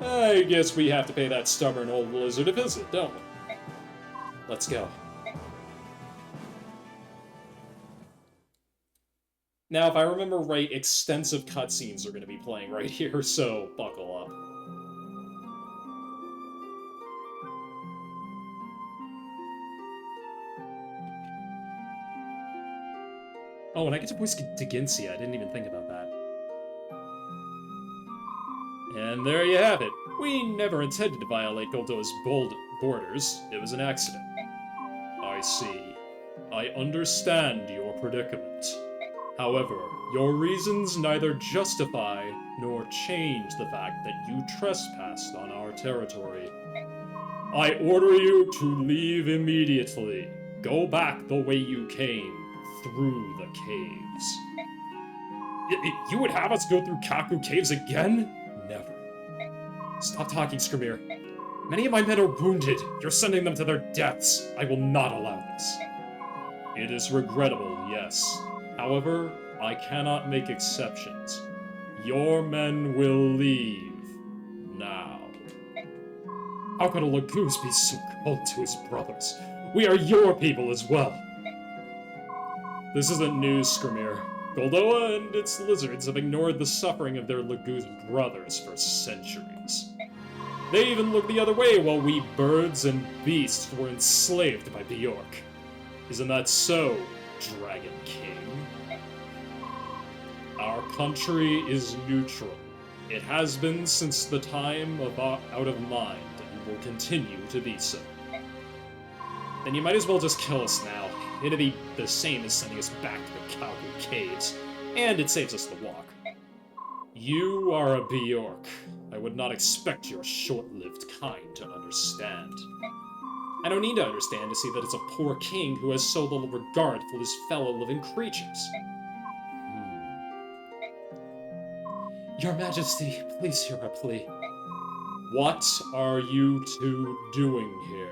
A: I guess we have to pay that stubborn old lizard a visit, don't we? Let's go. Now, if I remember right, extensive cutscenes are going to be playing right here, so buckle up. Oh, and I get to voice Deginsia. I didn't even think about that. And there you have it. We never intended to violate Goldoa's bold borders. It was an accident. I see. I understand your predicament. However, your reasons neither justify nor change the fact that you trespassed on our territory. I order you to leave immediately. Go back the way you came, through the caves. You would have us go through Kaku Caves again? Never. Stop talking, Skramir. Many of my men are wounded. You're sending them to their deaths. I will not allow this. It is regrettable, yes. However, I cannot make exceptions. Your men will leave. Now. How could a Lagoose be so cold to his brothers? We are your people as well. This isn't news, Skramir. Goldoa and its lizards have ignored the suffering of their Lagoose brothers for centuries. They even looked the other way while we birds and beasts were enslaved by Bjork. Isn't that so, Dragon King? Our country is neutral. It has been since the time of Out of Mind, and will continue to be so. Then you might as well just kill us now. It'd be the same as sending us back to the Kaku Caves, and it saves us the walk. You are a Bjork. I would not expect your short-lived kind to understand. I don't need to understand to see that it's a poor king who has so little regard for his fellow living creatures. Your Majesty, please hear our plea. What are you two doing here?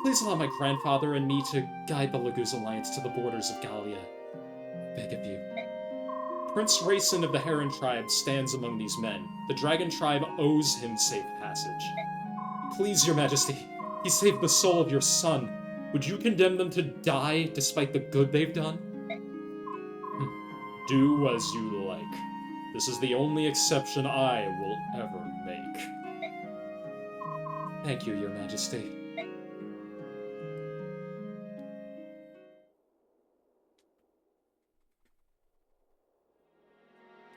A: Please allow my grandfather and me to guide the Lagoose Alliance to the borders of Gallia. I beg of you. Prince Rayson of the Heron Tribe stands among these men. The Dragon Tribe owes him safe passage. Please, Your Majesty, he saved the soul of your son. Would you condemn them to die despite the good they've done? Do as you like. This is the only exception I will ever make. Thank you, Your Majesty.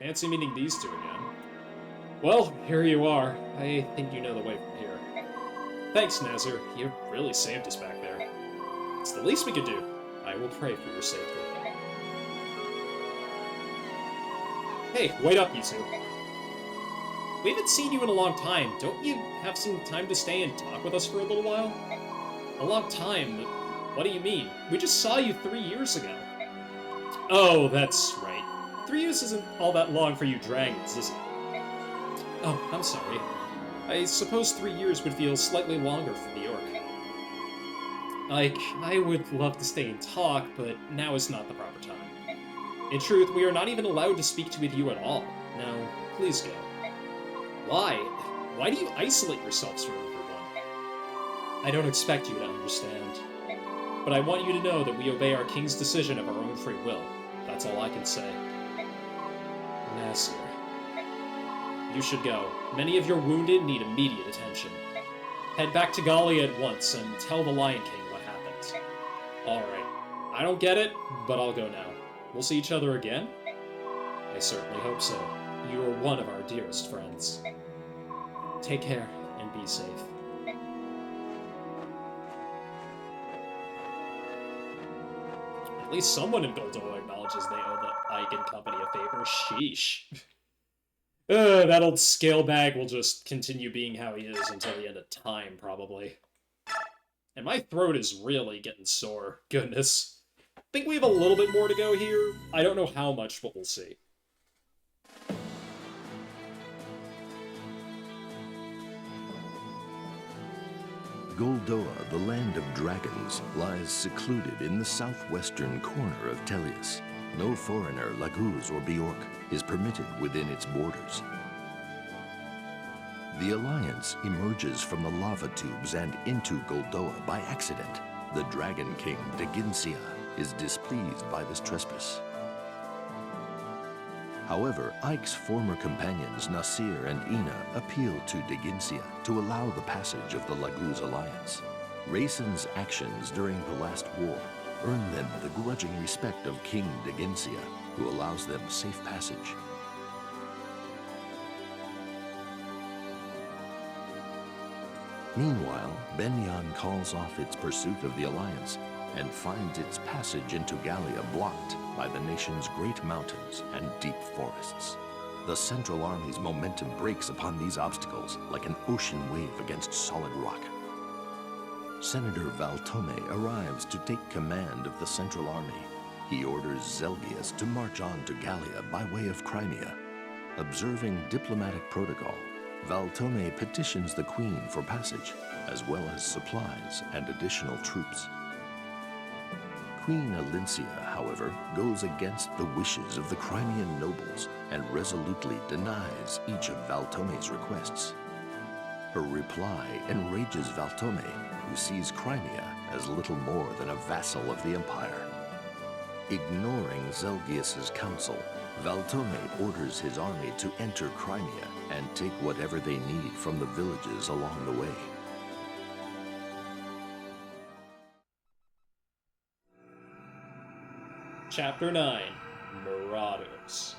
A: Fancy meeting these two again. Well, here you are. I think you know the way from here. Thanks, Nazir. You really saved us back there. It's the least we could do. I will pray for your safety. Hey, wait up, you two. We haven't seen you in a long time. Don't you have some time to stay and talk with us for a little while? A long time? What do you mean? We just saw you 3 years ago. Oh, that's right. 3 years isn't all that long for you dragons, is it? Oh, I'm sorry. I suppose 3 years would feel slightly longer for Bjork. Like, I would love to stay and talk, but now is not the proper time. In truth, we are not even allowed to speak with you at all. Now, please go. Why? Why do you isolate yourselves from everyone? I don't expect you to understand. But I want you to know that we obey our king's decision of our own free will. That's all I can say. Nasir. You should go. Many of your wounded need immediate attention. Head back to Gallia at once and tell the Lion King what happened. Alright. I don't get it, but I'll go now. We'll see each other again? I certainly hope so. You are one of our dearest friends. Take care, and be safe. At least someone in Goldoa acknowledges they owe the Ike and company a favor. Sheesh. That old scale bag will just continue being how he is until the end of time, probably. And my throat is really getting sore. Goodness. I think we have a little bit more to go here. I don't know how much, but we'll see.
B: Goldoa, the land of dragons, lies secluded in the southwestern corner of Tellius. No foreigner, Laguz or Bjork, is permitted within its borders. The Alliance emerges from the lava tubes and into Goldoa by accident. The Dragon King, Deginsia, is displeased by this trespass. However, Ike's former companions, Nasir and Ina, appeal to Deginsia to allow the passage of the Laguz Alliance. Raisin's actions during the last war earn them the grudging respect of King Deginsia, who allows them safe passage. Meanwhile, Benyan calls off its pursuit of the Alliance and finds its passage into Gallia blocked by the nation's great mountains and deep forests. The Central Army's momentum breaks upon these obstacles like an ocean wave against solid rock. Senator Valtome arrives to take command of the Central Army. He orders Zelgius to march on to Gallia by way of Crimea. Observing diplomatic protocol, Valtome petitions the Queen for passage, as well as supplies and additional troops. Queen Alincia, however, goes against the wishes of the Crimean nobles and resolutely denies each of Valtome's requests. Her reply enrages Valtome, who sees Crimea as little more than a vassal of the Empire. Ignoring Zelgius's counsel, Valtome orders his army to enter Crimea and take whatever they need from the villages along the way.
A: Chapter 9, Marauders.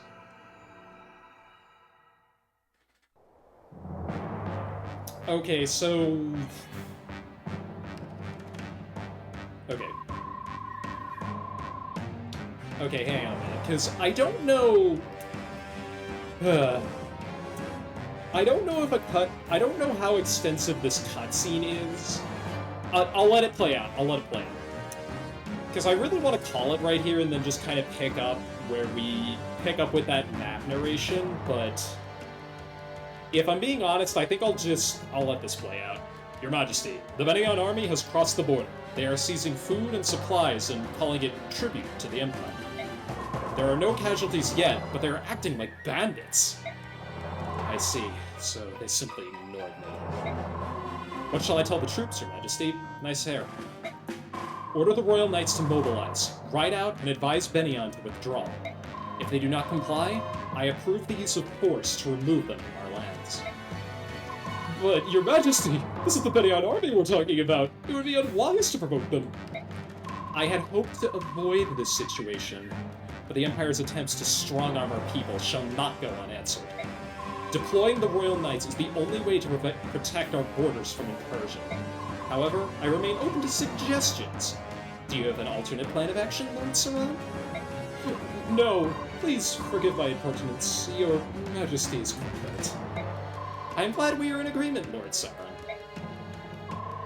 A: Okay, so... Okay, hang on a minute, because I don't know... I don't know how extensive this cutscene is. I'll let it play out. Because I really want to call it right here and then just kind of pick up where we pick up with that map narration, but if I'm being honest, I think I'll let this play out. Your Majesty, the Benyan army has crossed the border. They are seizing food and supplies and calling it tribute to the Empire. There are no casualties yet, but they are acting like bandits. I see, so they simply ignored me. What shall I tell the troops, Your Majesty? Nice hair. Order the Royal Knights to mobilize, ride out, and advise Benyan to withdraw. If they do not comply, I approve the use of force to remove them from our lands. But, Your Majesty, this is the Benyan army we're talking about. It would be unwise to provoke them. I had hoped to avoid this situation, but the Empire's attempts to strong-arm our people shall not go unanswered. Deploying the Royal Knights is the only way to protect our borders from incursion. However, I remain open to suggestions. Do you have an alternate plan of action, Lord Saran? No, please forgive my impertinence. Your Majesty's compliment. I am glad we are in agreement, Lord Saran.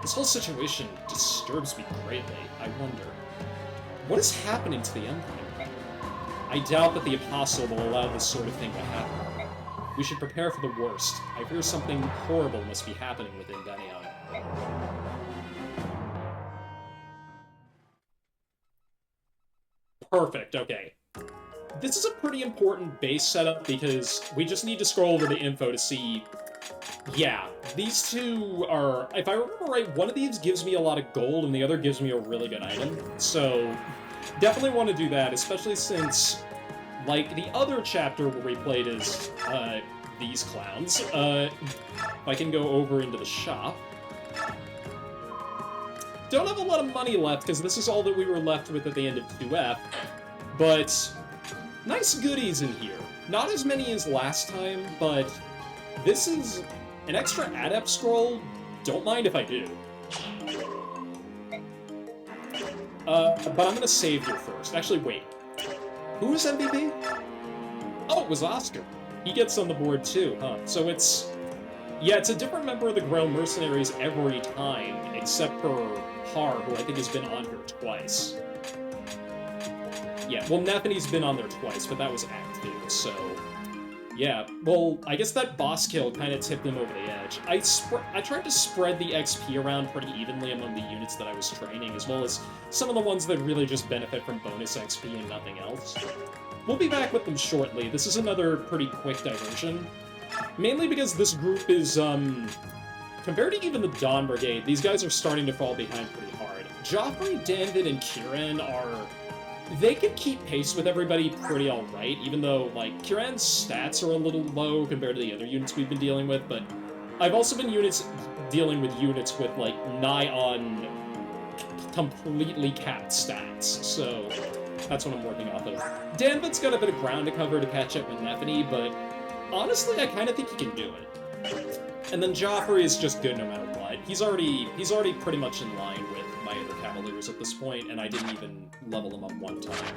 A: This whole situation disturbs me greatly. I wonder, what is happening to the Empire? I doubt that the Apostle will allow this sort of thing to happen. We should prepare for the worst. I fear something horrible must be happening within Benyan. Perfect, okay. This is a pretty important base setup because we just need to scroll over the info to see... Yeah, these two are... If I remember right, one of these gives me a lot of gold and the other gives me a really good item. So, definitely want to do that, especially since, like, the other chapter where we played as, these clowns. If I can go over into the shop. Don't have a lot of money left, because this is all that we were left with at the end of 2F, but nice goodies in here. Not as many as last time, but this is an extra adept scroll. Don't mind if I do. But I'm gonna save here first. Actually, wait. Who was MVP? Oh, it was Oscar. He gets on the board too, huh? So it's... Yeah, it's a different member of the Grail Mercenaries every time, except for Har, who I think has been on here twice. Yeah, well, Nephene's been on there twice, but that was Act 2, so... Yeah, well, I guess that boss kill kind of tipped him over the edge. I tried to spread the XP around pretty evenly among the units that I was training, as well as some of the ones that really just benefit from bonus XP and nothing else. We'll be back with them shortly. This is another pretty quick diversion. Mainly because this group is, compared to even the Dawn Brigade, these guys are starting to fall behind pretty hard. Joffrey, Danvid, and Kieran are... They can keep pace with everybody pretty alright, even though, like, Kieran's stats are a little low compared to the other units we've been dealing with, but I've also been dealing with units with, like, nigh on completely capped stats, so that's what I'm working off of. Danvid's got a bit of ground to cover to catch up with Nephene, but honestly, I kind of think he can do it. And then Joffrey is just good no matter what. He's already pretty much in line with my other Cavaliers at this point, and I didn't even level him up one time.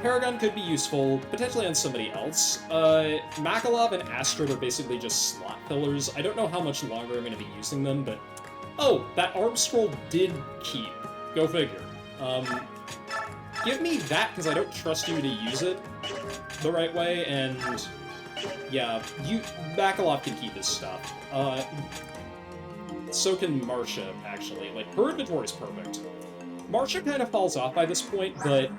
A: Paragon could be useful, potentially on somebody else. Makalov and Astrid are basically just slot fillers. I don't know how much longer I'm going to be using them, but... Oh, that arm scroll did keep. Go figure. Give me that, because I don't trust you to use it the right way, and... Yeah, Makalov can keep his stuff. So can Marcia, actually. Like, her inventory's perfect. Marcia kind of falls off by this point, but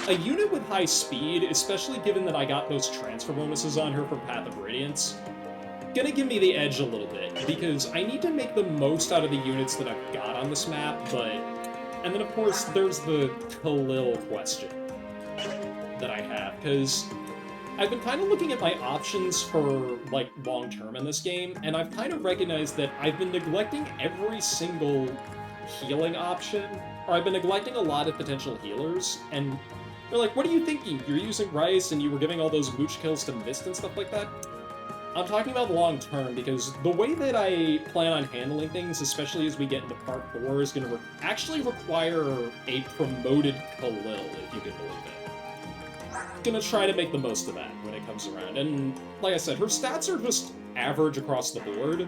A: a unit with high speed, especially given that I got those transfer bonuses on her from Path of Radiance, gonna give me the edge a little bit, because I need to make the most out of the units that I've got on this map, but... And then, of course, there's the Khalil question that I have, because... I've been kind of looking at my options for, like, long-term in this game, and I've kind of recognized that I've been neglecting every single healing option, or I've been neglecting a lot of potential healers, and they're like, what are you thinking? You're using Rice, and you were giving all those mooch kills to Mist and stuff like that? I'm talking about long-term, because the way that I plan on handling things, especially as we get into Part 4, is going to actually require a promoted Khalil, if you can believe it. Gonna try to make the most of that when it comes around. And like I said, her stats are just average across the board,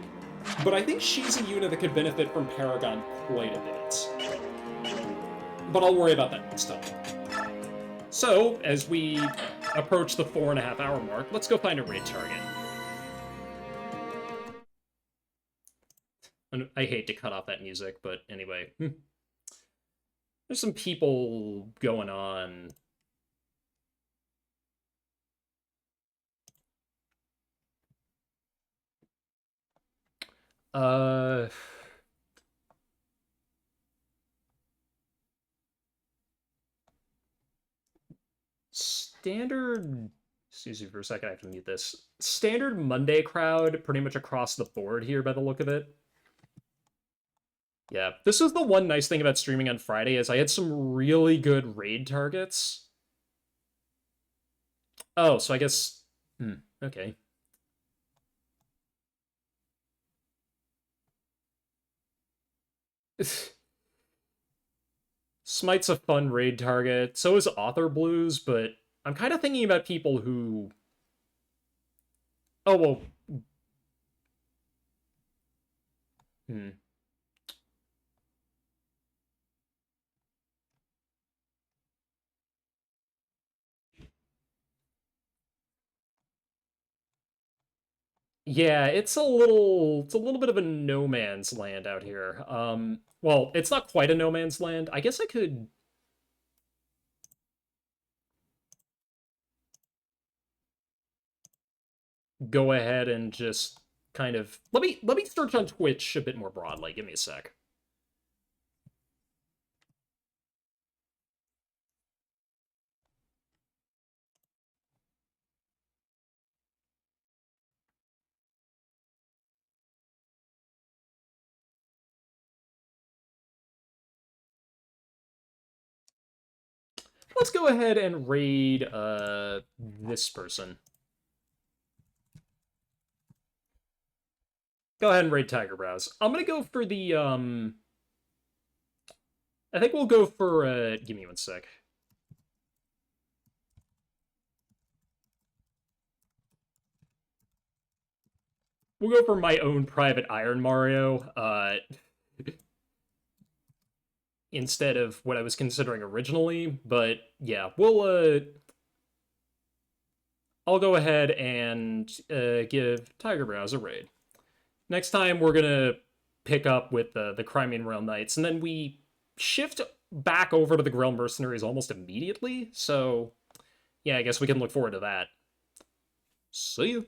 A: but I think she's a unit that could benefit from Paragon quite a bit. But I'll worry about that next time. So, as we approach the 4.5 hour mark, let's go find a raid target. I hate to cut off that music, but anyway. There's some people going on. Standard... Excuse me for a second, I have to mute this. Standard Monday crowd pretty much across the board here by the look of it. Yeah, this was the one nice thing about streaming on Friday, is I had some really good raid targets. Oh, so I guess... okay. Smite's a fun raid target. So is Author Blues, but I'm kind of thinking about people who... Oh, well... Yeah, it's a little bit of a no man's land out here. Well, it's not quite a no man's land. I guess I could... go ahead and just kind of... Let me search on Twitch a bit more broadly. Give me a sec. Let's go ahead and raid this person. Go ahead and raid Tiger Brows. I'm gonna go for the I think we'll go for, give me one sec. We'll go for my own private Iron Mario, instead of what I was considering originally, but yeah, I'll go ahead and, give Tiger Brows a raid. Next time, we're gonna pick up with the Crimean Realm Knights, and then we shift back over to the Grell Mercenaries almost immediately, so yeah, I guess we can look forward to that. See you.